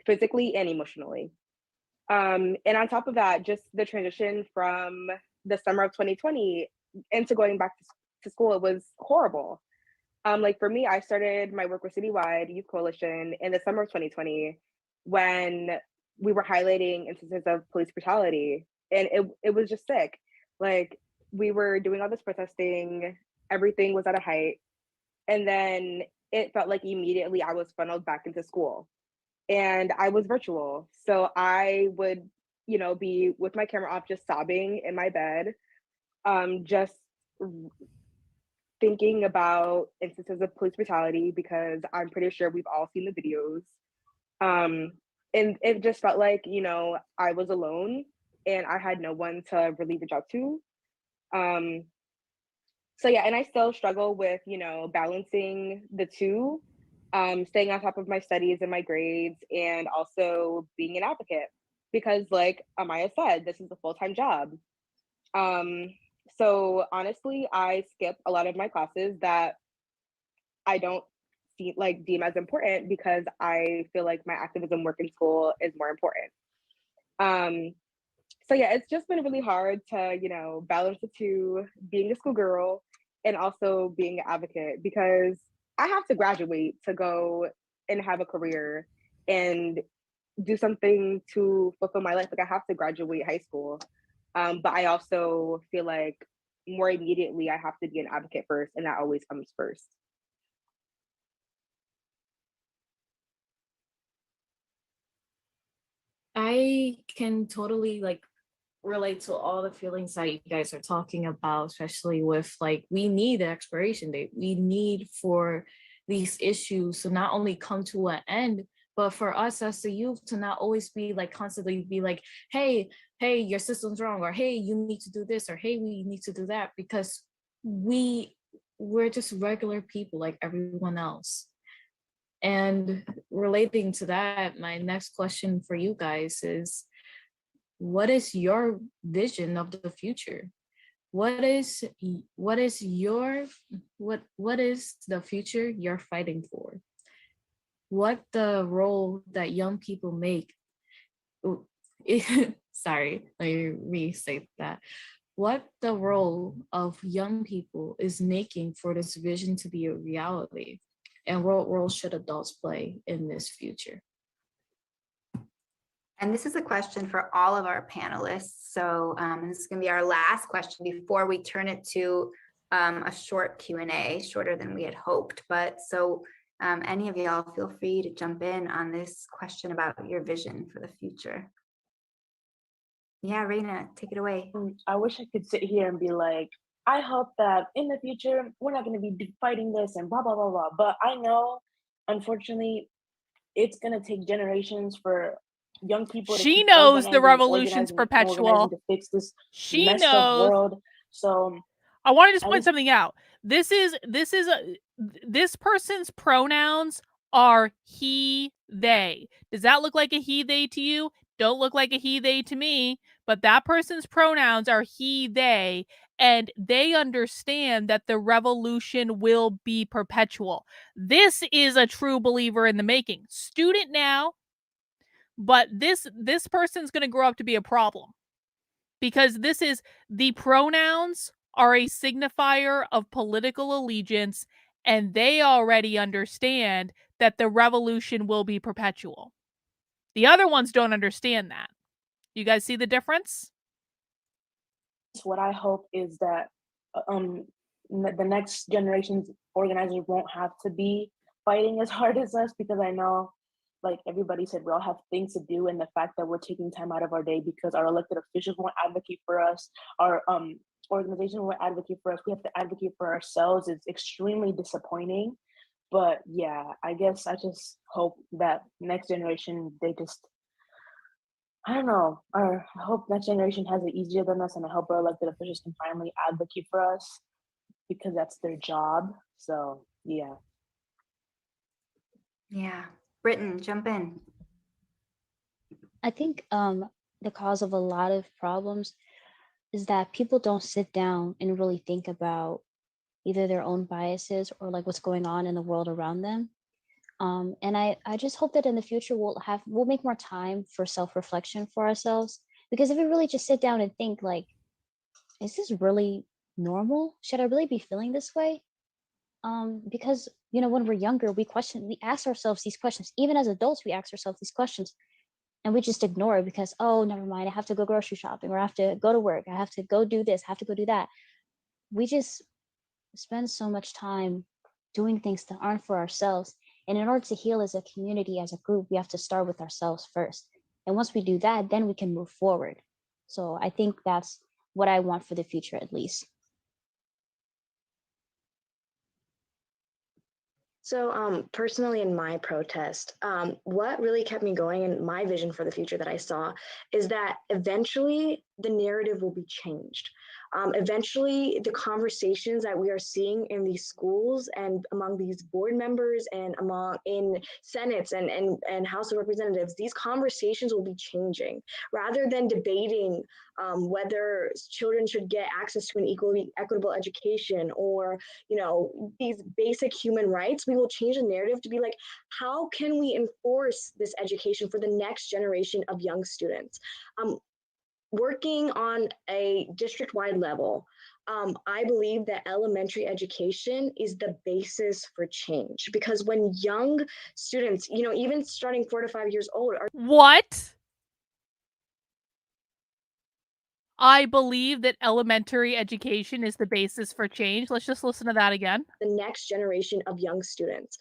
physically and emotionally. And on top of that, just the transition from the summer of 2020 into going back to school, it was horrible. Like for me, I started my work with Citywide Youth Coalition in the summer of 2020, when we were highlighting instances of police brutality, and it was just sick. Like we were doing all this protesting, everything was at a height, and then it felt like immediately I was funneled back into school, and I was virtual. So I would, be with my camera off, just sobbing in my bed, just thinking about instances of police brutality, because I'm pretty sure we've all seen the videos. And it just felt like, I was alone and I had no one to really reach out to. Um, so yeah, and I still struggle with, balancing the two, staying on top of my studies and my grades, and also being an advocate, because like Amaya said, this is a full-time job. Um, so honestly, I skip a lot of my classes that I don't deem as important, because I feel like my activism work in school is more important. Um, so yeah, it's just been really hard to, balance the two, being a schoolgirl and also being an advocate, because I have to graduate to go and have a career and do something to fulfill my life. Like I have to graduate high school. But I also feel like, more immediately, I have to be an advocate first, and that always comes first. I can totally like relate to all the feelings that you guys are talking about, especially with like, we need the expiration date. We need for these issues to not only come to an end, but for us as the youth to not always be like constantly be like, hey, your system's wrong, or hey, you need to do this, or hey, we need to do that, because we're just regular people like everyone else. And relating to that, my next question for you guys is, what is your vision of the future? What is the future you're fighting for? What the role that young people make? Sorry, let me restate that. What the role of young people is making for this vision to be a reality, and what role should adults play in this future? And this is a question for all of our panelists. So this is going to be our last question before we turn it to a short Q&A, shorter than we had hoped. But so any of y'all feel free to jump in on this question about your vision for the future. Yeah, Reina, take it away. I wish I could sit here and be like, I hope that in the future, we're not going to be fighting this and blah, blah, blah, blah. But I know, unfortunately, it's going to take generations for young people to She keep knows the organizing, revolution's organizing perpetual. to fix this She messed up knows. world. So I want to just point something out. This person's pronouns are he, they. Does that look like a he, they to you? Don't look like a he, they to me. But that person's pronouns are he, they, and they understand that the revolution will be perpetual. This is a true believer in the making. Student now, but this person's going to grow up to be a problem, because this is, the pronouns are a signifier of political allegiance, and they already understand that the revolution will be perpetual. The other ones don't understand that. You guys see the difference? what I hope is that the next generation's organizers won't have to be fighting as hard as us, because I know, like everybody said, we all have things to do, and the fact that we're taking time out of our day because our elected officials won't advocate for us, our organization won't advocate for us, we have to advocate for ourselves, is extremely disappointing. But yeah, I guess I just hope that next generation, they just, I don't know, I hope next generation has it easier than us, and I hope our elected officials can finally advocate for us, because that's their job. So yeah. Yeah. Britton, jump in. I think the cause of a lot of problems is that people don't sit down and really think about either their own biases or like what's going on in the world around them. And I just hope that in the future we'll make more time for self-reflection for ourselves, because if we really just sit down and think like, is this really normal? Should I really be feeling this way? Because when we're younger, we ask ourselves these questions. Even as adults, we ask ourselves these questions, and we just ignore it because, oh, never mind, I have to go grocery shopping, or I have to go to work, I have to go do this, I have to go do that. We just spend so much time doing things that aren't for ourselves. And in order to heal as a community, as a group, we have to start with ourselves first. And once we do that, then we can move forward. So I think that's what I want for the future, at least. So personally, in my protest, what really kept me going and my vision for the future that I saw is that eventually the narrative will be changed. Eventually, the conversations that we are seeing in these schools and among these board members and in senates and House of Representatives, these conversations will be changing. Rather than debating whether children should get access to an equitable education or these basic human rights, we will change the narrative to be like, how can we enforce this education for the next generation of young students? Working on a district-wide level, I believe that elementary education is the basis for change, because when young students, even starting 4 to 5 years old, are what? I believe that elementary education is the basis for change. Let's just listen to that again. The next generation of young students.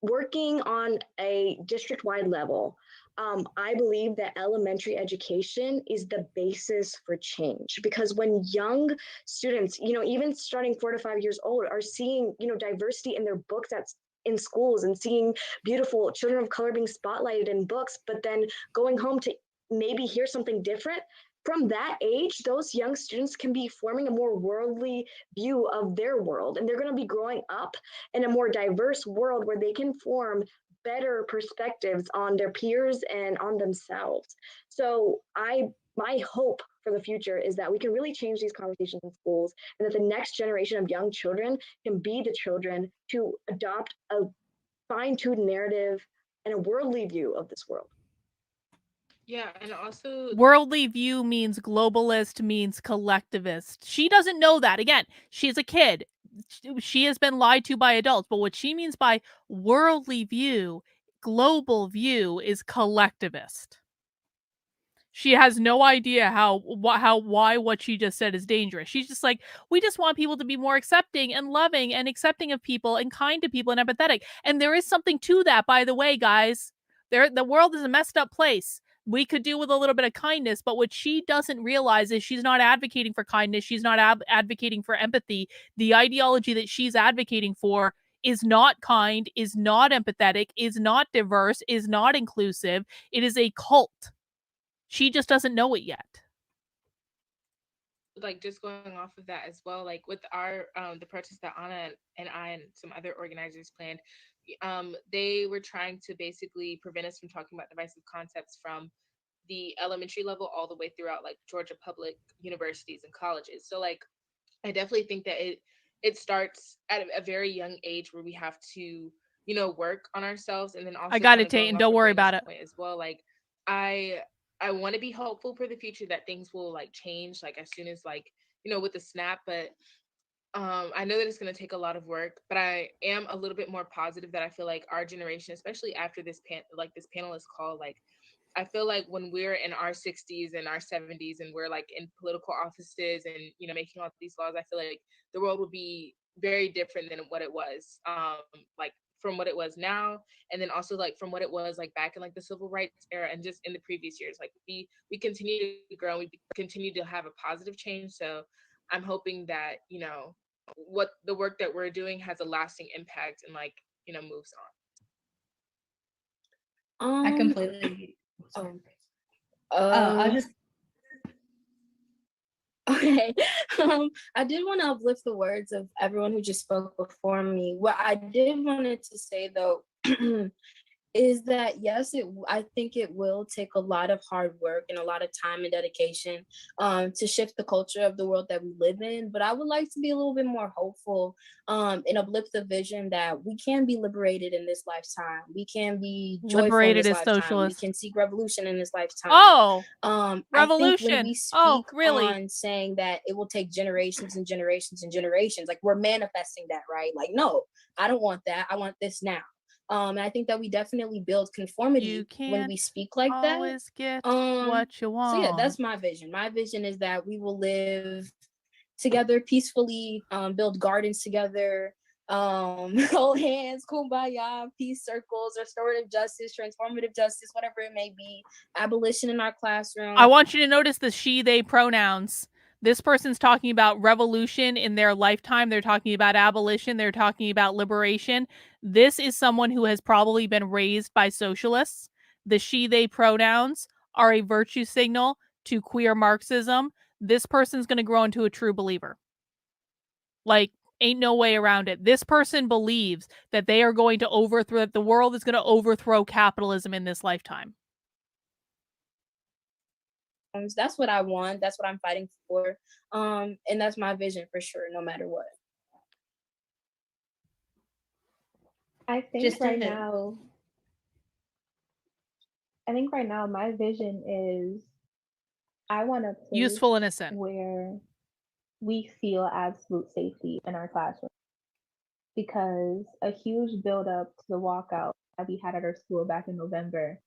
Working on a district-wide level, I believe that elementary education is the basis for change, because when young students, even starting 4 to 5 years old, are seeing, diversity in their books in schools and seeing beautiful children of color being spotlighted in books, but then going home to maybe hear something different. From that age, those young students can be forming a more worldly view of their world, and they're going to be growing up in a more diverse world where they can form better perspectives on their peers and on themselves. So my hope for the future is that we can really change these conversations in schools, and that the next generation of young children can be the children to adopt a fine-tuned narrative and a worldly view of this world. Yeah, and also Worldly view means globalist, means collectivist. She doesn't know that. Again, she's a kid. She has been lied to by adults, but what she means by worldly view, global view, is collectivist. She has no idea why what she just said is dangerous. She's just like, we just want people to be more accepting and loving and accepting of people and kind to people and empathetic. And there is something to that, by the way, guys. The world is a messed up place. We could do with a little bit of kindness, but what she doesn't realize is she's not advocating for kindness. She's not advocating for empathy. The ideology that she's advocating for is not kind, is not empathetic, is not diverse, is not inclusive. It is a cult. She just doesn't know it yet. like just going off of that as well, like with our the protest that Anna and I and some other organizers planned, they were trying to basically prevent us from talking about divisive concepts from the elementary level all the way throughout like Georgia public universities and colleges. So like I definitely think that it starts at a very young age where we have to, work on ourselves, and then also I got kind it, of going Tate, off don't of worry Raina's about it. point as well. Like I I want to be hopeful for the future that things will like change like as soon as like, with the snap, but I know that it's going to take a lot of work, but I am a little bit more positive that I feel like our generation, especially after this this panelist call, like I feel like when we're in our 60s and our 70s and we're like in political offices and making all these laws, I feel like the world would be very different than what it was, like from what it was now, and then also like from what it was like back in like the civil rights era and just in the previous years. Like we continue to grow, we continue to have a positive change. So I'm hoping that what the work that we're doing has a lasting impact and like moves on. I completely. I I'll just. Okay. I did want to uplift the words of everyone who just spoke before me. What I did wanted to say though is that yes, I think it will take a lot of hard work and a lot of time and dedication to shift the culture of the world that we live in. But I would like to be a little bit more hopeful and uplift the vision that we can be liberated in this lifetime. We can be joyful Liberated in this is lifetime. socialist. We can seek revolution in this lifetime. Oh, I think when revolution. we speak Oh, really? on saying that it will take generations and generations and generations, like we're manifesting that, right? Like, no, I don't want that. I want this now. And I think that we definitely build conformity when we speak like that. Always get what you want. So yeah, that's my vision. My vision is that we will live together peacefully, build gardens together, hold hands, kumbaya, peace circles, restorative justice, transformative justice, whatever it may be, abolition in our classroom. I want you to notice the she, they pronouns. This person's talking about revolution in their lifetime. They're talking about abolition. They're talking about liberation. This is someone who has probably been raised by socialists. The she, they pronouns are a virtue signal to queer Marxism. This person's going to grow into a true believer. Like, ain't no way around it. This person believes that they are going to overthrow, that the world is going to overthrow capitalism in this lifetime. That's what I want. That's what I'm fighting for. And that's my vision for sure, no matter what. I think right now my vision is I want a place useful innocent where we feel absolute safety in our classroom, because a huge buildup to the walkout that we had at our school back in November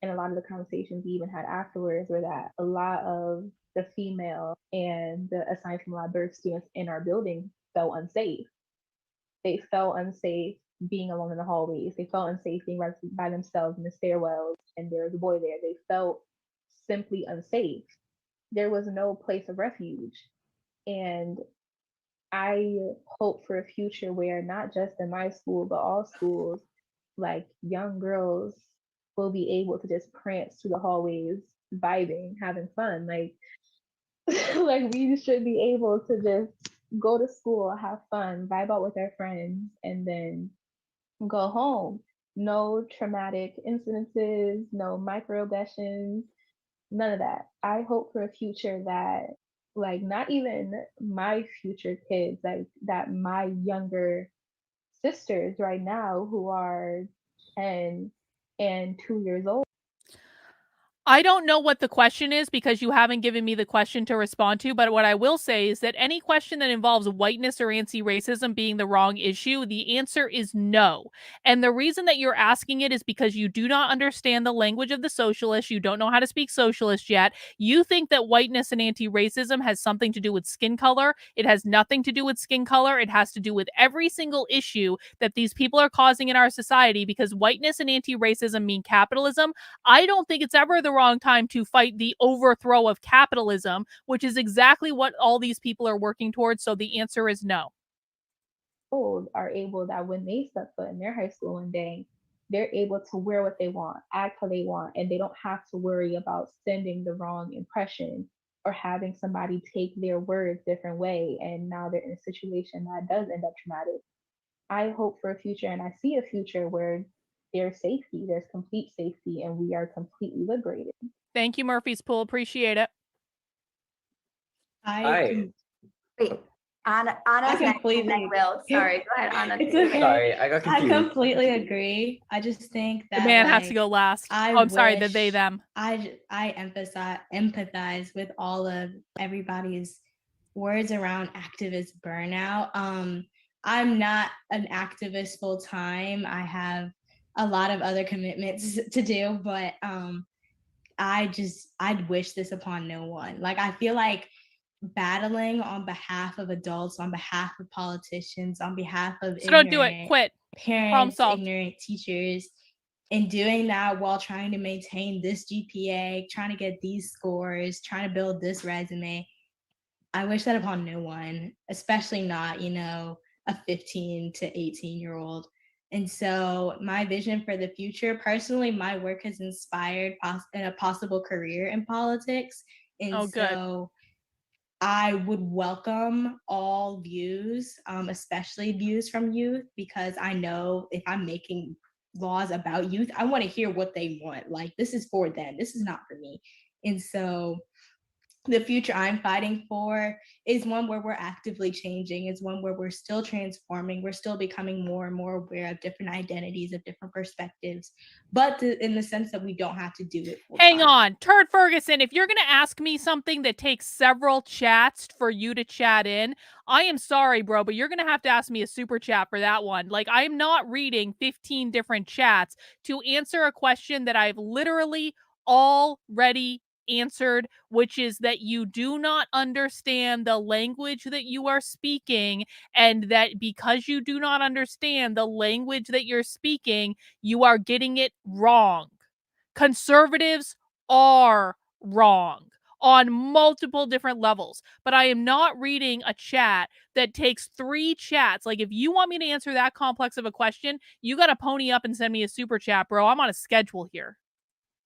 and a lot of the conversations we even had afterwards were that a lot of the female and the assigned female at birth students in our building felt unsafe. They felt unsafe being alone in the hallways. They felt unsafe being by themselves in the stairwells, and there was a boy there. They felt simply unsafe. There was no place of refuge. And I hope for a future where not just in my school, but all schools, like young girls will be able to just prance through the hallways, vibing, having fun. Like, like we should be able to just go to school, have fun, vibe out with our friends, and then go home. No traumatic incidences, no microaggressions, none of that. I hope for a future that, like, not even my future kids, like, that my younger sisters right now who are 10 and 2 years old. I don't know what the question is because you haven't given me the question to respond to, but what I will say is that any question that involves whiteness or anti-racism being the wrong issue, the answer is no. And the reason that you're asking it is because you do not understand the language of the socialists. You don't know how to speak socialist yet. You think that whiteness and anti-racism has something to do with skin color. It has nothing to do with skin color. It has to do with every single issue that these people are causing in our society, because whiteness and anti-racism mean capitalism. I don't think it's ever the wrong time to fight the overthrow of capitalism, which is exactly what all these people are working towards. So the answer is no. Are able that when they step foot in their high school one day, they're able to wear what they want, act how they want, and they don't have to worry about sending the wrong impression or having somebody take their words different way. And now they're in a situation that does end up traumatic. I hope for a future, and I see a future where there's safety, there's complete safety, and we are completely liberated. Thank you, Murphy's Pool. Appreciate it. Wait, Anna's next, and then Will. Sorry, go ahead, Anna. It's okay. Sorry, I got confused. I completely agree. I just think that The man has like, to go last. I'm sorry, the they them. I empathize with all of everybody's words around activist burnout. I'm not an activist full time. I have a lot of other commitments to do, but I'd wish this upon no one. Like, I feel like battling on behalf of adults, on behalf of politicians, on behalf of So don't do it. Quit. parents, ignorant teachers, and doing that while trying to maintain this GPA, trying to get these scores, trying to build this resume. I wish that upon no one, especially not, a 15 to 18-year-old. And so my vision for the future, personally, my work has inspired a possible career in politics. And so I would welcome all views, especially views from youth, because I know if I'm making laws about youth, I want to hear what they want. Like, this is for them. This is not for me. And so the future I'm fighting for is one where we're actively changing, is one where we're still transforming, we're still becoming more and more aware of different identities, of different perspectives, but in the sense that we don't have to do it full Hang time. on, Turd Ferguson, if you're going to ask me something that takes several chats for you to chat in, I am sorry, bro, but you're going to have to ask me a super chat for that one. Like, I'm not reading 15 different chats to answer a question that I've literally already answered, which is that you do not understand the language that you are speaking, and that because you do not understand the language that you're speaking, you are getting it wrong. Conservatives are wrong on multiple different levels, but I am not reading a chat that takes 3 chats. Like, if you want me to answer that complex of a question, you got to pony up and send me a super chat, bro. I'm on a schedule here.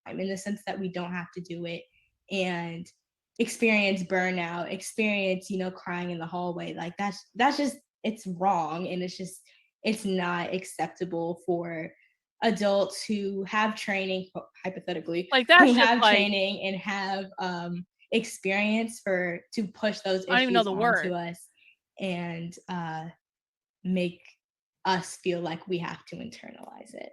In the sense that we don't have to do it and experience burnout, experience, crying in the hallway. Like, that's just, it's wrong. And it's not acceptable for adults who have training, hypothetically, like that's who just have like, training and have experience to push those I don't even know issues the onto word. us and make us feel like we have to internalize it.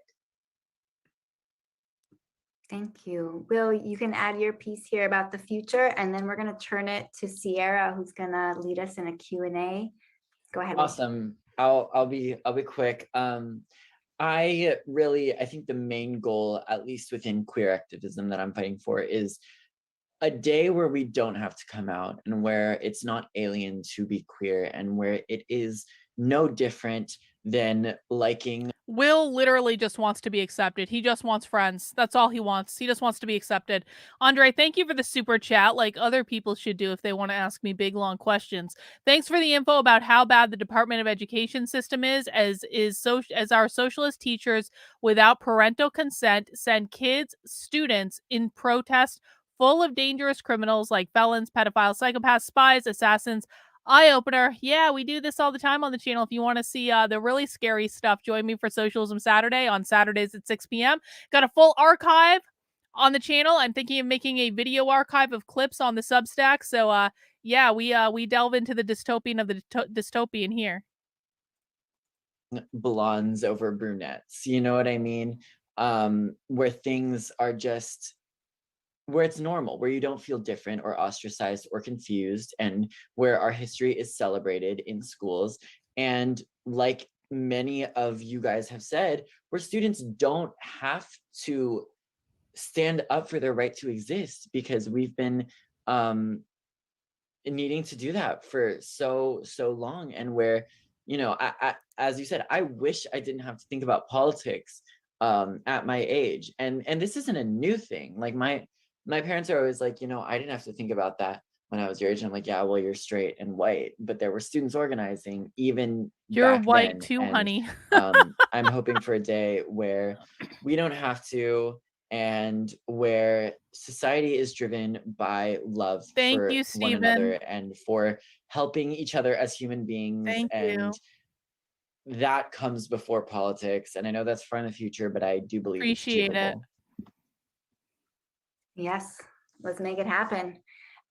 Thank you. Will, you can add your piece here about the future, and then we're going to turn it to Sierra, who's going to lead us in a Q&A. Go ahead. Awesome. I'll be quick. I think the main goal, at least within queer activism that I'm fighting for, is a day where we don't have to come out and where it's not alien to be queer and where it is no different than liking. Will literally just wants to be accepted. He just wants friends. That's all he wants. He just wants to be accepted. Andre, thank you for the super chat, like other people should do if they want to ask me big, long questions. Thanks for the info about how bad the Department of Education system is, as our socialist teachers, without parental consent, send kids, students in protest full of dangerous criminals like felons, pedophiles, psychopaths, spies, assassins. Eye opener. Yeah, we do this all the time on the channel. If you want to see the really scary stuff, join me for Socialism Saturday on Saturdays at 6 p.m. Got a full archive on the channel. I'm thinking of making a video archive of clips on the Substack. So yeah, we delve into the dystopian of the dystopian here. Blondes over brunettes, you know what I mean? Where things are just where it's normal, where you don't feel different or ostracized or confused, and where our history is celebrated in schools. And like many of you guys have said, where students don't have to stand up for their right to exist, because we've been needing to do that for so long. And where, you know, I as you said, I wish I didn't have to think about politics at my age. And this isn't a new thing. Like my parents are always like, you know, I didn't have to think about that when I was your age. And I'm like, yeah, well, you're straight and white, but there were students organizing even You're back white then. too, And honey. I'm hoping for a day where we don't have to, and where society is driven by love Thank for you, one another Stephen. and for helping each other as human beings. Thank you. And that comes before politics. And I know that's far in the future, but I do believe it's Appreciate it. achievable. Yes, let's make it happen.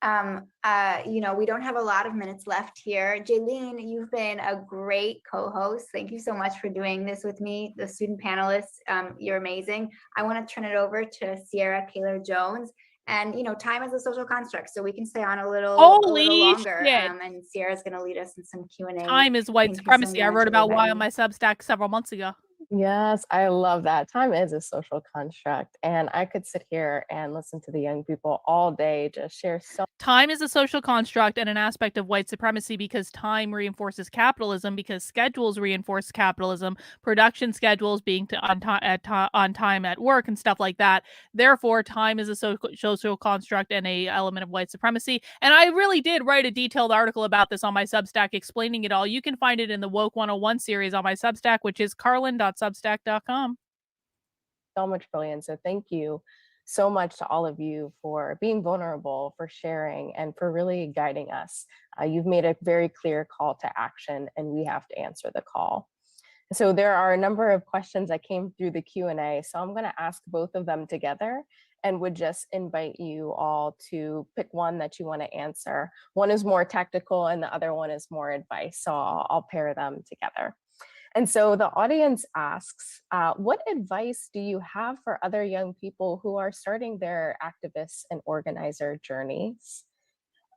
You know, we don't have a lot of minutes left here. Jaylene, you've been a great co-host. Thank you so much for doing this with me, the student panelists. You're amazing. I want to turn it over to Sierra Kaler Jones. And, you know, time is a social construct, so we can stay on a little longer. Shit. And Sierra's going to lead us in some Q&A. Time is white supremacy. I wrote about why on my Substack several months ago. Yes, I love that. Time is a social construct, and I could sit here and listen to the young people all day just share so. Time is a social construct and an aspect of white supremacy, because time reinforces capitalism, because schedules reinforce capitalism, production schedules being on time at work and stuff like that. Therefore, time is a social construct and a element of white supremacy. And I really did write a detailed article about this on my Substack explaining it all. You can find it in the Woke 101 series on my Substack, which is carlin.substack.com. So much brilliance. So thank you so much to all of you for being vulnerable, for sharing, and for really guiding us. You've made a very clear call to action, and we have to answer the call. So there are a number of questions that came through the Q&A, so I'm going to ask both of them together and would just invite you all to pick one that you want to answer. One is more tactical and the other one is more advice, so I'll pair them together. And so the audience asks, what advice do you have for other young people who are starting their activist and organizer journeys?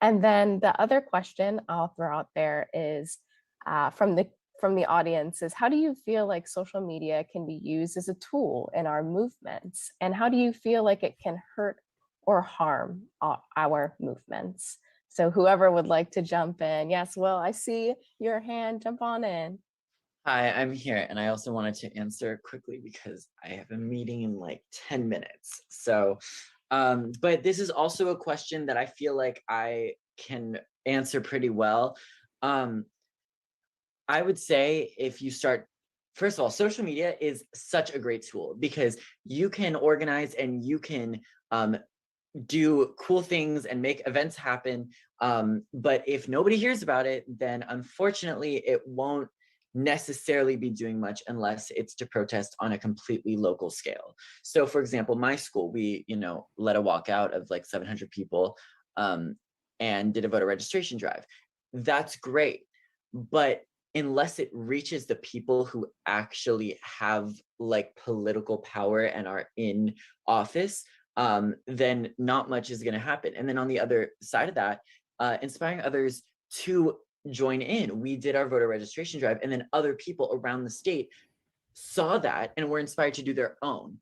And then the other question I'll throw out there is from the audience is, how do you feel like social media can be used as a tool in our movements? And how do you feel like it can hurt or harm our movements? So whoever would like to jump in. Yes, Will, I see your hand, jump on in. Hi, I'm here, and I also wanted to answer quickly because I have a meeting in like 10 minutes. So, but this is also a question that I feel like I can answer pretty well. I would say if you start, first of all, social media is such a great tool because you can organize and you can do cool things and make events happen. But if nobody hears about it, then unfortunately it won't necessarily be doing much unless it's to protest on a completely local scale. So for example, my school, we, led a walkout of like 700 people and did a voter registration drive. That's great. But unless it reaches the people who actually have like political power and are in office, then not much is going to happen. And then on the other side of that, inspiring others to join in. We did our voter registration drive, and then other people around the state saw that and were inspired to do their own,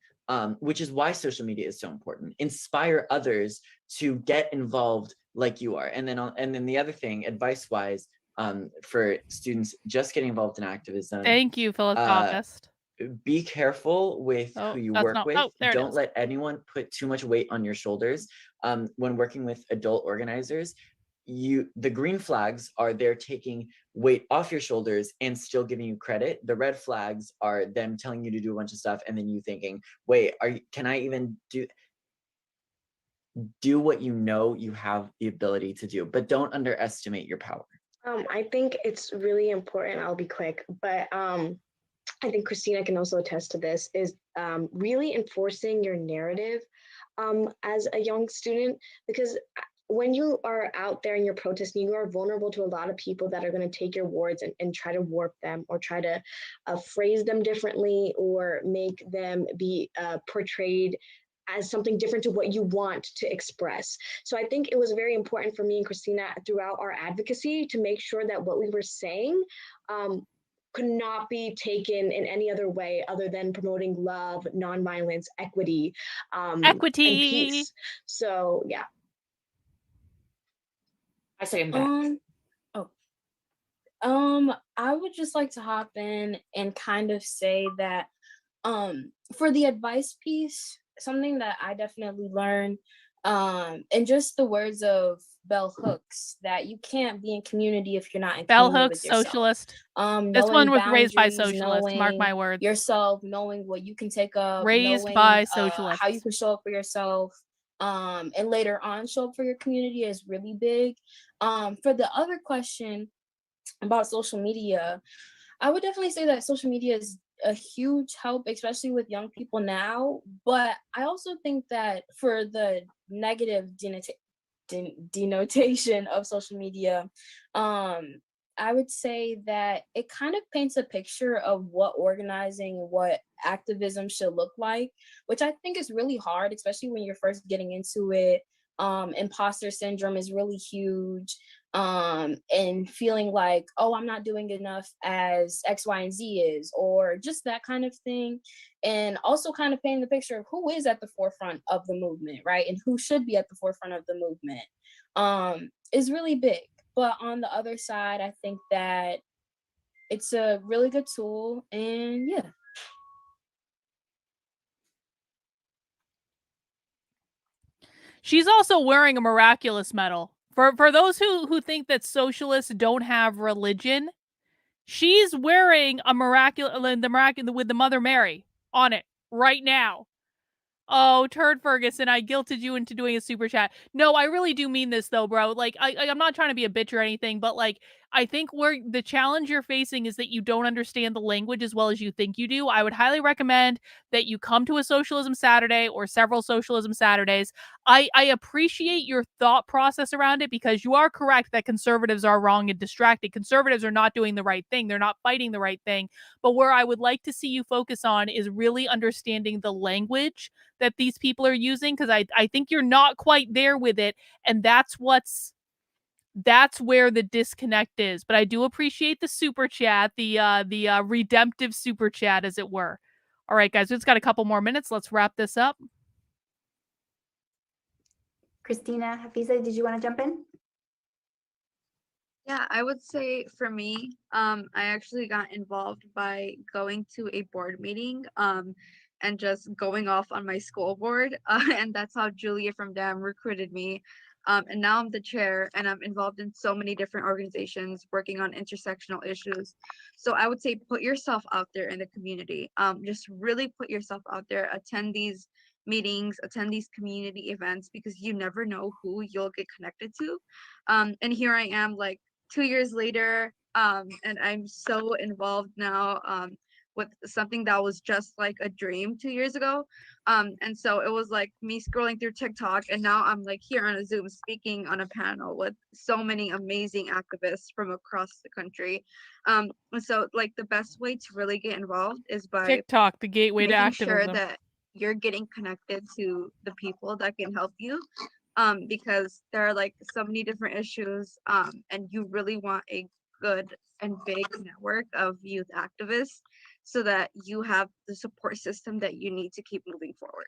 which is why social media is so important. Inspire others to get involved like you are. And then the other thing, advice-wise, for students just getting involved in activism. Thank you, philanthropist. Be careful with Oh, who you that's work not. with. Oh, there it Don't is. let anyone put too much weight on your shoulders. When working with adult organizers, the green flags are they're taking weight off your shoulders and still giving you credit. The red flags are them telling you to do a bunch of stuff and then you thinking, wait, can I even do what you know you have the ability to do, but don't underestimate your power. I think it's really important. I'll be quick, but I think Christina can also attest to this, is really enforcing your narrative as a young student, because when you are out there and you're protesting, you are vulnerable to a lot of people that are going to take your words and try to warp them or try to phrase them differently or make them be portrayed as something different to what you want to express. So I think it was very important for me and Christina throughout our advocacy to make sure that what we were saying could not be taken in any other way other than promoting love, nonviolence, equity, and peace. So yeah. I say that. I would just like to hop in and kind of say that for the advice piece, something that I definitely learned, and just the words of Bell Hooks, that you can't be in community if you're not in Bell community Hooks, with yourself. socialist. This Knowing one was raised by boundaries, socialists. Mark my words. yourself, knowing what you can take up, Raised knowing by how socialists. you can show up for yourself, and later on show up for your community is really big. For the other question about social media, I would definitely say that social media is a huge help, especially with young people now. But I also think that for the negative denotation of social media, I would say that it kind of paints a picture of what organizing, what activism should look like, which I think is really hard, especially when you're first getting into it. Imposter syndrome is really huge. And feeling like, oh, I'm not doing enough as X, Y, and Z is, or just that kind of thing. And also kind of painting the picture of who is at the forefront of the movement, right? And who should be at the forefront of the movement is really big. But on the other side, I think that it's a really good tool, and yeah. She's also wearing a miraculous medal. For those who think that socialists don't have religion, she's wearing a miraculous with the Mother Mary on it right now. Oh, Turd Ferguson, I guilted you into doing a super chat. No, I really do mean this though, bro. Like, I'm not trying to be a bitch or anything, but like, I think where the challenge you're facing is that you don't understand the language as well as you think you do. I would highly recommend that you come to a Socialism Saturday or several Socialism Saturdays. I appreciate your thought process around it, because you are correct that conservatives are wrong and distracted. Conservatives are not doing the right thing. They're not fighting the right thing. But where I would like to see you focus on is really understanding the language that these people are using, because I think you're not quite there with it, and that's where the disconnect is. But I do appreciate the super chat, the redemptive super chat, as it were. All right, guys, we've got a couple more minutes. Let's wrap this up. Christina, Hafiza, did you want to jump in? Yeah, I would say for me, I actually got involved by going to a board meeting, and just going off on my school board, and that's how Julia from DAM recruited me. And now I'm the chair, and I'm involved in so many different organizations working on intersectional issues. So I would say put yourself out there in the community. Just really put yourself out there. Attend these meetings, attend these community events, because you never know who you'll get connected to. And here I am, like 2 years later, and I'm so involved now with something that was just like a dream 2 years ago. And so it was like me scrolling through TikTok, and now I'm like here on a Zoom speaking on a panel with so many amazing activists from across the country. And so like the best way to really get involved is by TikTok, the gateway to making activism. sure that you're getting connected to the people that can help you. Because there are like so many different issues, and you really want a good and big network of youth activists. so that you have the support system that you need to keep moving forward.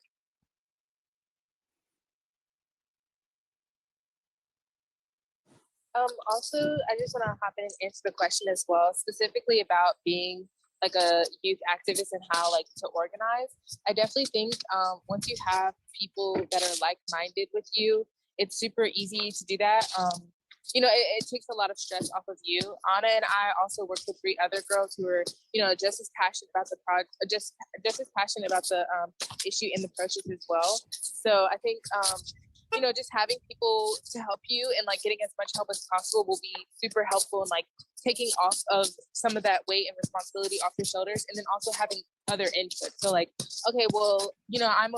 Also, I just want to hop in and answer the question as well, specifically about being like a youth activist and how like to organize. I definitely think once you have people that are like-minded with you, it's super easy to do that. You know, it takes a lot of stress off of you. Anna and I also worked with 3 other girls who were, you know, just as passionate about the project, just as passionate about the issue in the protest as well. So I think you know, just having people to help you and like getting as much help as possible will be super helpful in like taking off of some of that weight and responsibility off your shoulders, and then also having other input. So like, okay, well, you know, I'm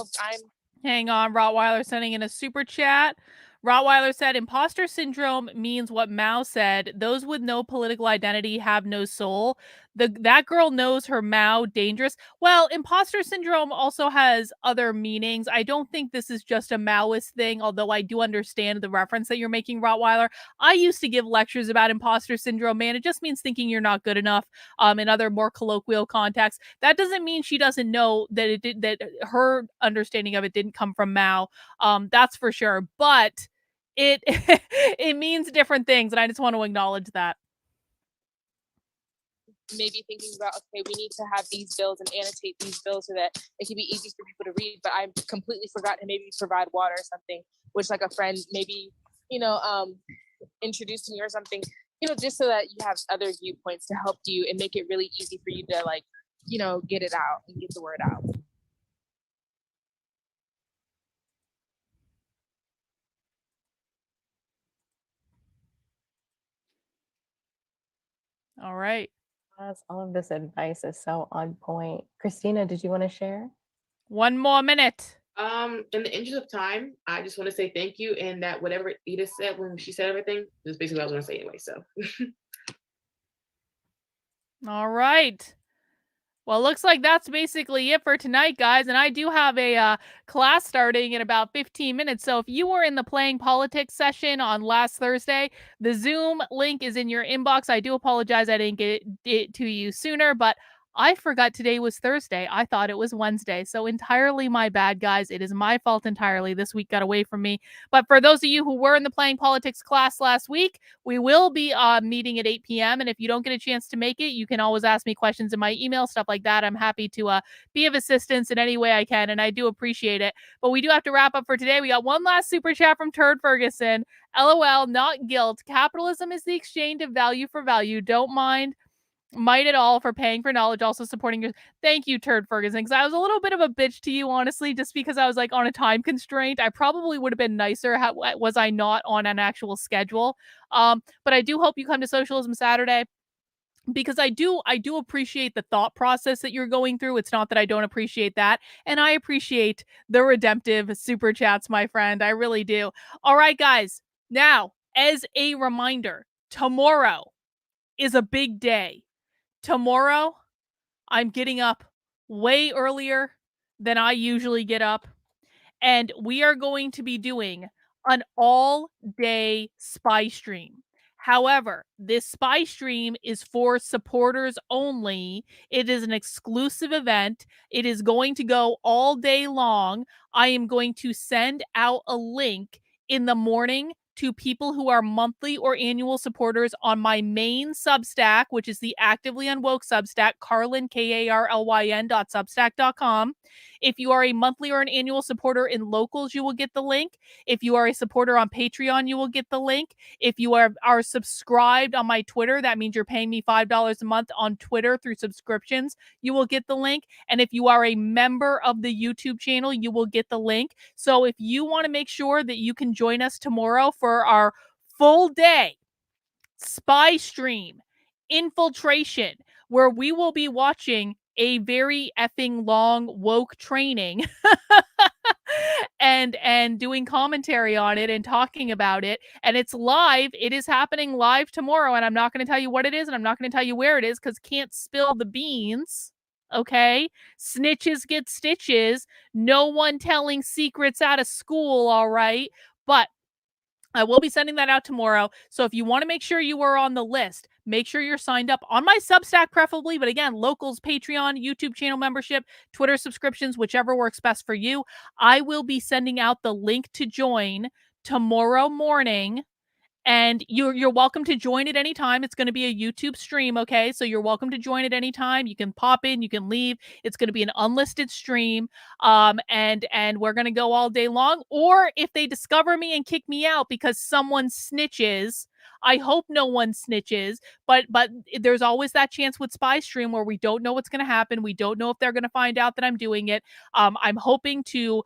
Hang on, Rottweiler sending in a super chat. Rottweiler said, imposter syndrome means what Mao said, those with no political identity have no soul. That girl knows her Mao dangerous. Well, imposter syndrome also has other meanings. I don't think this is just a Maoist thing, although I do understand the reference that you're making, Rottweiler. I used to give lectures about imposter syndrome, man. It just means thinking you're not good enough in other more colloquial contexts. That doesn't mean she doesn't know that it did, that her understanding of it didn't come from Mao. That's for sure. But it it means different things, and I just want to acknowledge that. maybe thinking about, okay, we need to have these bills and annotate these bills so that it can be easy for people to read, but I completely forgot to maybe provide water or something, which like a friend maybe, you know, introduced me or something, you know, just so that you have other viewpoints to help you and make it really easy for you to like, you know, get it out and get the word out. All right. Yes, all of this advice is so on point. Christina, did you want to share? 1 more minute. In the interest of time, I just want to say thank you, and that whatever Edith said when she said everything is basically what I was going to say anyway. So, All right. Well, looks like that's basically it for tonight, guys. And I do have a class starting in about 15 minutes. So if you were in the Playing Politics session on last Thursday, the Zoom link is in your inbox. I do apologize I didn't get it to you sooner, but I forgot today was Thursday. I thought it was Wednesday. So entirely my bad, guys. It is my fault entirely. This week got away from me. But for those of you who were in the Playing Politics class last week, we will be meeting at 8 p.m. And if you don't get a chance to make it, you can always ask me questions in my email, stuff like that. I'm happy to be of assistance in any way I can, and I do appreciate it. But we do have to wrap up for today. We got one last super chat from Turd Ferguson. LOL, not guilt. Capitalism is the exchange of value for value. Don't might at all for paying for knowledge, also supporting your. Thank you, Turd Ferguson, because I was a little bit of a bitch to you, honestly, just because I was like on a time constraint. I probably would have been nicer was I not on an actual schedule. But I do hope you come to Socialism Saturday, because I do appreciate the thought process that you're going through. It's not that I don't appreciate that, and I appreciate the redemptive super chats, my friend. I really do. All right, guys. Now, as a reminder, tomorrow is a big day. Tomorrow, I'm getting up way earlier than I usually get up, and we are going to be doing an all-day spy stream. However, this spy stream is for supporters only. It is an exclusive event. It is going to go all day long. I am going to send out a link in the morning to people who are monthly or annual supporters on my main Substack, which is the Actively Unwoke Substack, Carlyn, KARLYN.substack.com. If you are a monthly or an annual supporter in locals, you will get the link. If you are a supporter on Patreon, you will get the link. If you are subscribed on my Twitter, that means you're paying me $5 a month on Twitter through subscriptions, you will get the link. And if you are a member of the YouTube channel, you will get the link. So if you want to make sure that you can join us tomorrow for our full day spy stream, Infiltration, where we will be watching a very effing long woke training and doing commentary on it and talking about it, and it's live. It is happening live tomorrow, and I'm not going to tell you what it is, and I'm not going to tell you where it is, because can't spill the beans. Okay, snitches get stitches. No one telling secrets out of school. All right, but I will be sending that out tomorrow. So if you want to make sure you are on the list, make sure you're signed up on my Substack preferably, but again, locals, Patreon, YouTube channel membership, Twitter subscriptions, whichever works best for you. I will be sending out the link to join tomorrow morning, and you're welcome to join at any time. It's going to be a YouTube stream, okay? So you're welcome to join at any time. You can pop in, you can leave. It's going to be an unlisted stream, and we're going to go all day long. Or if they discover me and kick me out because someone snitches, I hope no one snitches, but there's always that chance with Spy Stream where we don't know what's going to happen. We don't know if they're going to find out that I'm doing it. I'm hoping to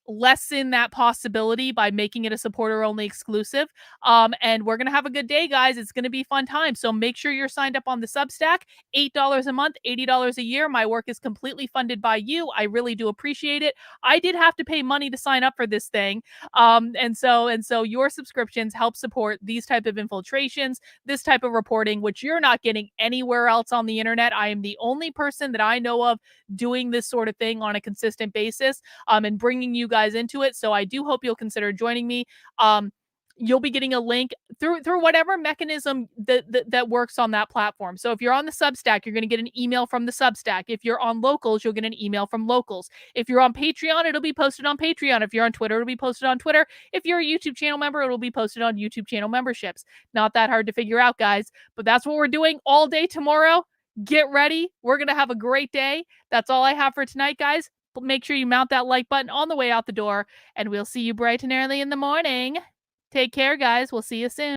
lessen that possibility by making it a supporter only exclusive. And we're going to have a good day, guys. It's going to be fun time. So make sure you're signed up on the Substack. $8 a month, $80 a year. My work is completely funded by you. I really do appreciate it. I did have to pay money to sign up for this thing. And so your subscriptions help support these type of infiltrations, this type of reporting, which you're not getting anywhere else on the internet. I am the only person that I know of doing this sort of thing on a consistent basis, and bringing you guys into it. So I do hope you'll consider joining me. You'll be getting a link through whatever mechanism that works on that platform. So if you're on the Substack, you're going to get an email from the Substack. If you're on Locals, you'll get an email from Locals. If you're on Patreon, it'll be posted on Patreon. If you're on Twitter, it'll be posted on Twitter. If you're a YouTube channel member, it'll be posted on YouTube channel memberships. Not that hard to figure out, guys, but that's what we're doing all day tomorrow. Get ready. We're going to have a great day. That's all I have for tonight, guys. Make sure you mount that like button on the way out the door, and we'll see you bright and early in the morning. Take care, guys. We'll see you soon.